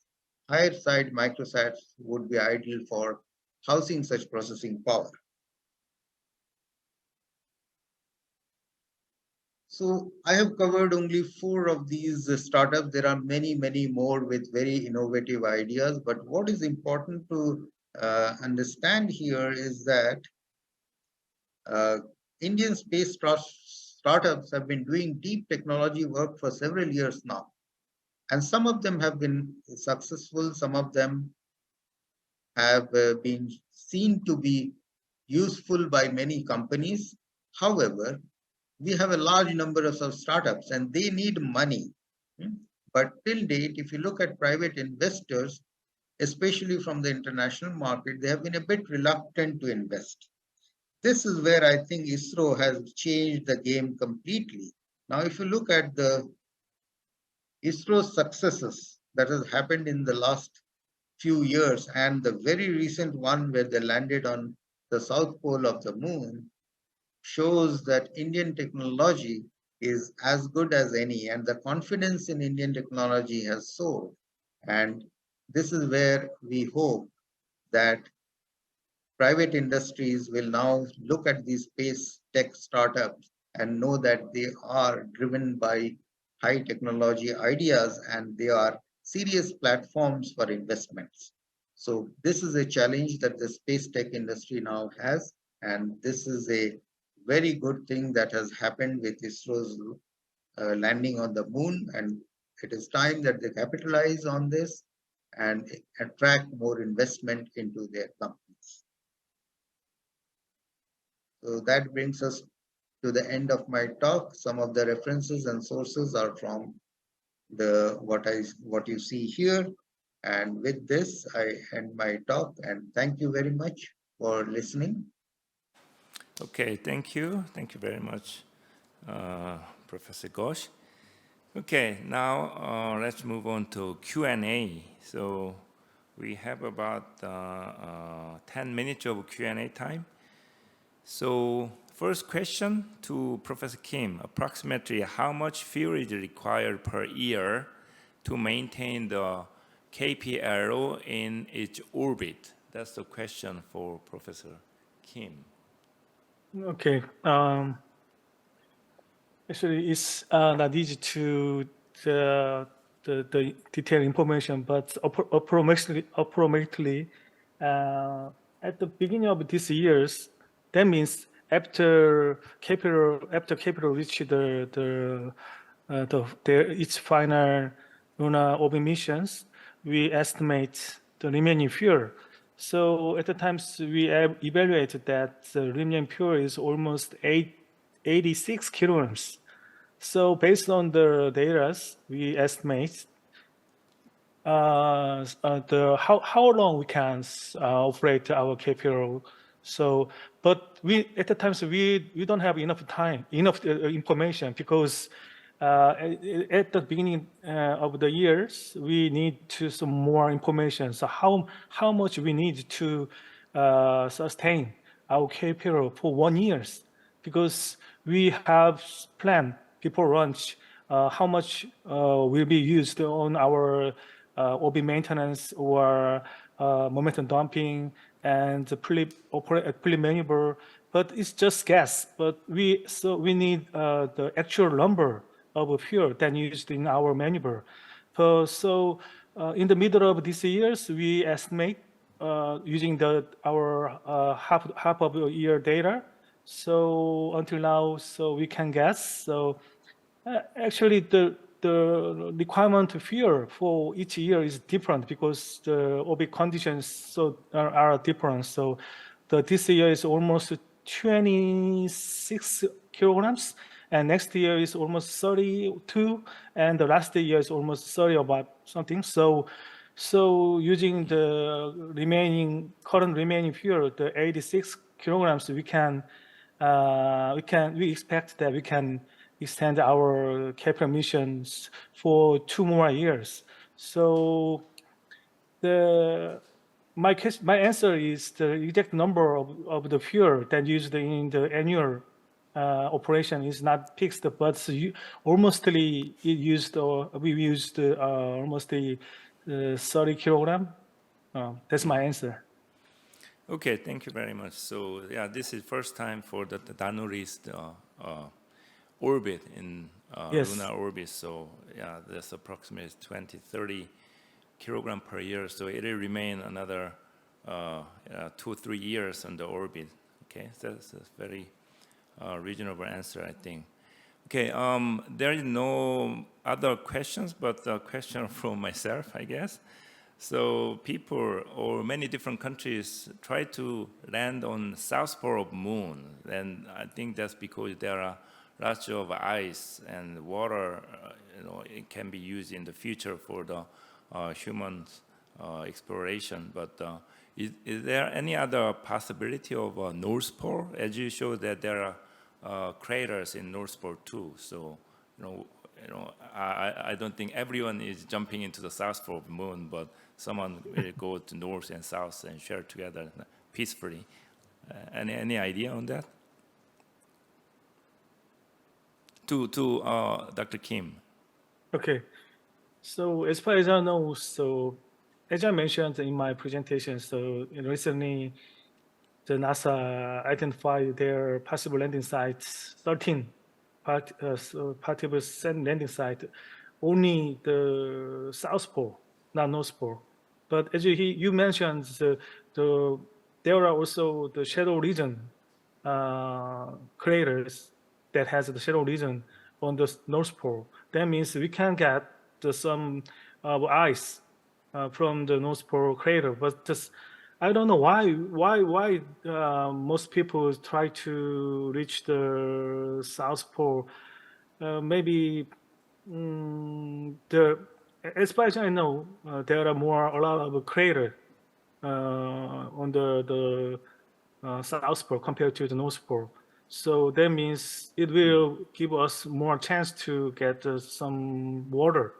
higher side microsats would be ideal for housing such processing power. So I have covered only 4 of these startups. There are many, many more with very innovative ideas. But what is important to understand here is that Indian space startups have been doing deep technology work for several years now. And some of them have been successful. Some of them have been seen to be useful by many companies. However, we have a large number of startups and they need money. But till date, if you look at private investors, especially from the international market, they have been a bit reluctant to invest. This is where I think ISRO has changed the game completely. Now, if you look at the ISRO's successes that has happened in the last few years and the very recent one where they landed on the south pole of the moon, shows that Indian technology is as good as any, and the confidence in Indian technology has soared. And this is where we hope that private industries will now look at these space tech startups and know that they are driven by high technology ideas and they are serious platforms for investments. So this is a challenge that the space tech industry now has, and this is a very good thing that has happened with ISRO's landing on the moon, and it is time that they capitalize on this and attract more investment into their companies. So that brings us to the end of my talk. Some of the references and sources are from what you see here. And with this, I end my talk and thank you very much for listening. Okay, thank you. Thank you very much. Professor Ghosh. Okay, now let's move on to Q&A. So we have about 10 minutes of Q&A time. So first question to Professor Kim, approximately how much fuel is required per year to maintain the KPLO in its orbit? That's the question for Professor Kim. Okay. Actually, it's not easy to the detailed information, but approximately at the beginning of this years, that means after capital reach its final lunar orbit missions, we estimate the remaining fuel. So at the times we evaluated that the remaining fuel is almost 86 kilograms. So based on the data, we estimate how long we can operate our capital. So, but we at the times we don't have enough time, enough information, because at the beginning of the years we need to some more information. So how much we need to sustain our capital for 1 year, because we have planned before launch how much will be used on our orbit maintenance or momentum dumping and pre-maneuver, but it's just guess. But we need the actual number of fuel that used in our maneuver. So in the middle of this years, we estimate using our half of the year data. So until now, so we can guess. So actually, the requirement of fuel for each year is different because the orbit conditions are different. So this year is almost 26 kilograms, and next year is almost 32, and the last year is almost 30 about something. So using the current remaining fuel, the 86 kilograms, we expect that we can extend our capital missions for 2 more years. So my answer is the exact number of the fuel that used in the annual operation is not fixed, but we used almost 30 kilogram. That's my answer. Okay, thank you very much. So yeah, this is first time for the Danuri's orbit in Yes. lunar orbit. So yeah, that's approximately 20-30 kilogram per year. So it will remain another 2-3 years on the orbit. Okay, so that's a very reasonable answer, I think. Okay, there is no other questions, but a question from myself, I guess. So people or many different countries try to land on south pole of moon, and I think that's because there are lots of ice and water. It can be used in the future for the human exploration. But is there any other possibility of North Pole? As you showed that there are craters in North Pole too. So I don't think everyone is jumping into the south pole of the moon, but someone will go to north and south and share together peacefully. Any idea on that? To Dr. Kim. Okay. So as far as I know, so as I mentioned in my presentation, so recently the NASA identified their possible landing sites, 13 possible landing site, only the South Pole, not North Pole. But as you mentioned, there are also the shadow region craters that has the shadow region on the North Pole. That means we can get some ice from the North Pole crater, but just I don't know why most people try to reach the South Pole. Maybe as far as I know, there are a lot of crater on the South Pole compared to the North Pole. So that means it will give us more chance to get some water.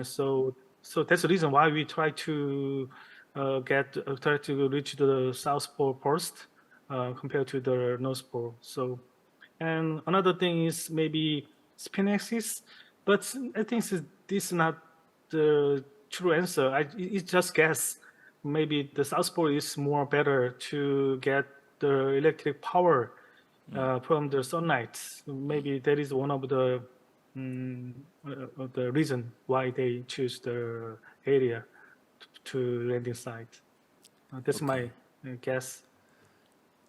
So that's the reason why we try to try to reach the South Pole first compared to the North Pole. So, and another thing is maybe spin axis, but I think this is not the true answer. It's just guess. Maybe the South Pole is more better to get the electric power from the sunlight. Maybe that is one of the reason why they choose the area to landing site. That's my guess.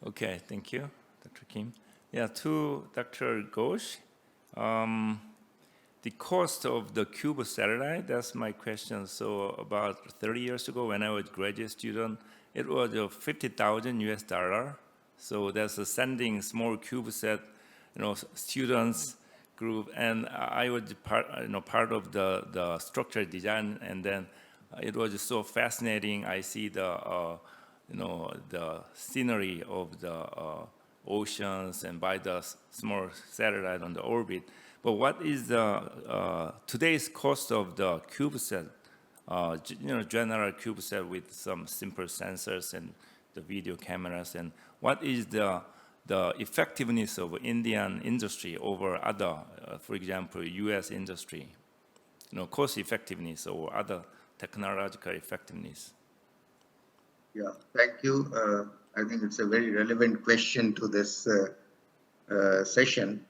Okay, thank you, Dr. Kim. Yeah, to Dr. Ghosh, the cost of the Cuba satellite, that's my question. So about 30 years ago when I was a graduate student, it was 50,000 US dollar. So that's a sending small CubeSat, students group, and I was part of the structure design, and then it was so fascinating. I see the the scenery of the oceans and by the small satellite on the orbit. But what is the today's cost of the CubeSat? General CubeSat with some simple sensors and the video cameras, and what is the effectiveness of Indian industry over other, for example, U.S. industry? Cost effectiveness or other technological effectiveness. Yeah, thank you. I think it's a very relevant question to this session.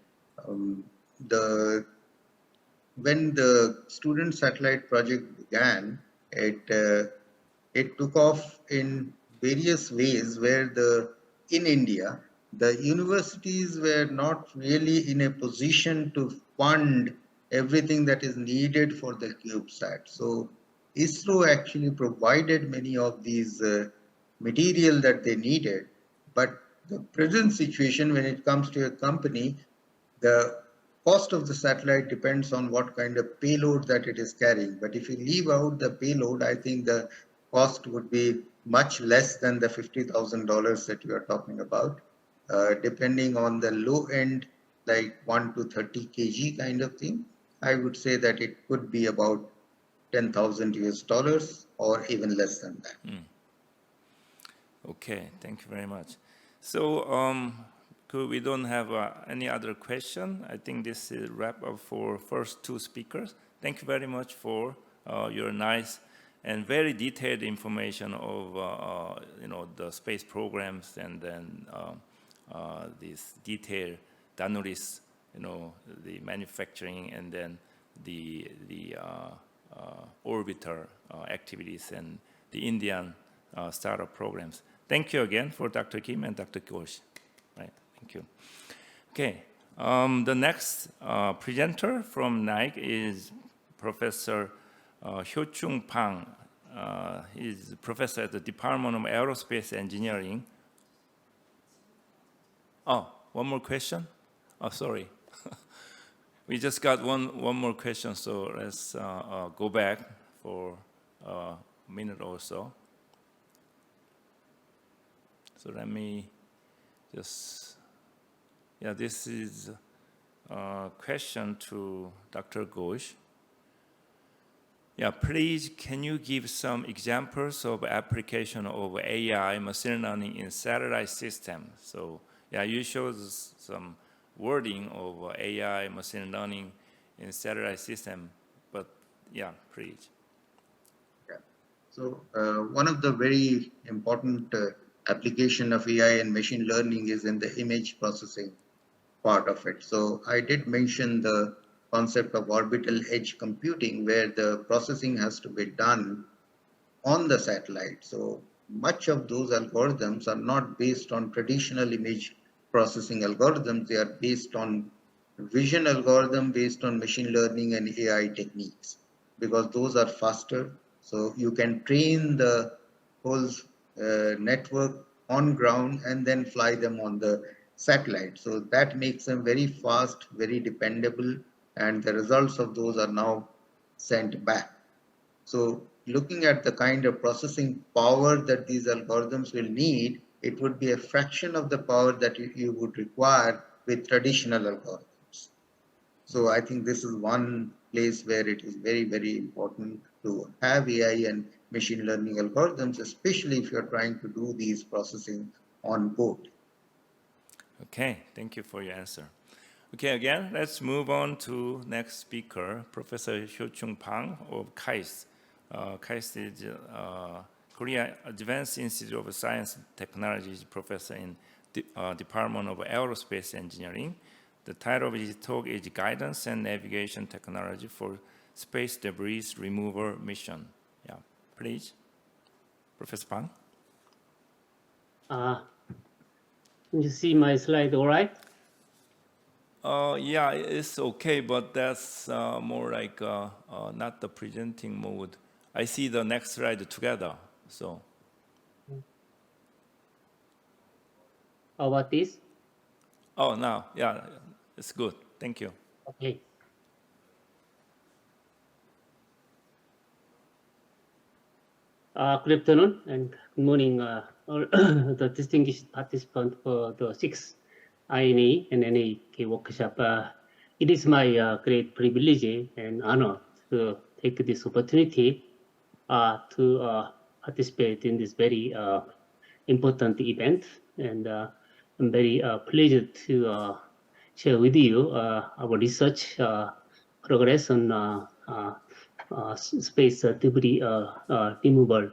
When the student satellite project began, it took off in various ways where in India, the universities were not really in a position to fund everything that is needed for the CubeSat. So ISRO actually provided many of these material that they needed, but the present situation when it comes to a company, the cost of the satellite depends on what kind of payload that it is carrying. But if you leave out the payload, I think the cost would be much less than the $50,000 that you are talking about. Depending on the low end, like 1 to 30 kg kind of thing, I would say that it could be about 10,000 US dollars or even less than that. Okay, thank you very much. So we don't have any other question. I think this is wrap up for first two speakers. Thank you very much for your nice and very detailed information of the space programs, and then this detailed Danuris, the manufacturing, and then the orbiter activities and the Indian startup programs. Thank you again for Dr. Kim and Dr. Ghosh. Right, thank you. Okay, the next presenter from NAEK is Professor Hyo-Chung Pang. He's a professor at the Department of Aerospace Engineering. Oh, one more question? Oh, sorry. We just got one more question, so let's go back for a minute or so. So let me just, this is a question to Dr. Ghosh. Yeah, please, can you give some examples of application of AI, machine learning in satellite system? So, you showed some wording of AI, machine learning in satellite system, but please. Okay. So, one of the very important application of AI and machine learning is in the image processing part of it. So I did mention the concept of orbital edge computing, where the processing has to be done on the satellite. So much of those algorithms are not based on traditional image processing algorithms. They are based on vision algorithm, based on machine learning and AI techniques, because those are faster. So you can train the whole network on ground and then fly them on the satellite. So that makes them very fast, very dependable, and the results of those are now sent back. So looking at the kind of processing power that these algorithms will need, it would be a fraction of the power that you would require with traditional algorithms. So I think this is one place where it is very, very important to have AI and machine learning algorithms, especially if you're trying to do these processing on board. Okay, thank you for your answer. Okay, again, let's move on to next speaker, Professor Hyo-Chung Pang of KAIST. KAIST is Korea Advanced Institute of Science and Technology, professor in Department of Aerospace Engineering. The title of his talk is Guidance and Navigation Technology for Space Debris Removal Mission. Yeah, please, Professor Pang. You see my slide, all right? Yeah, it's okay, but that's more like not the presenting mode. I see the next slide together, so. How about this? Oh, now, yeah, it's good. Thank you. Okay. Good afternoon and good morning, all the distinguished participants for the 6th INAE-NAEK workshop. It is my great privilege and honor to take this opportunity to participate in this very important event. And I'm very pleased to share with you our research progress on space debris removal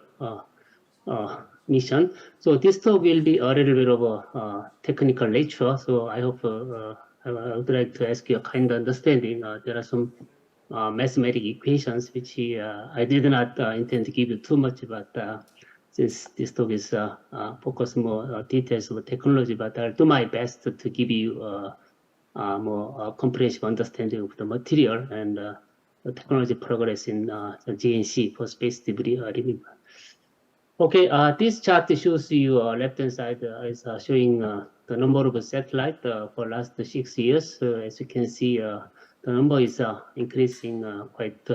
mission. So this talk will be a little bit of a technical nature. So I hope I would like to ask you a kind understanding. There are some mathematical equations which I did not intend to give you too much, but since this talk is focused more details of technology, but I'll do my best to give you more comprehensive understanding of the material and the technology progress in the GNC for space debris removal. Okay, this chart shows you left-hand side is showing the number of satellites for last 6 years. As you can see, the number is increasing quite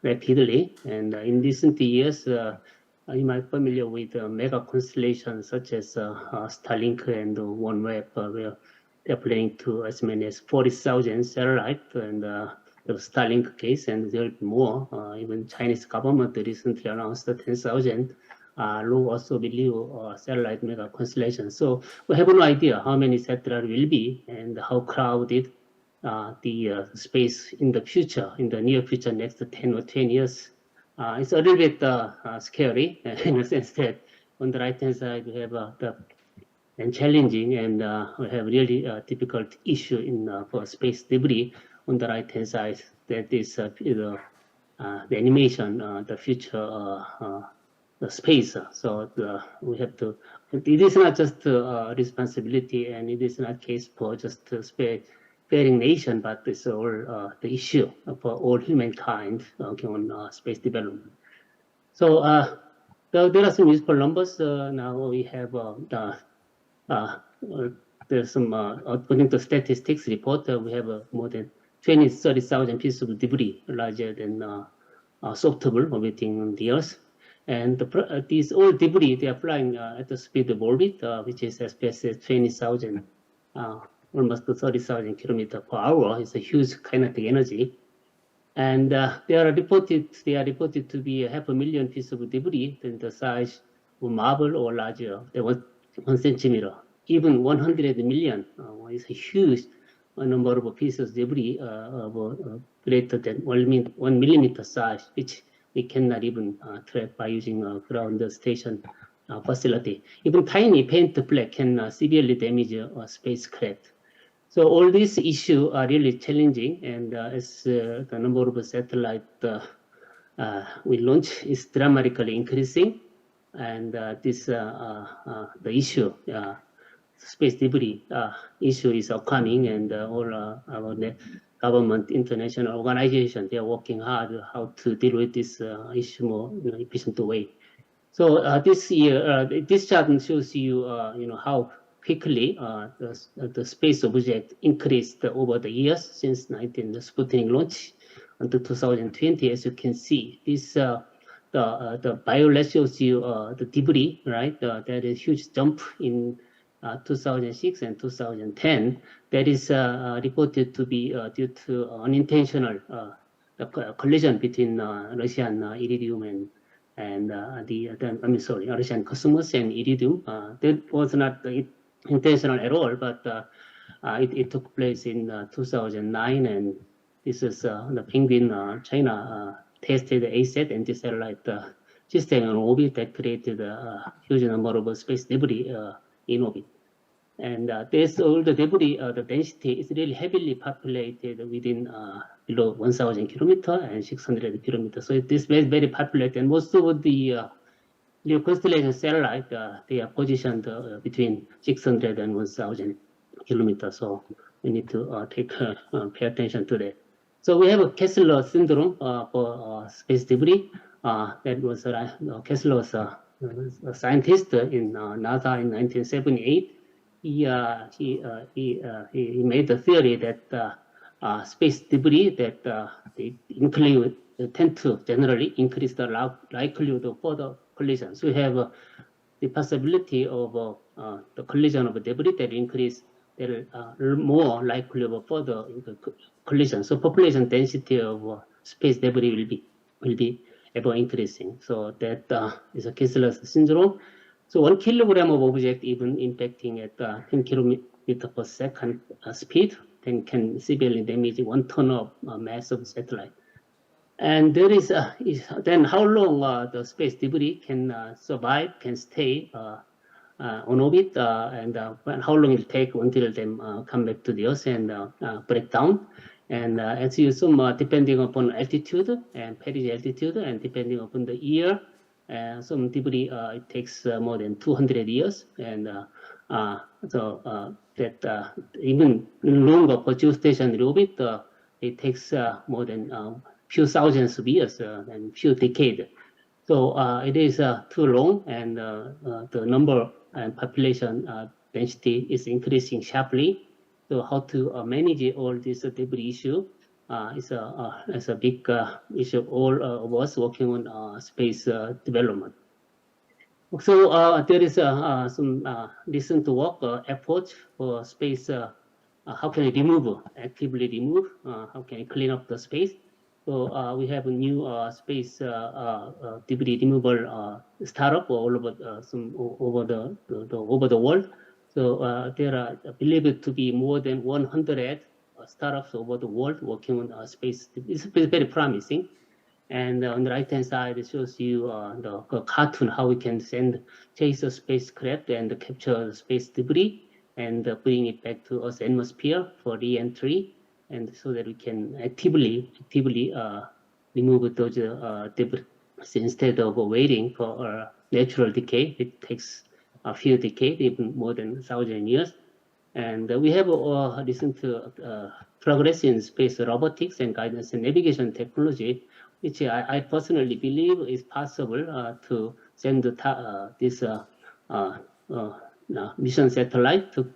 rapidly. And in recent years, you might be familiar with mega constellations such as Starlink and OneWeb, where they're planning to as many as 40,000 satellites, and the Starlink case, and there will be more. Even Chinese government recently announced 10,000 low Earth orbit satellite mega constellation. So we have no idea how many satellites will be and how crowded the space in the future, in the near future, next 10 or 10 years. It's a little bit scary in the sense that on the right-hand side we have and challenging, and we have really difficult issue in for space debris. On the right-hand side, that is the animation, the future, the space. So we have to. It is not just responsibility, and it is not case for just sparing nation, but it's all the issue for all humankind on space development. So there are some useful numbers. Now we have there's some according to statistics report, we have more than 30,000 pieces of debris larger than softball orbiting on the Earth. And these all debris, they are flying at the speed of orbit, which is as fast as 20,000, almost 30,000 kilometers per hour. It's a huge kinetic energy. And they are reported to be 500,000 pieces of debris in the size of marble or larger, than 1 centimeter. Even 100 million is a huge number of pieces of debris greater than 1 millimeter size, which we cannot even track by using a ground station facility. Even tiny paint flake can severely damage a spacecraft. So all these issues are really challenging, and as the number of satellites we launch is dramatically increasing, and this the issue, space debris issue is upcoming, and all our government, international organizations, they are working hard how to deal with this issue more efficient way. So this year, this chart shows you, how quickly the space object increased over the years since the Sputnik launch until 2020. As you can see, this the the violet shows you the debris, right? There is huge jump in 2006 and 2010. That is reported to be due to unintentional collision between Russian iridium and Russian cosmos and iridium. That was not intentional at all, but it took place in 2009, and this is the Penguin China tested ASAT anti-satellite system on orbit that created a huge number of space debris in orbit. And this all the debris, the density is really heavily populated within below 1,000 kilometer and 600 kilometers. So it is very, very populated, and most of the Leo constellation satellite, they are positioned between 600 and 1,000 kilometers. So we need to pay attention to that. So we have a Kessler syndrome for space debris. That was Kessler was a scientist in NASA in 1978. He made the theory that space debris that they tend to generally increase the likelihood of further collisions. We have the possibility of the collision of debris that increase, that are more likely of further collision. So population density of space debris will be ever increasing. So that is a Kessler syndrome. So 1 kilogram of object even impacting at 10 kilometer per second speed then can severely damage 1 ton of mass of satellite. And there is then how long the space debris can survive, can stay on orbit, and how long it will take until them come back to the Earth and break down. And as you assume, depending upon altitude and perigee altitude, and depending upon the year, some debris it takes more than 200 years, and so that even longer for geostationary orbit, it takes more than few thousands of years and few decades. So it is too long, and the number and population density is increasing sharply. So how to manage all this debris issue is a big issue of all of us working on space development. So there is some recent work efforts for space. How can we actively remove? How can we clean up the space? So we have a new space debris removal startup all over over the world. So there are believed to be more than 100 startups over the world working on space. It's very promising. And on the right-hand side, it shows you the cartoon, how we can chase a spacecraft and capture the space debris and bring it back to Earth's atmosphere for re-entry, and so that we can actively remove those debris instead of waiting for natural decay. It takes a few decades, even more than 1,000 years. And we have recent progress in space robotics and guidance and navigation technology, which I personally believe is possible to send this mission satellite to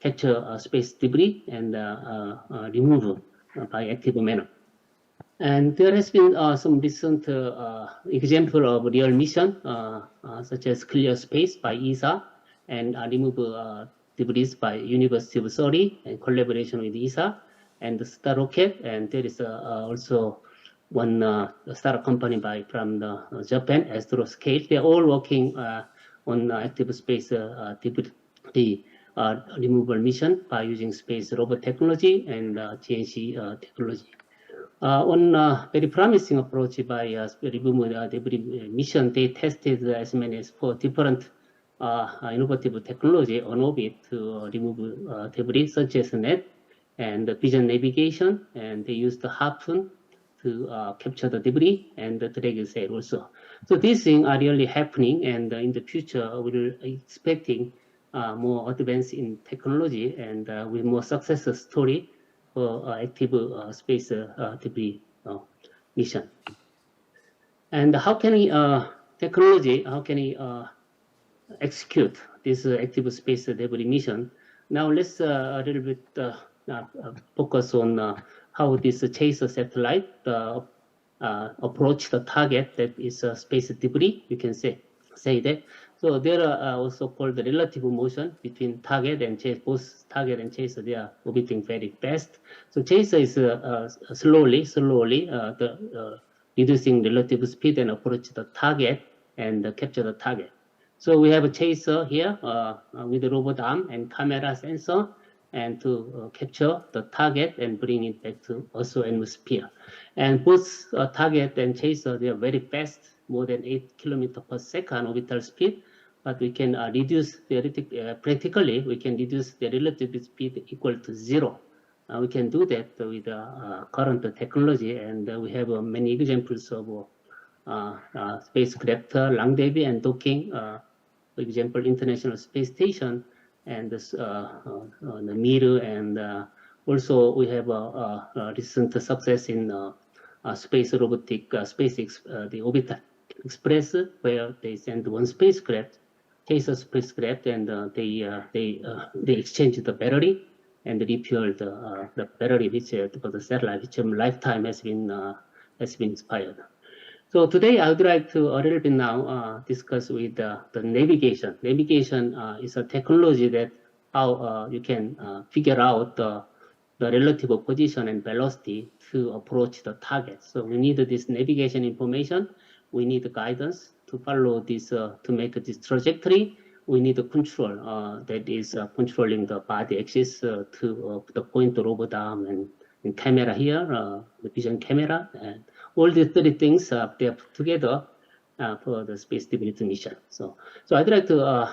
capture space debris and remove by active manner. And there has been some recent example of real mission, such as Clear Space by ESA and remove debris by University of Surrey in collaboration with ESA and the Star Rocket. And there is also one startup company from Japan, Astroscale. They're all working on active space debris removal mission by using space robot technology and GNC technology. One very promising approach by removal debris mission, they tested as many as 4 different innovative technology on orbit to remove debris, such as net and vision navigation, and they used the harpoon to capture the debris and the drag sail also. So these things are really happening, and in the future we're expecting more advance in technology and with more success story for active space debris mission. And how can we execute this active space debris mission? Now let's a little bit focus on how this chaser satellite approach the target that is space debris, you can say that. So there are also called the relative motion between target and chaser. Both target and chaser, they are orbiting very fast. So chaser is slowly reducing relative speed and approach the target and capture the target. So we have a chaser here with a robot arm and camera sensor, and to capture the target and bring it back to Earth's atmosphere. And both target and chaser, they are very fast, more than 8 kilometers per second orbital speed, but we can reduce practically, we can reduce the relative speed equal to 0. We can do that with current technology, and we have many examples of spacecraft rendezvous and docking. For example, International Space Station and the Mir, and also we have a recent success in space robotic SpaceX, the Orbital Express, where they send one spacecraft, chaser spacecraft, and they exchange the battery and refuel the battery which for the satellite, which lifetime has been expired. So today I would like to a little bit now discuss with the navigation. Navigation is a technology that how you can figure out the relative position and velocity to approach the target. So we need this navigation information. We need guidance to follow this, to make this trajectory. We need a control that is controlling the body axis to the point robot arm and camera here, the vision camera, and all these three things they are put together for the space stability mission. So I'd like to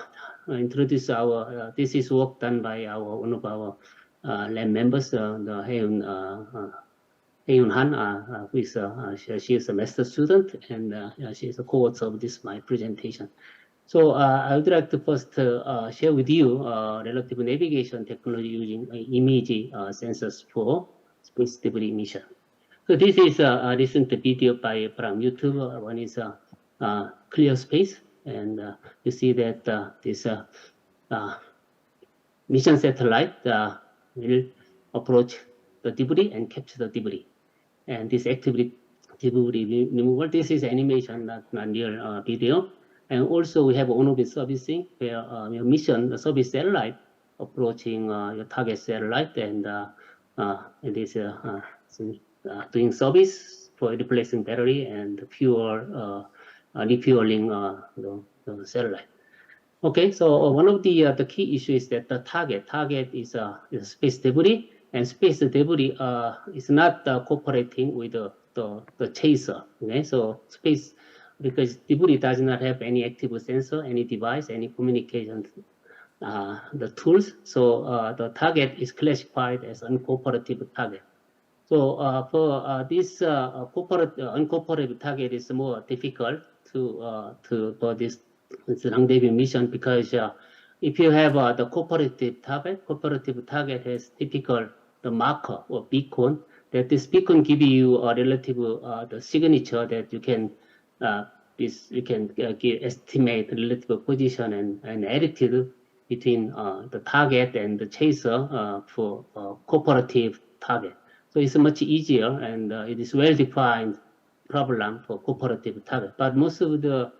introduce our this is work done by one of our lab members, the Hae-Yoon Han, who is she is a master student, and she is a co-author of this my presentation. So I would like to first share with you relative navigation technology using image sensors for space debris mission. So this is a recent video from YouTube. One is Clear Space, and you see that this mission satellite will approach the debris and capture the debris. And this activity debris removal, this is animation, not real video. And also we have on-orbit servicing, where your mission, the service satellite, approaching your target satellite, and it is doing service for replacing battery and fuel, refueling the satellite. Okay, so one of the key issues is that the target is space debris, and space debris is not cooperating with the chaser. Okay, so space, because debris does not have any active sensor, any device, any communication the tools. So the target is classified as uncooperative target. So for this uncooperative target is more difficult for this rendezvous mission, because if you have the cooperative target has typical the marker or beacon, that this beacon give you a relative the signature that you can estimate relative position and attitude between the target and the chaser for cooperative target. So it's much easier, and it is well-defined problem for cooperative target. But most of the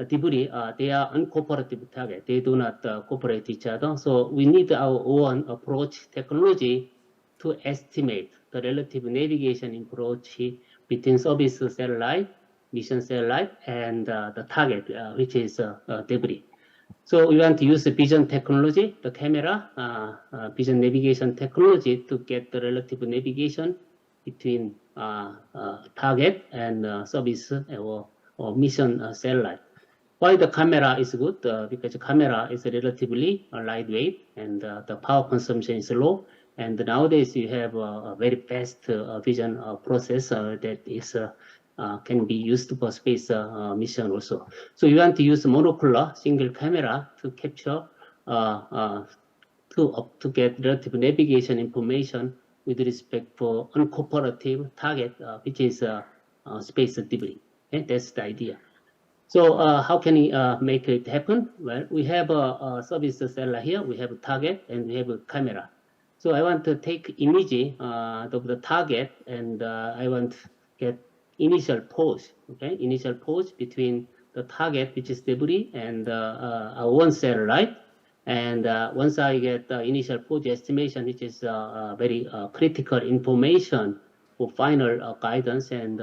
debris, they are uncooperative target. They do not cooperate each other. So we need our own approach technology to estimate the relative navigation approach between service satellite, mission satellite, and the target, which is debris. So we want to use the vision technology, the camera, vision navigation technology, to get the relative navigation between target and service or mission satellite. Why the camera is good? Because the camera is relatively lightweight, and the power consumption is low. And nowadays you have a very fast vision process that is can be used for space mission also. So you want to use monocular single camera to capture to get relative navigation information with respect for uncooperative target, which is space debris. Okay? That's the idea. So how can we make it happen? Well, we have a service satellite here. We have a target and we have a camera. So I want to take image of the target, and I want to get initial pose, okay, initial pose between the target, which is debris, and one satellite. And once I get the initial pose estimation, which is very critical information for final guidance and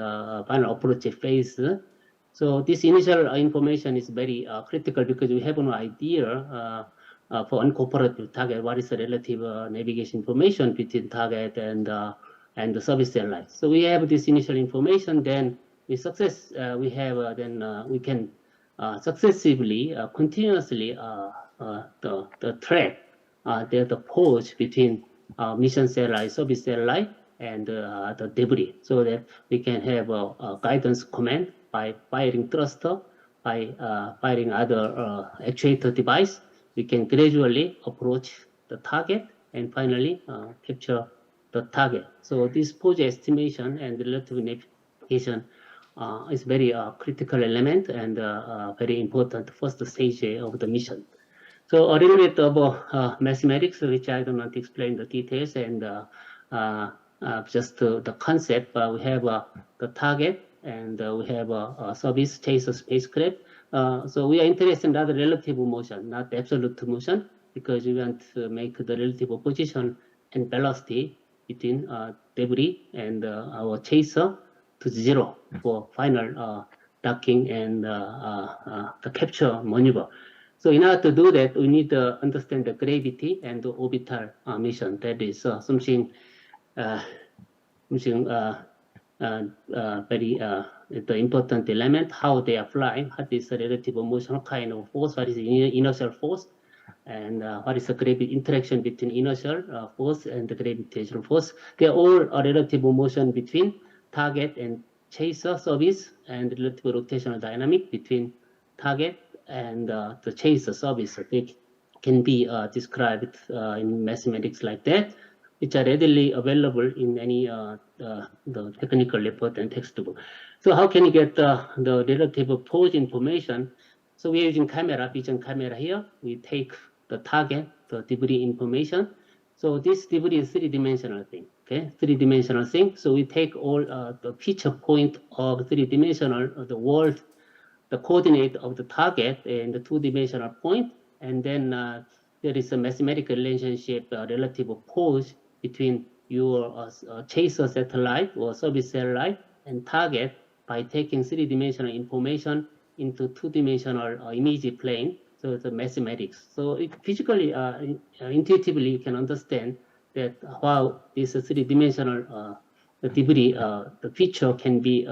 final approach phase. So this initial information is very critical because we have no idea for uncooperative target what is the relative navigation information between target and the service satellite. So we have this initial information, then we can successively, continuously the track the pose between mission satellite, service satellite, and the debris, so that we can have a guidance command by firing thruster, by firing other actuator device. We can gradually approach the target and finally capture the target. So this pose estimation and relative navigation is very critical element and very important first stage of the mission. So a little bit about mathematics, which I don't want to explain the details, and just the concept. We have the target, and we have a service chaser spacecraft. So we are interested in the relative motion, not the absolute motion, because we want to make the relative position and velocity between debris and our chaser to 0 for final docking and the capture maneuver. So in order to do that, we need to understand the gravity and the orbital mission. That is something very the important element, how they are flying, what is the relative motion, what kind of force, what is the inertial force, and what is the gravity interaction between inertial force and the gravitational force. They are all a relative motion between target and chaser service, and relative rotational dynamic between target and the chaser service. It can be described in mathematics like that, which are readily available in any the technical report and textbook. So how can you get the relative pose information? So we are using camera, vision camera here. We take the target, the debris information. So this debris is three-dimensional thing, okay? Three-dimensional thing. So we take all the feature point of three-dimensional, the world, the coordinate of the target and the two-dimensional point, and then there is a mathematical relationship, relative pose between your chaser satellite or service satellite and target by taking three-dimensional information into two-dimensional image plane. So the mathematics. So physically, intuitively, you can understand that how this three-dimensional the debris, the feature can be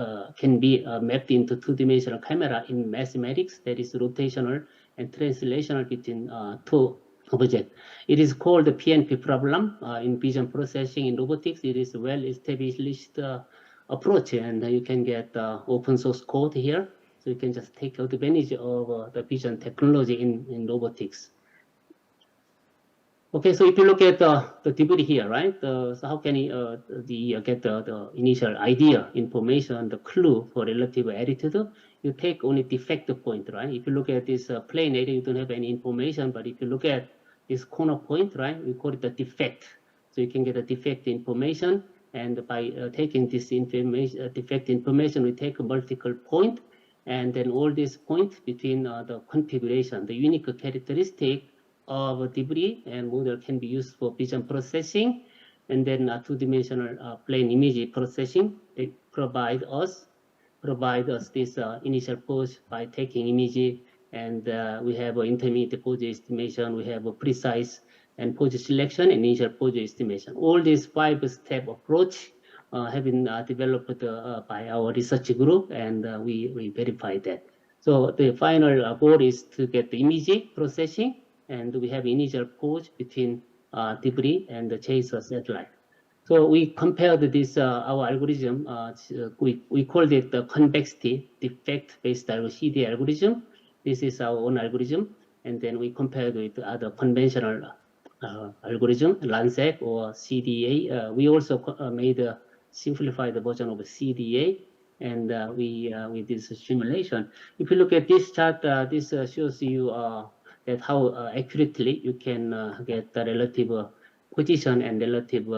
mapped into two-dimensional camera in mathematics. That is rotational and translational between two objects. It is called the PNP problem in vision processing in robotics. It is a well-established approach, and you can get open source code here. So you can just take advantage of the vision technology in robotics. Okay, so if you look at the debris here, right? So how can you get the initial idea, information, the clue for relative attitude? You take only defect point, right? If you look at this plane area, you don't have any information, but if you look at this corner point, right, we call it the defect. So you can get a defect information, and by taking this information, defect information, we take a multiple point, and then all these points between the configuration, the unique characteristic of debris and model can be used for vision processing, and then two-dimensional plane image processing. They provide us this initial pose by taking image, and we have an intermediate pose estimation, we have a precise and pose selection and initial pose estimation. All these 5-step approach have been developed by our research group, and we verify that. So the final goal is to get the image processing, and we have initial pose between debris and the chaser satellite. So we compared this, our algorithm, we called it the convexity defect-based CD algorithm. This is our own algorithm, and then we compared with other conventional algorithm, LANSEC or CDA. We also made a simplified version of CDA, and we did a simulation. If you look at this chart, this shows you that how accurately you can get the relative position and relative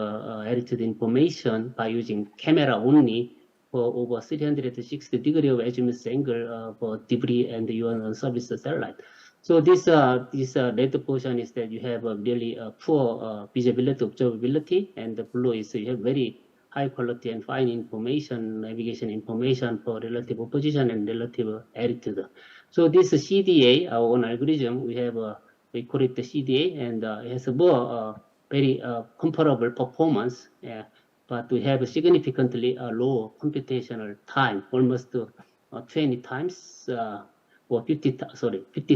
attitude information by using camera only for over 360 degree of azimuth angle for debris and your service satellite. So this red portion is that you have a really poor visibility, observability, and the blue is you have very high quality and fine information, navigation information for relative position and relative altitude. So this CDA, our own algorithm, we call it the CDA, and it has a more very comparable performance, but we have a significantly low computational time, almost 20 times or 50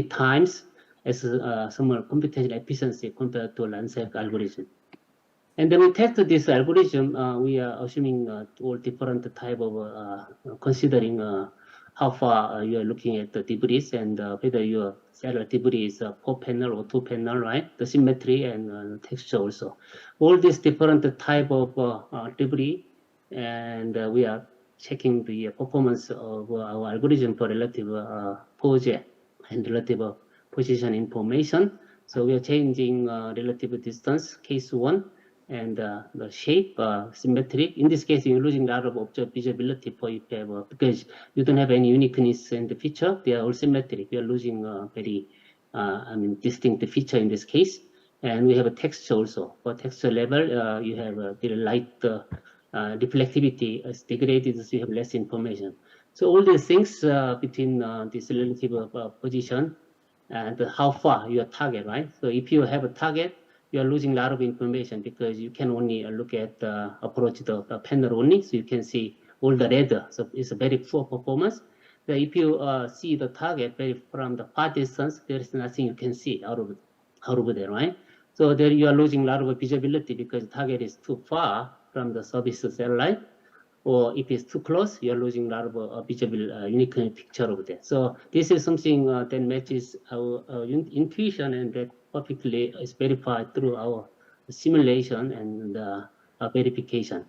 times as some computational efficiency compared to Landsat algorithm. And then we test this algorithm. We are assuming all different type of considering how far you are looking at the debris and whether your satellite debris is 4-panel or 2-panel, right? The symmetry and texture also. All these different type of debris, and we are checking the performance of our algorithm for relative pose and relative position information. So we are changing relative distance, case 1, and the shape, symmetric. In this case, you're losing a lot of visibility for if you have, because you don't have any uniqueness in the feature. They are all symmetric. You're losing very, distinct feature in this case. And we have a texture also. For texture level, you have a very light reflectivity is degraded, so you have less information. So all these things between this relative position and how far your target, right? So if you have a target, you are losing a lot of information because you can only look at approach the panel only, so you can see all the red. So it's a very poor performance. So if you see the target very from the far distance, there is nothing you can see out of there, right? So there you are losing a lot of visibility because the target is too far from the service satellite, or if it's too close, you're losing a lot of visible unique picture over there. So this is something that matches our intuition, and that perfectly is verified through our simulation and verification.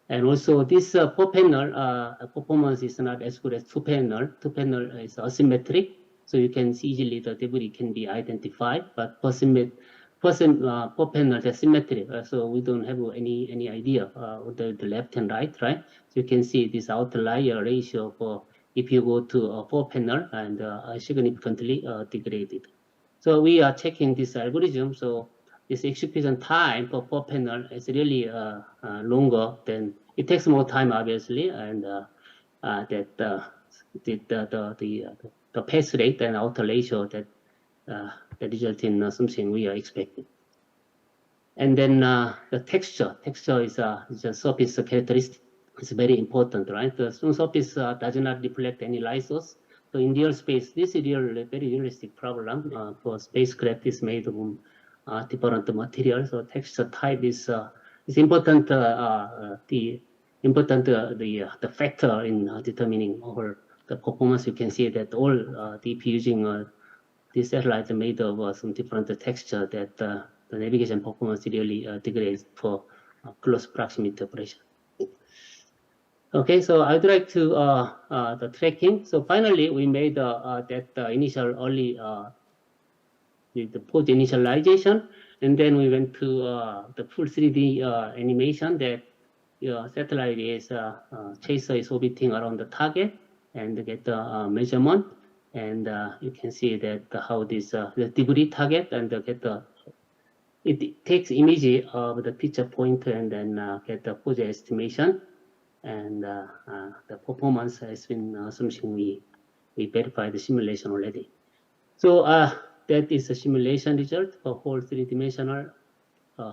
And also this 4-panel performance is not as good as 2-panel. 2-panel is asymmetric, so you can see easily the debris can be identified, but 4-panel is symmetric, so we don't have any idea the left and right, right? So you can see this outlier ratio for if you go to a 4-panel and significantly degraded. So we are checking this algorithm. So this execution time for 4-panel is really longer than, it takes more time obviously, and that the pass rate and outer ratio that result in something we are expecting. And then the texture is a surface characteristic. It's very important, right? The stone surface does not reflect any light source. So in real space, this is very realistic problem for spacecraft is made of different materials. So texture type is important. The factor in determining all the performance. You can see that all if using this satellite made of some different texture that the navigation performance really degrades for close proximity operation. Okay, so I'd like to the tracking. So finally, we made that initial early the post initialization, and then we went to the full 3D animation that your satellite is chaser is orbiting around the target and get the measurement. And you can see that how this the debris target and get the it takes image of the picture point and then get the pose estimation, and the performance has been something we verified the simulation already. So that is a simulation result for whole 3-dimensional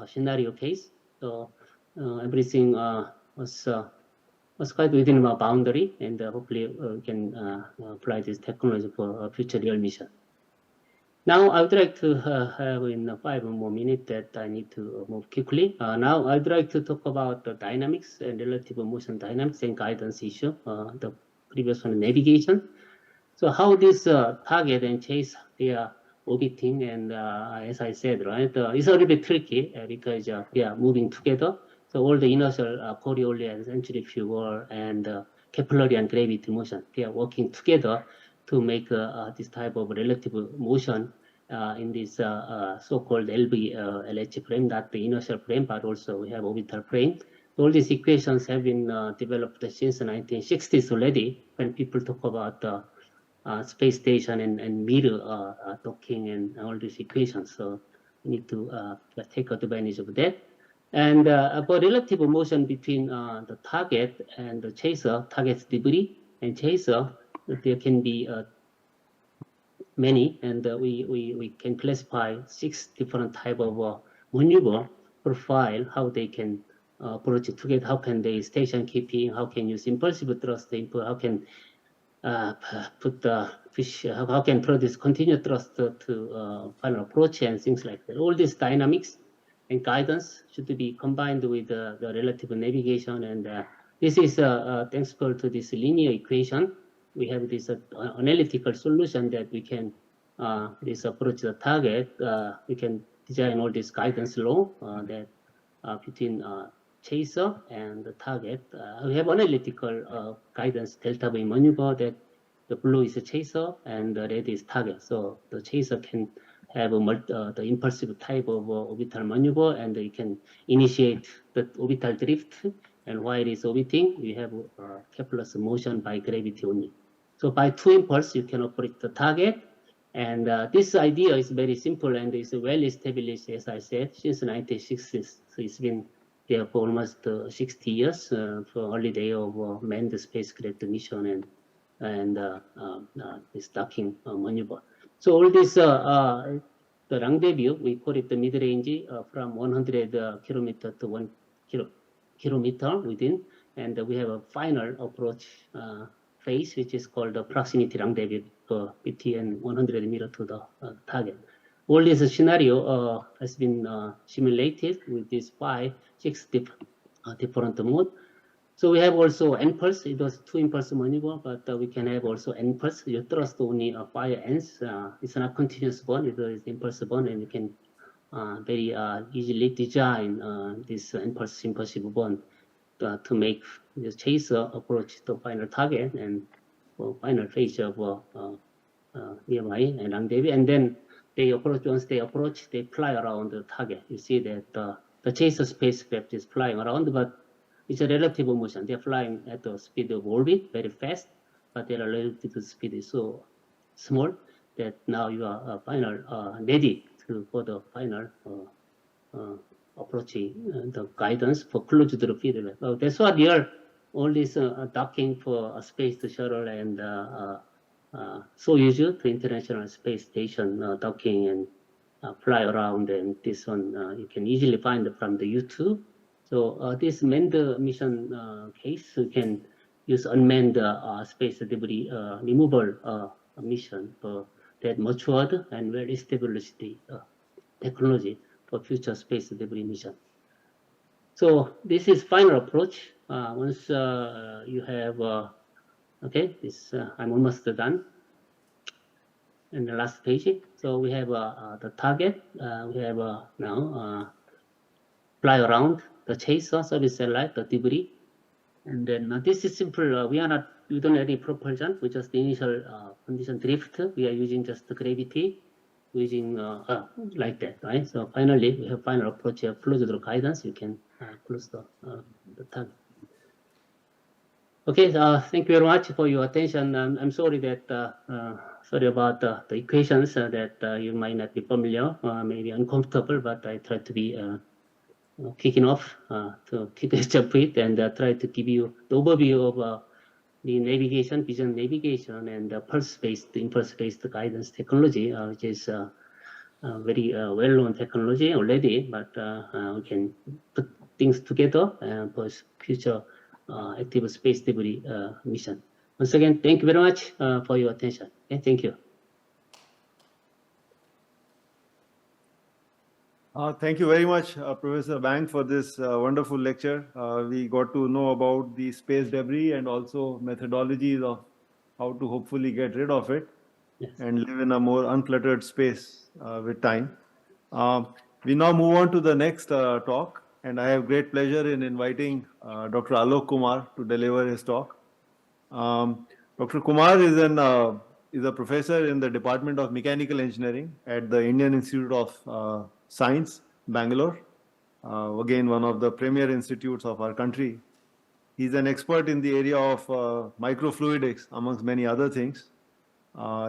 scenario case. So everything was quite within our boundary, and hopefully we can apply this technology for future real mission. Now I would like to have in 5 more minutes that I need to move quickly. Now I'd like to talk about the dynamics and relative motion dynamics and guidance issue. The previous one, navigation. So how this target and chase they are orbiting, and as I said, right, it's a little bit tricky because they are moving together. So all the inertial Coriolis, centrifugal, and capillary and gravity motion, they are working together to make this type of relative motion in this so-called LV LH frame, not the inertial frame, but also we have orbital frame. All these equations have been developed since the 1960s already, when people talk about space station and mirror docking and all these equations. So we need to take advantage of that. And for relative motion between the target and the chaser, target's debris and chaser, there can be many, and we can classify 6 different type of maneuver profile, how they can approach it together, how can they station keeping, how can use impulsive thrust input, how can put the fish, how can produce continuous thrust to final approach and things like that. All these dynamics and guidance should be combined with the relative navigation, and this is thanks to this linear equation. We have this analytical solution that we can this approach the target. We can design all this guidance law that between chaser and the target. We have analytical guidance delta V maneuver that the blue is a chaser and the red is target. So the chaser can have the impulsive type of orbital maneuver, and you can initiate the orbital drift. And while it is orbiting, we have Kepler's motion by gravity only. So by 2 impulse, you can operate the target. And this idea is very simple and is well established, as I said, since the 1960s. So it's been there for almost 60 years, for early day of manned spacecraft mission and this docking maneuver. So all this, the rendezvous, we call it the mid-range from 100 kilometer to 1 kilometer within, and we have a final approach phase, which is called the proximity rendezvous between 100 meter to the target. All this scenario has been simulated with these 6 different modes. So we have also n-pulse. It was 2 impulse maneuver, but we can have also n-pulse. You thrust only 5 n's. It's not continuous burn. It is impulse burn, and you can very easily design this impulsive burn to make the chaser approach the final target and final phase of nearby and rendezvous. And then they approach. Once they approach, they fly around the target. You see that the chaser spacecraft is flying around, but it's a relative motion. They're flying at the speed of orbit, very fast, but their relative speed is so small that now you are ready for the final approaching the guidance for closed feedback. That's what we are all this docking for a space shuttle and Soyuz to International Space Station docking and fly around, and this one you can easily find from the YouTube. So this manned mission case, you can use unmanned space debris removal mission for that matured and well-established technology for future space debris mission. So this is final approach. Once you have, okay, this I'm almost done. And the last page. So we have the target. We have now fly around the chaser, service satellite, the debris, and then this is simple. We don't have any propulsion. We just the initial condition drift. We are using just the gravity, using like that, right? So finally, we have final approach here. Close the guidance. You can close the target. Okay, thank you very much for your attention. I'm sorry that sorry about the equations that you might not be familiar, maybe uncomfortable, but I try to be kicking off to kick jump it and try to give you the overview of the navigation, vision navigation, and pulse-based, impulse-based guidance technology, which is very well-known technology already, but we can put things together for future active space debris mission. Once again, thank you very much for your attention. Okay, thank you. Thank you very much, Professor Bang, for this wonderful lecture. We got to know about the space debris and also methodologies of how to hopefully get rid of it and live in a more uncluttered space with time. We now move on to the next talk, and I have great pleasure in inviting Dr. Alok Kumar to deliver his talk. Dr. Kumar is a professor in the Department of Mechanical Engineering at the Indian Institute of Science, Bangalore. again, one of the premier institutes of our country. He's an expert in the area of microfluidics, amongst many other things.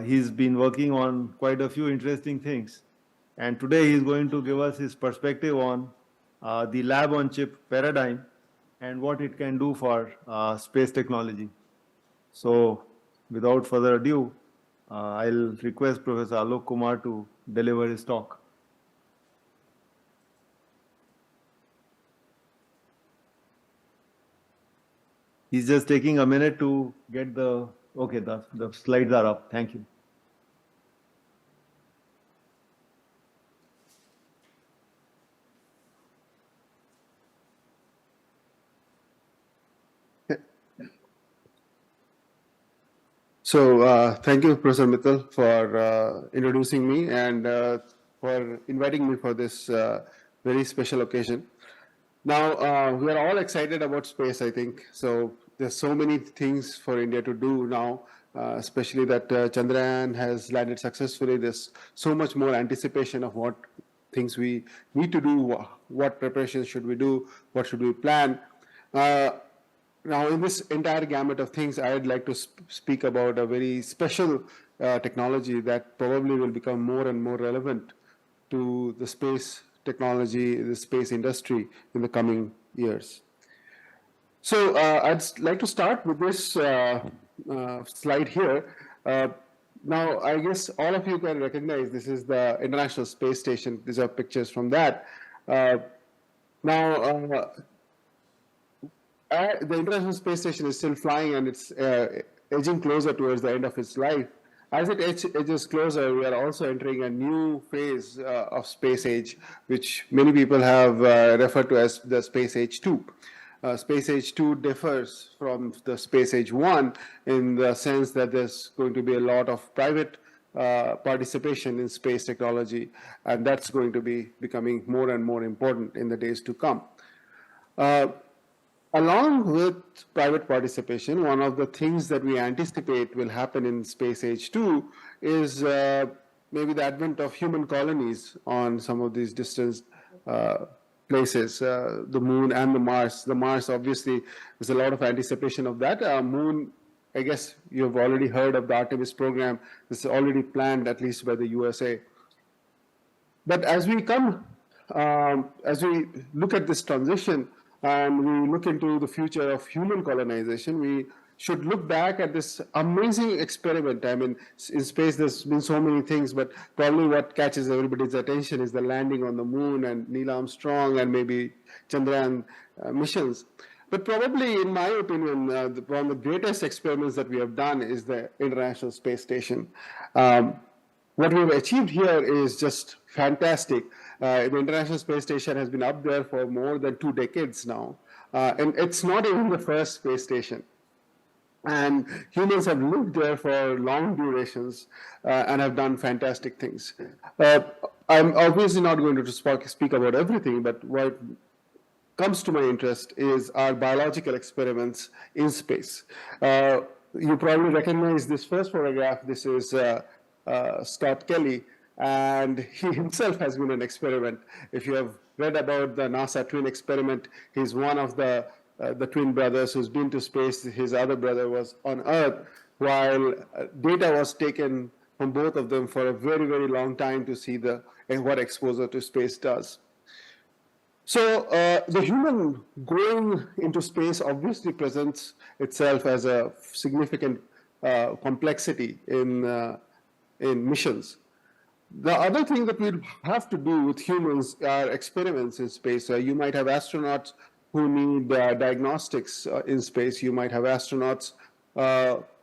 He's been working on quite a few interesting things. And today he's going to give us his perspective on the lab-on-chip paradigm and what it can do for space technology. So, without further ado, I'll request Professor Alok Kumar to deliver his talk. He's just taking a minute to get the slides are up. Thank you. So thank you, Professor Mittal, for introducing me and for inviting me for this very special occasion. Now, we are all excited about space, I think. So there's so many things for India to do now, especially that Chandrayaan has landed successfully. There's so much more anticipation of what things we need to do, what preparations should we do, what should we plan. Now, in this entire gamut of things, I'd like to speak about a very special technology that probably will become more and more relevant to the space technology, the space industry in the coming years. So I'd like to start with this slide here. Now, I guess all of you can recognize this is the International Space Station. These are pictures from that. The International Space Station is still flying and it's edging closer towards the end of its life. As it edges closer, we are also entering a new phase of space age, which many people have referred to as the Space Age 2. Space Age 2 differs from the Space Age 1 in the sense that there's going to be a lot of private participation in space technology, and that's going to be becoming more and more important in the days to come. Along with private participation, one of the things that we anticipate will happen in Space Age 2 is maybe the advent of human colonies on some of these distant places, the Moon and the Mars. The Mars, obviously, there's a lot of anticipation of that. Moon, I guess you've already heard of the Artemis program. This is already planned, at least by the USA. But as we look at this transition, and we look into the future of human colonization, we should look back at this amazing experiment. I mean, in space there's been so many things, but probably what catches everybody's attention is the landing on the Moon and Neil Armstrong and maybe Chandrayaan missions. But probably, in my opinion, one of the greatest experiments that we have done is the International Space Station. What we've achieved here is just fantastic. The International Space Station has been up there for more than 2 decades now. And it's not even the first space station. And humans have lived there for long durations and have done fantastic things. I'm obviously not going to speak about everything, but what comes to my interest is our biological experiments in space. You probably recognize this first photograph. This is Scott Kelly, and he himself has been an experiment. If you have read about the NASA twin experiment, he's one of the twin brothers who's been to space. His other brother was on Earth, while data was taken from both of them for a very, very long time to see what exposure to space does. So the human going into space obviously presents itself as a significant complexity in missions. The other thing that we have to do with humans are experiments in space. You might have astronauts who need diagnostics in space. You might have astronauts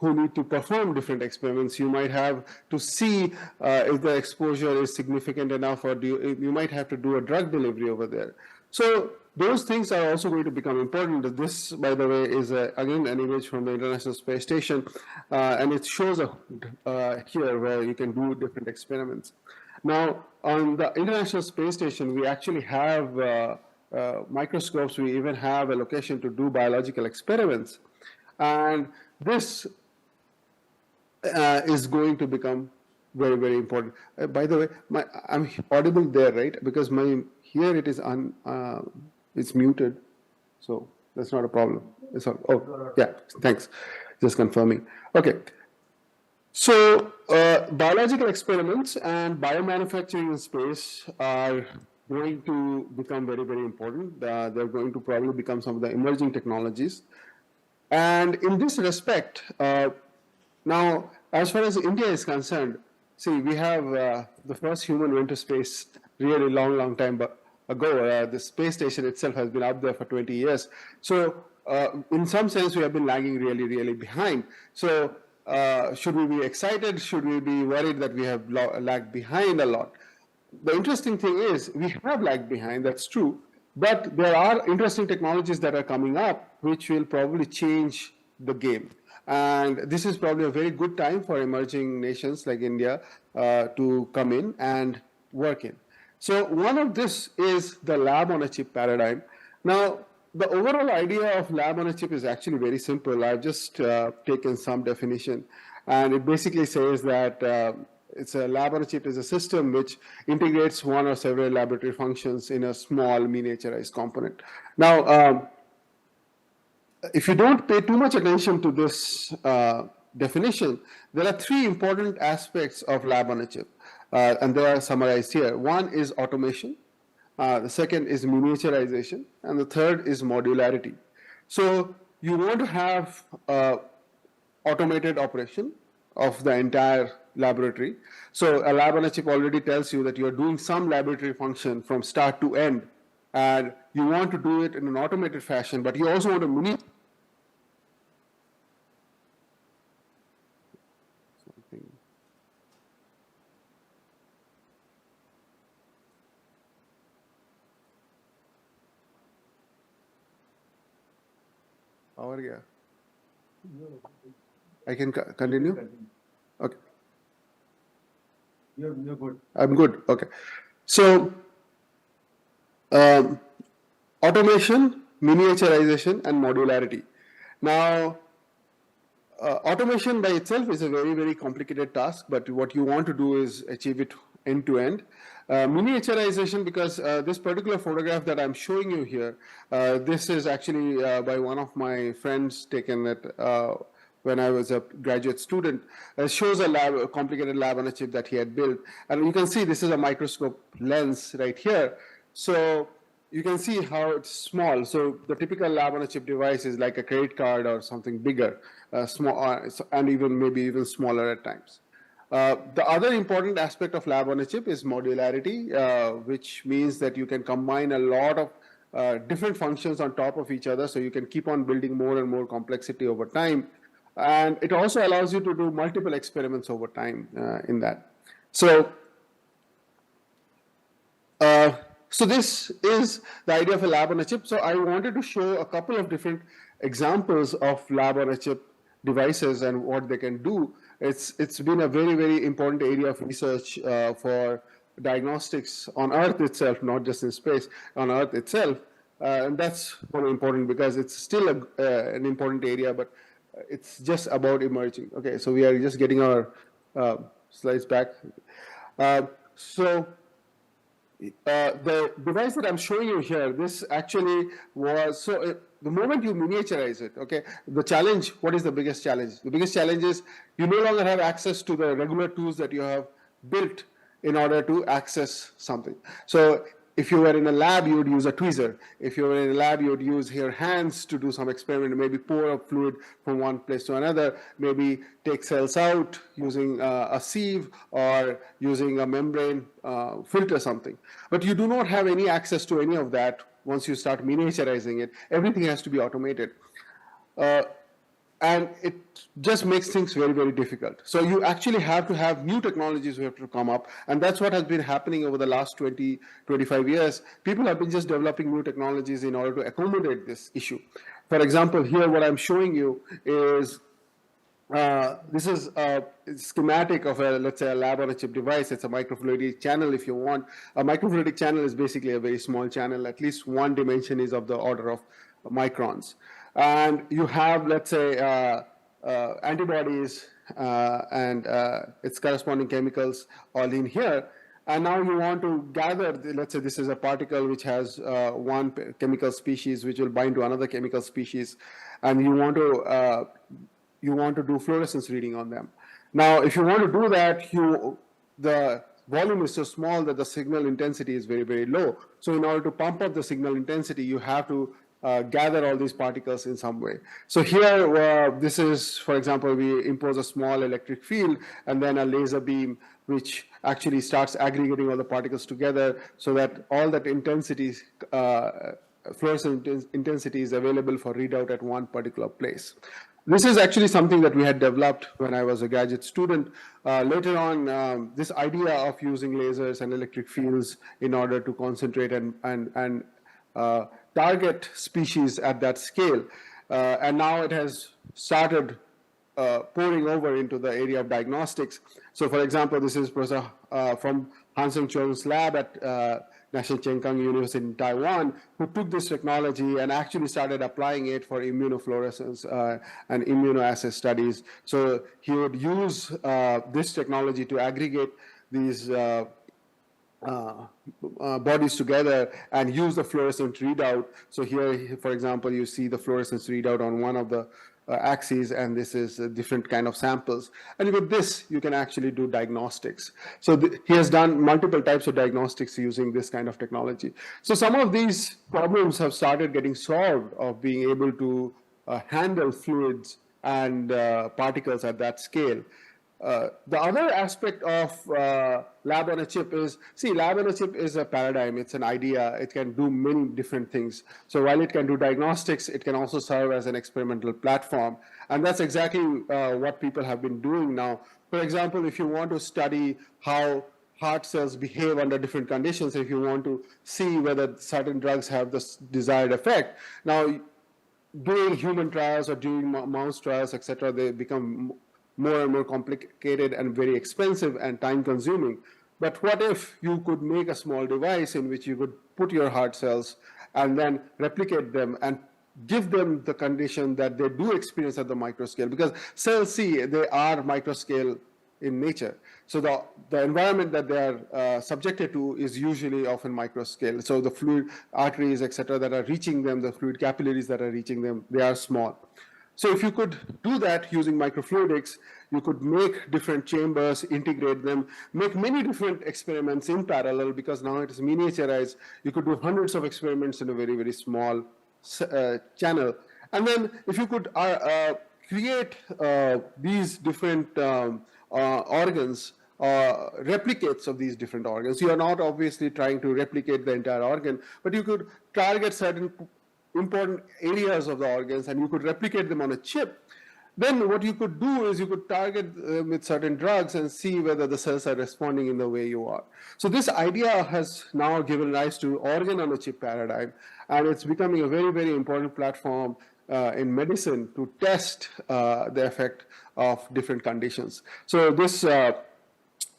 who need to perform different experiments. You might have to see if the exposure is significant enough, or you might have to do a drug delivery over there. So those things are also going to become important. This, by the way, is again an image from the International Space Station, and it shows here where you can do different experiments. Now, on the International Space Station, we actually have microscopes. We even have a location to do biological experiments, and this is going to become very, very important. By the way, I'm audible there, right? Because here it is it's muted, so that's not a problem. It's all, oh, yeah, thanks. Just confirming. Okay. So biological experiments and biomanufacturing in space are going to become very, very important. They're going to probably become some of the emerging technologies. And in this respect, now, as far as India is concerned, see, we have the first human went to space really long time ago. The space station itself has been up there for 20 years. So in some sense, we have been lagging really behind. So should we be excited? Should we be worried that we have lagged behind a lot? The interesting thing is we have lagged behind, that's true, but there are interesting technologies that are coming up which will probably change the game. And this is probably a very good time for emerging nations like India to come in and work in. So one of this is the lab on a chip paradigm. Now, the overall idea of lab on a chip is actually very simple. I've just taken some definition, and it basically says that it's a lab on a chip is a system which integrates one or several laboratory functions in a small miniaturized component. Now, if you don't pay too much attention to this definition, there are three important aspects of lab on a chip, and they are summarized here. One is automation, the second is miniaturization, and the third is modularity. So you want to have automated operation of the entire laboratory. So a lab on a chip already tells you that you're doing some laboratory function from start to end, and you want to do it in an automated fashion, but you also want to I can continue? Okay. You're good. I'm good. Okay. So, automation, miniaturization, and modularity. Now, automation by itself is a very complicated task, but what you want to do is achieve it end to end. Miniaturization, because this particular photograph that I'm showing you here, this is actually by one of my friends taken at when I was a graduate student. Shows a complicated lab on a chip that he had built. And you can see this is a microscope lens right here. So you can see how it's small. So the typical lab on a chip device is like a credit card or something bigger, small, and maybe even smaller at times. The other important aspect of lab on a chip is modularity, which means that you can combine a lot of different functions on top of each other, so you can keep on building more and more complexity over time. And it also allows you to do multiple experiments over time in that. So, so this is the idea of a lab on a chip. So I wanted to show a couple of different examples of lab on a chip devices and what they can do. It's been a very important area of research for diagnostics on Earth itself, not just in space, on Earth itself. And that's very important because it's still an important area, but it's just about emerging. Okay, so we are just getting our slides back. So the device that I'm showing you here, this actually was, so the moment you miniaturize it, okay, the challenge, what is the biggest challenge? The biggest challenge is you no longer have access to the regular tools that you have built in order to access something. So if you were in a lab, you would use a tweezer. If you were in a lab, you would use your hands to do some experiment, maybe pour a fluid from one place to another, maybe take cells out using a sieve or using a membrane filter something. But you do not have any access to any of that once you start miniaturizing it. Everything has to be automated. And it just makes things very difficult. So you actually have to have new technologies who have to come up, and that's what has been happening over the last 20-25 years. People have been just developing new technologies in order to accommodate this issue. For example, here what I'm showing you is this is a schematic of a, let's say, a lab on a chip device. It's a microfluidic channel if you want. A microfluidic channel is basically a very small channel. At least one dimension is of the order of microns. And you have, let's say, antibodies and its corresponding chemicals all in here. and now you want to gather, let's say this is a particle which has one chemical species which will bind to another chemical species, and you want to do fluorescence reading on them. Now, if you want to do that, the volume is so small that the signal intensity is very, very low. So in order to pump up the signal intensity, you have to gather all these particles in some way. So here, this is, for example, we impose a small electric field and then a laser beam which actually starts aggregating all the particles together so that all that intensity, fluorescent intensity is available for readout at one particular place. This is actually something that we had developed when I was a graduate student. Later on, this idea of using lasers and electric fields in order to concentrate and target species at that scale. And now it has started pouring over into the area of diagnostics. So for example, this is Professor from Hansung Chung's lab at National Cheng Kung University in Taiwan, who took this technology and actually started applying it for immunofluorescence and immunoassay studies. So he would use this technology to aggregate these bodies together and use the fluorescent readout. So here, for example, you see the fluorescence readout on one of the axes, and this is different kind of samples. And with this, you can actually do diagnostics. So he has done multiple types of diagnostics using this kind of technology. So some of these problems have started getting solved of being able to handle fluids and particles at that scale. The other aspect of lab on a chip is, lab on a chip is a paradigm, it's an idea, it can do many different things. So while it can do diagnostics, it can also serve as an experimental platform. And that's exactly what people have been doing now. For example, if you want to study how heart cells behave under different conditions, if you want to see whether certain drugs have the desired effect, now doing human trials or doing mouse trials, etc., they become more and more complicated and very expensive and time consuming. But what if you could make a small device in which you could put your heart cells and then replicate them and give them the condition that they do experience at the microscale? Because cells, they are microscale in nature. So the environment that they are subjected to is usually often microscale. So the fluid arteries, etc., that are reaching them, the fluid capillaries that are reaching them, they are small. So if you could do that using microfluidics, you could make different chambers, integrate them, make many different experiments in parallel, because now it is miniaturized. You could do hundreds of experiments in a very, very small channel. And then if you could create these different organs, replicates of these different organs. You are not obviously trying to replicate the entire organ, but you could target certain important areas of the organs and you could replicate them on a chip. Then what you could do is you could target with certain drugs and see whether the cells are responding in the way you are. So this idea has now given rise to organ on a chip paradigm, and it's becoming a very, very important platform in medicine to test the effect of different conditions. So this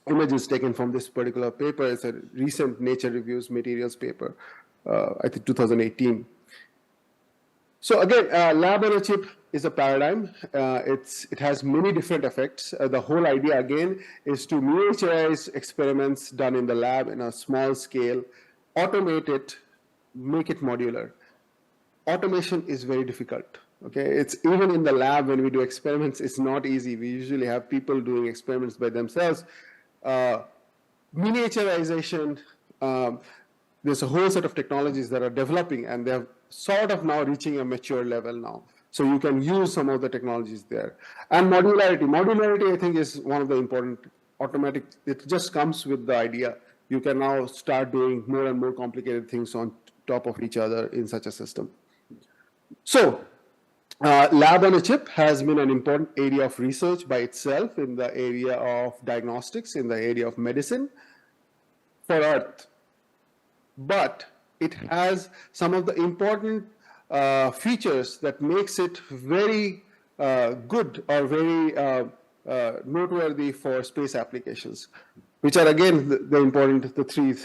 image is taken from this particular paper. It's a recent Nature Reviews Materials paper, I think 2018. So again, lab on a chip is a paradigm. It has many different effects. The whole idea, again, is to miniaturize experiments done in the lab in a small scale, automate it, make it modular. Automation is very difficult. Okay, it's even in the lab when we do experiments, it's not easy. We usually have people doing experiments by themselves. Miniaturization, there's a whole set of technologies that are developing, and they're sort of now reaching a mature level now. So you can use some of the technologies there. And modularity. Modularity, I think, is one of the important automatic, it just comes with the idea. You can now start doing more and more complicated things on top of each other in such a system. So lab on a chip has been an important area of research by itself in the area of diagnostics, in the area of medicine for Earth. But it has some of the important features that makes it very good or very noteworthy for space applications, which are again the 3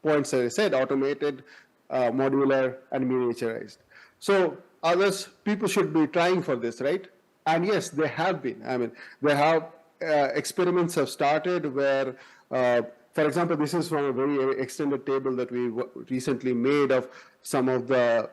points that I said: automated, modular, and miniaturized. So people should be trying for this, right? And yes, they have been. I mean, they have experiments have started where For example, this is from a very extended table that we recently made of some of the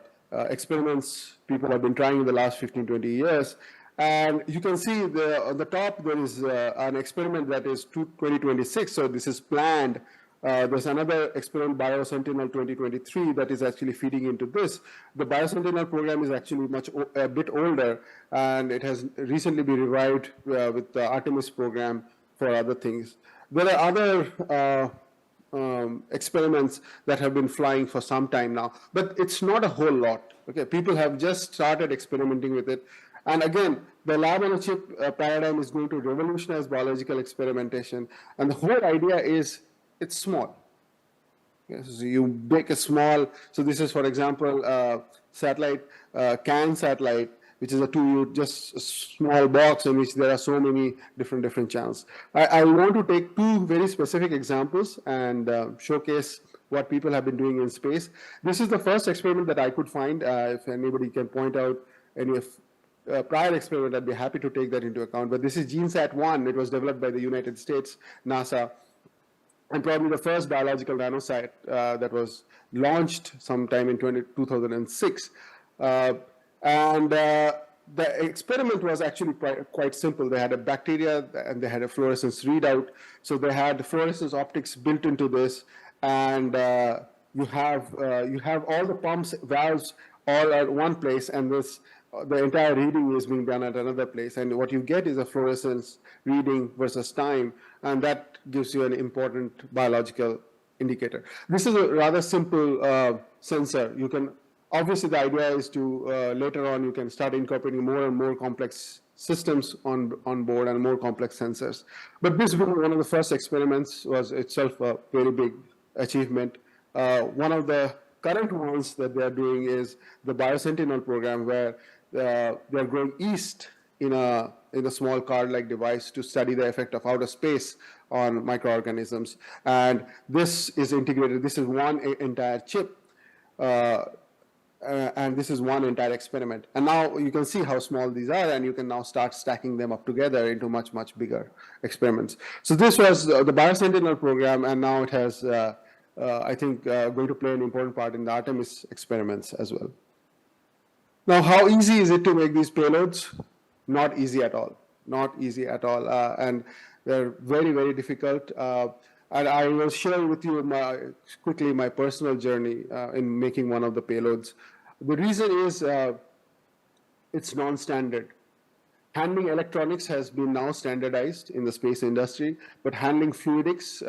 experiments people have been trying in the last 15, 20 years. And you can see on the top, there is an experiment that is 2026, so this is planned. There's another experiment, BioSentinel 2023, that is actually feeding into this. The BioSentinel program is actually a bit older, and it has recently been revived with the Artemis program for other things. There are other experiments that have been flying for some time now, but it's not a whole lot. Okay, people have just started experimenting with it. And again, the lab on a chip paradigm is going to revolutionize biological experimentation. And the whole idea is it's small. Yes, so you make a small, so this is, for example, satellite, CAN satellite, which is just a small box in which there are so many different channels. I want to take two very specific examples and showcase what people have been doing in space. This is the first experiment that I could find. If anybody can point out any prior experiment, I'd be happy to take that into account. But this is GeneSat-1. It was developed by the United States, NASA, and probably the first biological nanosite that was launched sometime in 2006. The experiment was actually quite simple. They had a bacteria and they had a fluorescence readout. So they had fluorescence optics built into this, and you have all the pumps, valves, all at one place, and the entire reading is being done at another place. And what you get is a fluorescence reading versus time, and that gives you an important biological indicator. This is a rather simple sensor. You can, obviously the idea is to, later on, you can start incorporating more and more complex systems on board and more complex sensors. But this being one of the first experiments was itself a very big achievement. One of the current ones that they are doing is the BioSentinel program, where they're going east in a small card-like device to study the effect of outer space on microorganisms. And this is integrated. This is one entire chip, and this is one entire experiment. And now you can see how small these are, and you can now start stacking them up together into much, much bigger experiments. So this was the BioSentinel program, and now it has, I think, going to play an important part in the Artemis experiments as well. Now, how easy is it to make these payloads? Not easy at all. Not easy at all. And they're very, very difficult. And I will share with you quickly my personal journey in making one of the payloads. The reason is it's non-standard. Handling electronics has been now standardized in the space industry, but handling fluidics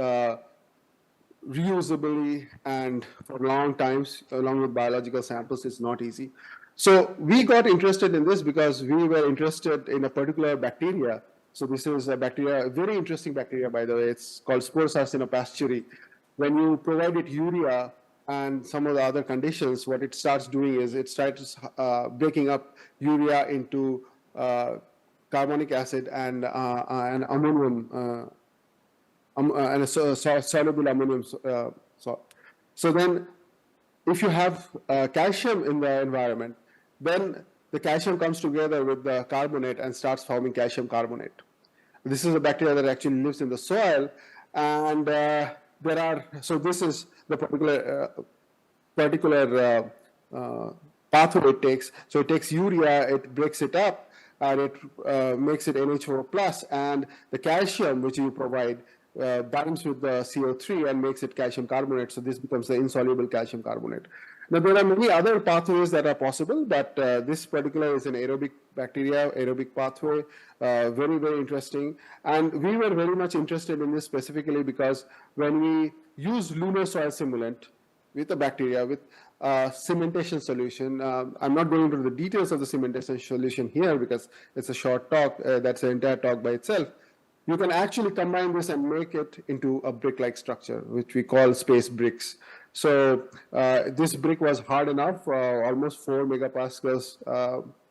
reusably and for long times, along with biological samples, is not easy. So we got interested in this because we were interested in a particular bacteria. So this is a bacteria, a very interesting bacteria, by the way. It's called Sporosarcina pasteurii. When you provide it urea and some of the other conditions, what it starts doing is it starts breaking up urea into carbonic acid and ammonium, and a soluble ammonium salt. So then if you have calcium in the environment, then the calcium comes together with the carbonate and starts forming calcium carbonate. This is a bacteria that actually lives in the soil, and so this is the particular pathway it takes. So it takes urea, it breaks it up, and it makes it NH4 plus, and the calcium which you provide binds with the CO3 and makes it calcium carbonate. So this becomes the insoluble calcium carbonate. Now, there are many other pathways that are possible, but this particular is an aerobic bacteria, aerobic pathway, very, very interesting. And we were very much interested in this specifically because when we use lunar soil simulant with a bacteria, with cementation solution, I'm not going into the details of the cementation solution here because it's a short talk, that's an entire talk by itself. You can actually combine this and make it into a brick-like structure, which we call space bricks. So this brick was hard enough, almost 4 megapascals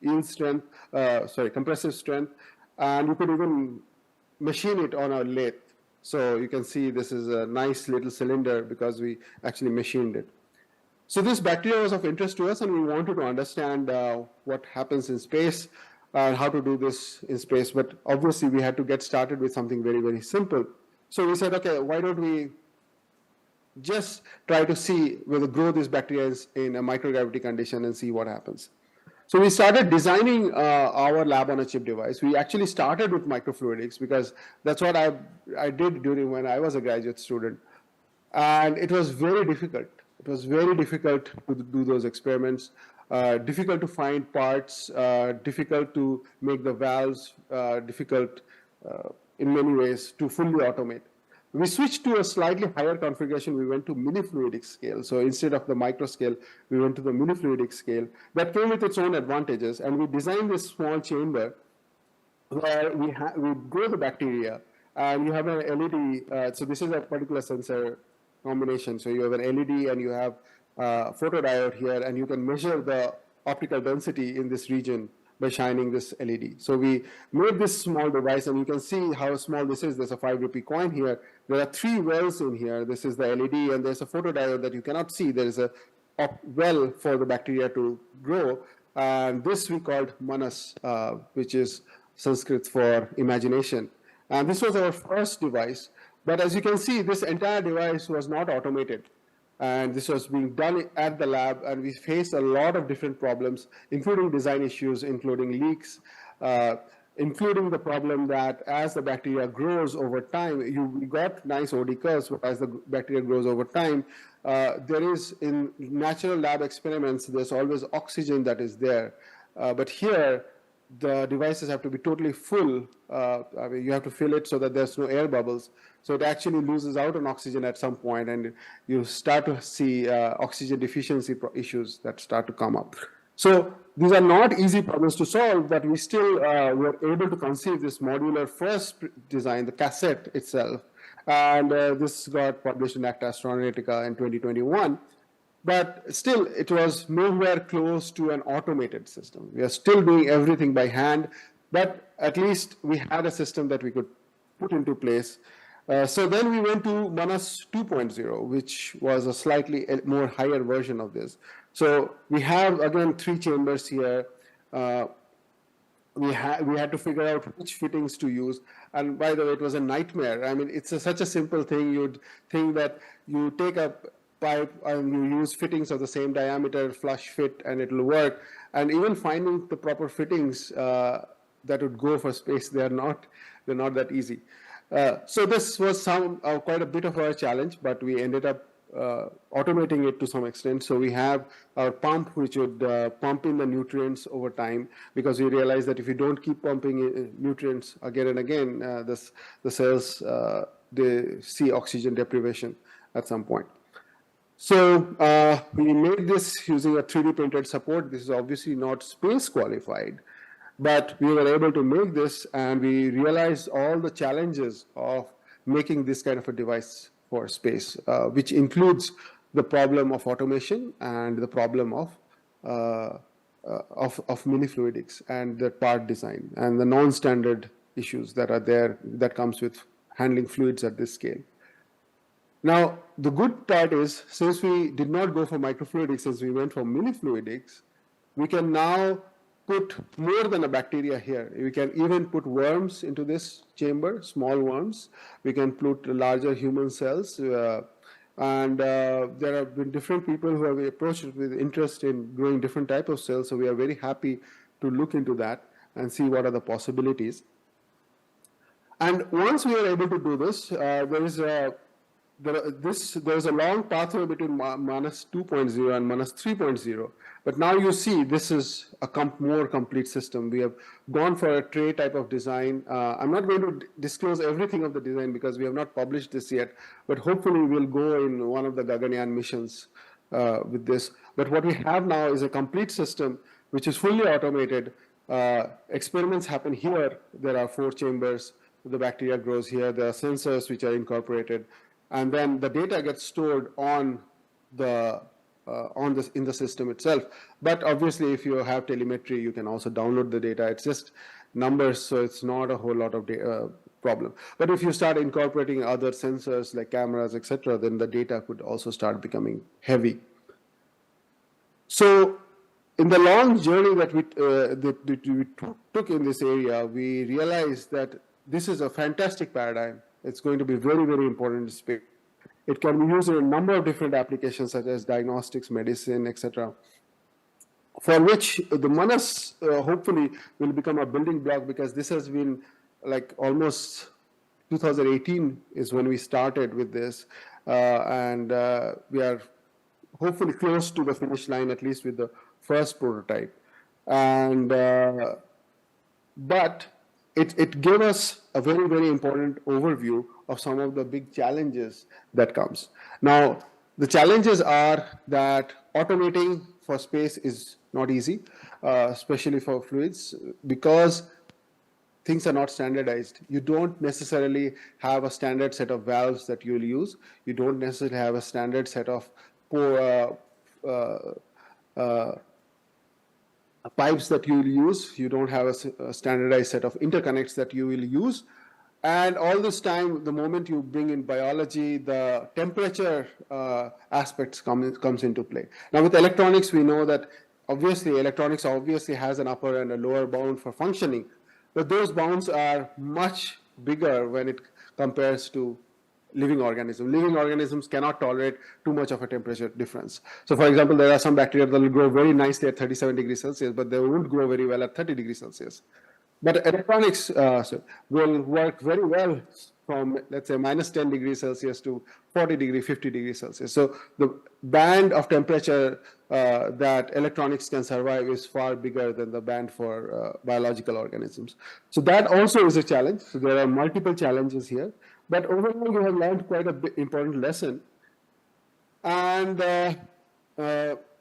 yield strength, compressive strength, and you could even machine it on a lathe. So you can see this is a nice little cylinder because we actually machined it. So this bacteria was of interest to us, and we wanted to understand what happens in space and how to do this in space. But obviously, we had to get started with something very, very simple. So we said, okay, why don't we just try to see whether grow these bacteria in a microgravity condition and see what happens. So we started designing our lab on a chip device. We actually started with microfluidics because that's what I did during when I was a graduate student. And it was very difficult. It was very difficult to do those experiments, difficult to find parts, difficult to make the valves, difficult in many ways to fully automate. We switched to a slightly higher configuration. We went to mini-fluidic scale. So instead of the micro scale, we went to the mini-fluidic scale. That came with its own advantages. And we designed this small chamber where we grow the bacteria. And you have an LED. So this is a particular sensor combination. So you have an LED and you have a photodiode here. And you can measure the optical density in this region by shining this LED. So we made this small device, and you can see how small this is. There's a 5 rupee coin here. There are 3 wells in here. This is the LED, and there's a photodiode that you cannot see. There is a well for the bacteria to grow, and this we called Manas, which is Sanskrit for imagination. And this was our first device. But as you can see, this entire device was not automated. And this was being done at the lab, and we faced a lot of different problems, including design issues, including leaks, including the problem that as the bacteria grows over time, we got nice OD curves, but as the bacteria grows over time, there is in natural lab experiments, there's always oxygen that is there. But here, the devices have to be totally full. I mean, you have to fill it so that there's no air bubbles. So it actually loses out on oxygen at some point, and you start to see oxygen deficiency issues that start to come up. So these are not easy problems to solve, but we still were able to conceive this modular first design, the cassette itself. And this got published in Acta Astronautica in 2021. But still, it was nowhere close to an automated system. We are still doing everything by hand, but at least we had a system that we could put into place. So then we went to Manas 2.0, which was a slightly more higher version of this. So we have, again, 3 chambers here. We had to figure out which fittings to use. And by the way, it was a nightmare. I mean, it's such a simple thing. You'd think that you take a pipe and you use fittings of the same diameter, flush fit, and it'll work. And even finding the proper fittings that would go for space, they're not that easy. So this was quite a bit of a challenge, but we ended up automating it to some extent. So we have our pump, which would pump in the nutrients over time, because we realized that if you don't keep pumping nutrients again and again, the cells, they see oxygen deprivation at some point. So we made this using a 3D printed support. This is obviously not space qualified, but we were able to make this, and we realized all the challenges of making this kind of a device for space, which includes the problem of automation and the problem of mini-fluidics and the part design and the non-standard issues that are there that comes with handling fluids at this scale. Now, the good part is, since we did not go for microfluidics, since we went for mini-fluidics, we can now put more than a bacteria here. We can even put worms into this chamber, small worms. We can put larger human cells. And there have been different people who have approached with interest in growing different types of cells. So we are very happy to look into that and see what are the possibilities. And once we are able to do this, there's a long pathway between Manas 2.0 and Manas 3.0. But now you see this is a more complete system. We have gone for a tray type of design. I'm not going to disclose everything of the design because we have not published this yet, but hopefully we'll go in one of the Gaganyaan missions with this. But what we have now is a complete system which is fully automated. Experiments happen here. There are 4 chambers. The bacteria grows here. There are sensors which are incorporated. And then the data gets stored in the system itself. But obviously, if you have telemetry, you can also download the data. It's just numbers, so it's not a whole lot of problem. But if you start incorporating other sensors like cameras, etc., then the data could also start becoming heavy. So in the long journey that we took in this area, we realized that this is a fantastic paradigm. It's going to be very, very important in space. It can be used in a number of different applications such as diagnostics, medicine, etc., for which the Manas hopefully will become a building block, because this has been like almost 2018 is when we started with this, and we are hopefully close to the finish line, at least with the first prototype. And but it gave us a very, very important overview of some of the big challenges that comes. Now, the challenges are that automating for space is not easy, especially for fluids, because things are not standardized. You don't necessarily have a standard set of valves that you'll use. You don't necessarily have a standard set of pipes that you will use. You don't have a standardized set of interconnects that you will use. And all this time, the moment you bring in biology, the temperature aspects comes into play. Now with electronics, we know that obviously electronics obviously has an upper and a lower bound for functioning, but those bounds are much bigger when it compares to living organisms. Living organisms cannot tolerate too much of a temperature difference. So for example, there are some bacteria that will grow very nicely at 37 degrees Celsius, but they won't grow very well at 30 degrees Celsius. But electronics will work very well from, let's say, minus 10 degrees Celsius to 40 degrees, 50 degrees Celsius. So the band of temperature that electronics can survive is far bigger than the band for biological organisms. So that also is a challenge. So there are multiple challenges here. But overall, we have learned quite an important lesson. And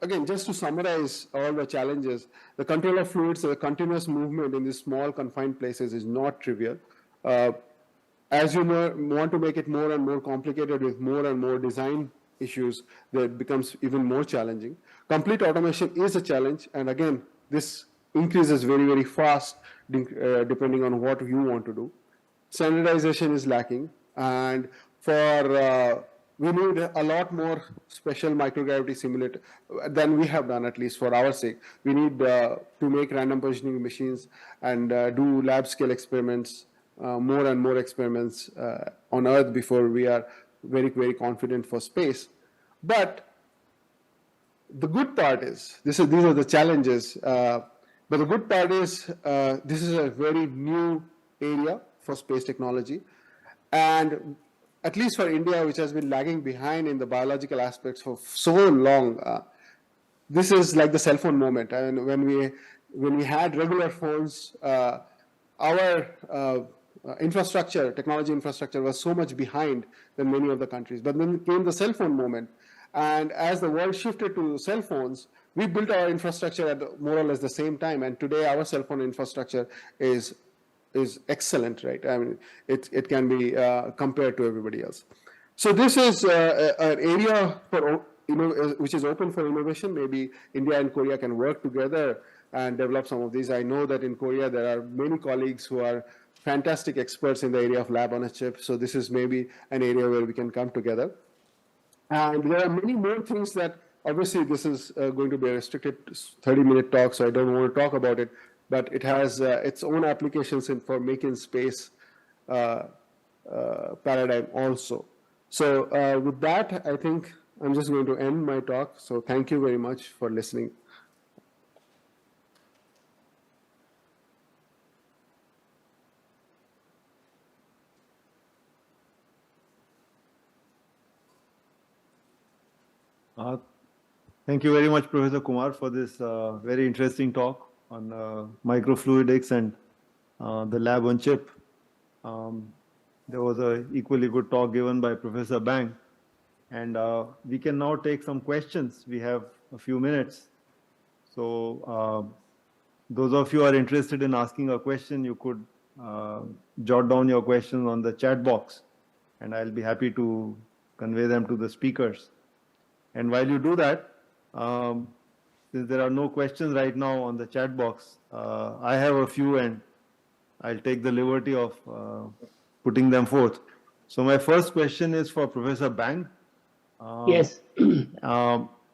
again, just to summarize all the challenges, the control of fluids, the continuous movement in these small confined places is not trivial. As you want to make it more and more complicated with more and more design issues, that becomes even more challenging. Complete automation is a challenge, and again, this increases very, very fast depending on what you want to do. Standardization is lacking, and for we need a lot more special microgravity simulator than we have done, at least for our sake. We need to make random positioning machines and do lab scale experiments, more and more experiments on Earth before we are very, very confident for space. But the good part is, these are the challenges, but the good part is this is a very new area for space technology. And at least for India, which has been lagging behind in the biological aspects for so long, this is like the cell phone moment. And when we had regular phones, our infrastructure, technology infrastructure was so much behind than many of the countries. But then came the cell phone moment. And as the world shifted to cell phones, we built our infrastructure at more or less the same time. And today our cell phone infrastructure is excellent, right? I mean, it can be compared to everybody else. So this is an area for which is open for innovation. Maybe India and Korea can work together and develop some of these. I know that in Korea there are many colleagues who are fantastic experts in the area of lab on a chip. So this is maybe an area where we can come together. And there are many more things that, obviously this is going to be a restricted 30-minute talk, so I don't want to talk about it. But it has its own applications for making space paradigm also. So with that, I think I'm just going to end my talk. So thank you very much for listening. Thank you very much, Professor Kumar, for this very interesting talk on microfluidics and the lab on chip. There was an equally good talk given by Professor Bang. And we can now take some questions. We have a few minutes. So those of you who are interested in asking a question, you could jot down your questions on the chat box, and I'll be happy to convey them to the speakers. And while you do that, since there are no questions right now on the chat box, I have a few, and I'll take the liberty of putting them forth. So my first question is for Professor Bang. Yes.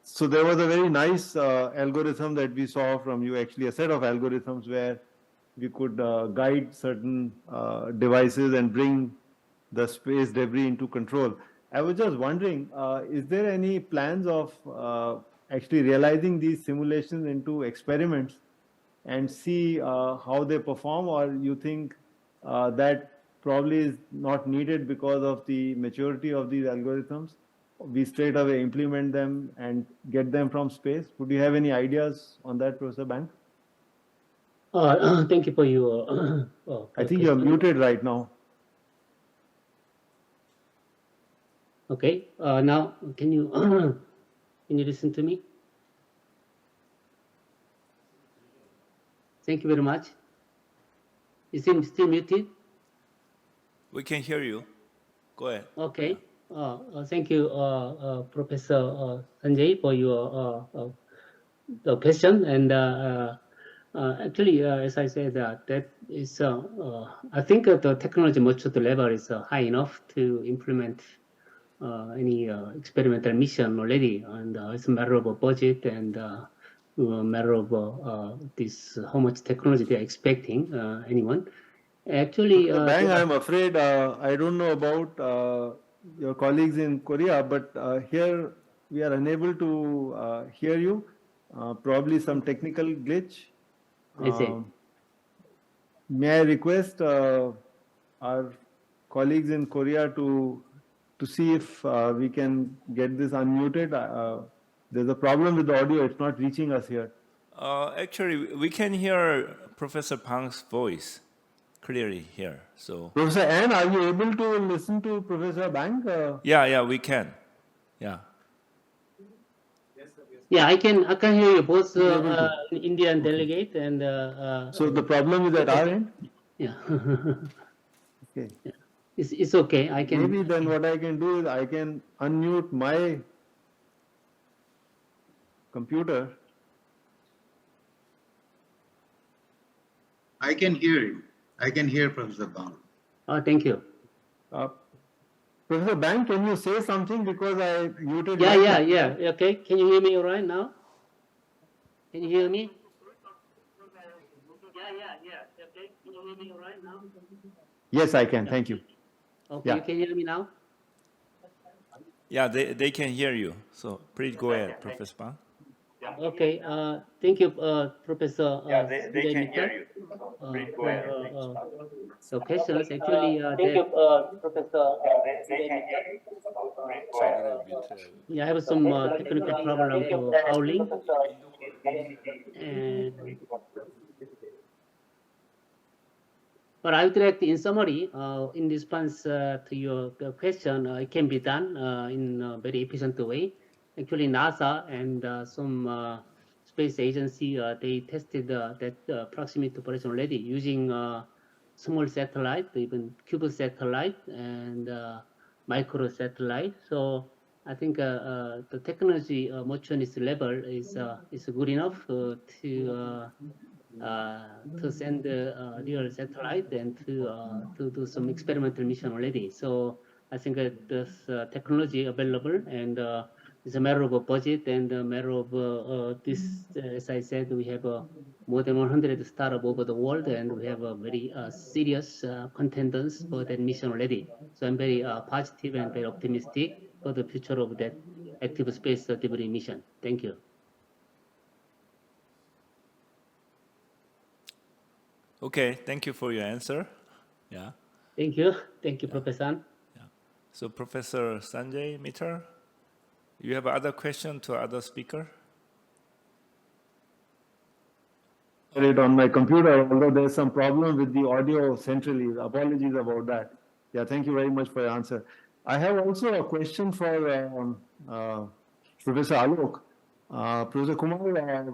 So there was a very nice algorithm that we saw from you, actually a set of algorithms where we could guide certain devices and bring the space debris into control. I was just wondering, is there any plans of actually realizing these simulations into experiments and see how they perform, or you think that probably is not needed because of the maturity of these algorithms? We straight away implement them and get them from space. Would you have any ideas on that, Professor Bank? Thank you for your I think you're question. muted right now. Okay, now can you can you listen to me? Thank you very much. Is it still muted? We can hear you. Go ahead. Okay. Thank you, Professor Sanjay, for your the question. And actually, as I said, that is, I think the technology maturity level is high enough to implement any experimental mission already. And it's a matter of a budget and a matter of this how much technology they are expecting anyone. Actually, Bang, I'm afraid I don't know about your colleagues in Korea, but here we are unable to hear you. Probably some technical glitch. I see. May I request our colleagues in Korea to see if we can get this unmuted? There's a problem with the audio; it's not reaching us here. Actually, we can hear Professor Pang's voice clearly here. So Professor Ann, are you able to listen to Professor Bang? yeah, we can. Yeah. Yeah, I can hear you both Indian delegate and So the problem is at our end? yeah. Okay. Yeah. It's okay. I can Maybe then what I can do is I can unmute my computer. I can hear you. I can hear Professor Bang. Oh, thank you. Professor Bang, can you say something because I muted? Yeah. Okay, can you hear me right now? Can you hear me? Yeah. Okay, can you hear me right now? Yes, I can. Thank you. Okay, Yeah. you can hear me now? Yeah, they can hear you. So please go ahead, Professor Pang. Okay, thank you, Professor. They can hear you. Please go ahead. The questions actually. Thank you, Professor. They can hear you. Yeah, I have some technical problem for howling. But I would like to, in summary, in response to your question, it can be done in a very efficient way. Actually, NASA and some space agency, they tested that proximity operation already using small satellite, even cube satellite and micro satellite. So I think the technology maturity level is good enough to send real satellite and to do some experimental mission already. So I think this technology available and it's a matter of a budget and a matter of this, as I said, we have more than 100 startups over the world and we have a very serious contenders for that mission already. So I'm very positive and very optimistic for the future of that active space delivery mission. Thank you. Okay, thank you for your answer. Yeah. Thank you, Professor. Yeah. So Professor Sanjay Mitter, you have other question to other speaker? It on my computer, although there's some problem with the audio centrally. Apologies about that. Yeah, thank you very much for your answer. I have also a question for Professor Alok. Professor Kumar,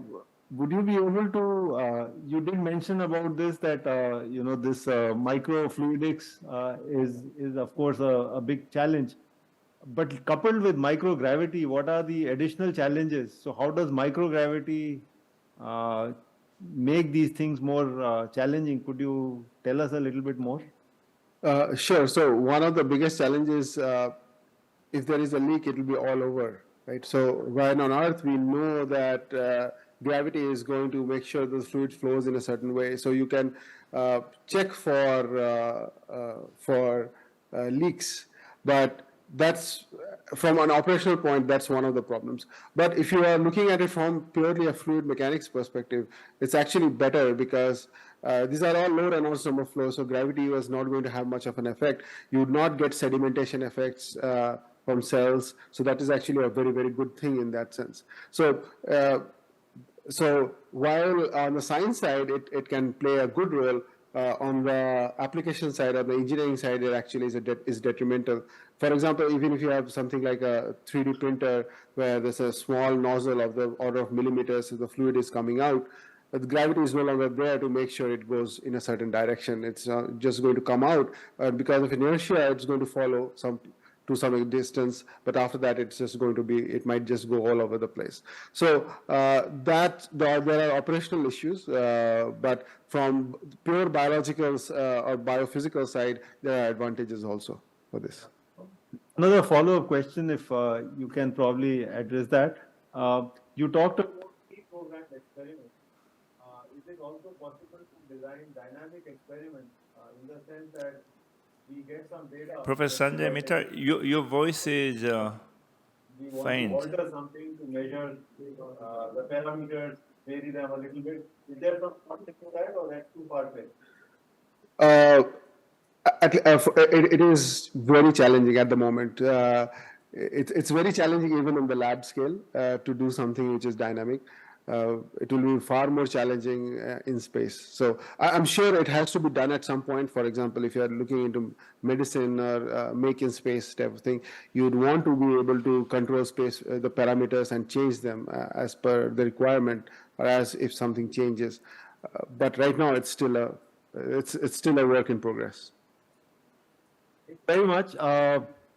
would you be able to, you did mention about this that, this microfluidics is of course a big challenge, but coupled with microgravity, what are the additional challenges? So how does microgravity make these things more challenging? Could you tell us a little bit more? Sure. So one of the biggest challenges, if there is a leak, it will be all over, right? So when on Earth, we know that gravity is going to make sure the fluid flows in a certain way. So you can check for leaks, but that's from an operational point, that's one of the problems. But if you are looking at it from purely a fluid mechanics perspective, it's actually better because these are all low Reynolds number flows, so gravity was not going to have much of an effect. You would not get sedimentation effects from cells, so that is actually a very, very good thing in that sense. So while on the science side, it can play a good role, on the application side or the engineering side, it actually is detrimental. For example, even if you have something like a 3D printer where there's a small nozzle of the order of millimeters, so the fluid is coming out, but the gravity is no longer there to make sure it goes in a certain direction. It's just going to come out. Because of inertia, it's going to follow to some distance, but after that, it's just going to be, it might just go all over the place. So there are operational issues, but from pure biological or biophysical side, there are advantages also for this. Another follow-up question, if you can probably address that. You talked about pre-programmed experiments. Is it also possible to design dynamic experiments in the sense that we get some data? Professor Sanjay Mitra, your voice is we want faint. to alter something to measure the parameters, vary them a little bit. Is there something to that, or that's too far-fetched? It is very challenging at the moment. It's very challenging even on the lab scale to do something which is dynamic. It will be far more challenging in space. So I'm sure it has to be done at some point. For example, if you're looking into medicine or make in space type of thing, you'd want to be able to control space, the parameters, and change them as per the requirement, or as if something changes. But right now, it's still a work in progress. Thank you very much.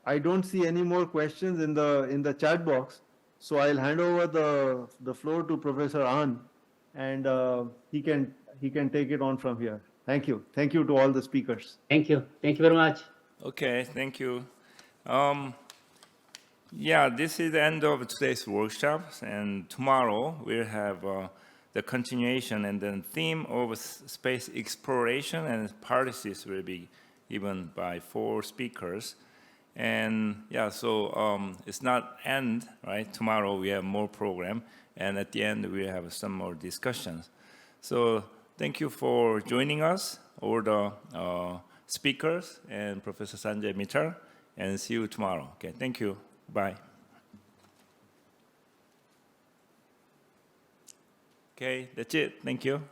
I don't see any more questions in the chat box, so I'll hand over the floor to Professor Ahn, and he can take it on from here. Thank you. Thank you to all the speakers. Thank you. Thank you very much. Okay, thank you. Yeah, this is the end of today's workshop, and tomorrow we'll have the continuation, and the theme of space exploration and policies will be given by 4 speakers. And yeah, so it's not end, right? Tomorrow we have more program, and at the end we have some more discussions. So thank you for joining us, all the speakers and Professor Sanjay Mitra, and see you tomorrow. Okay, thank you. Bye. Okay, that's it. Thank you.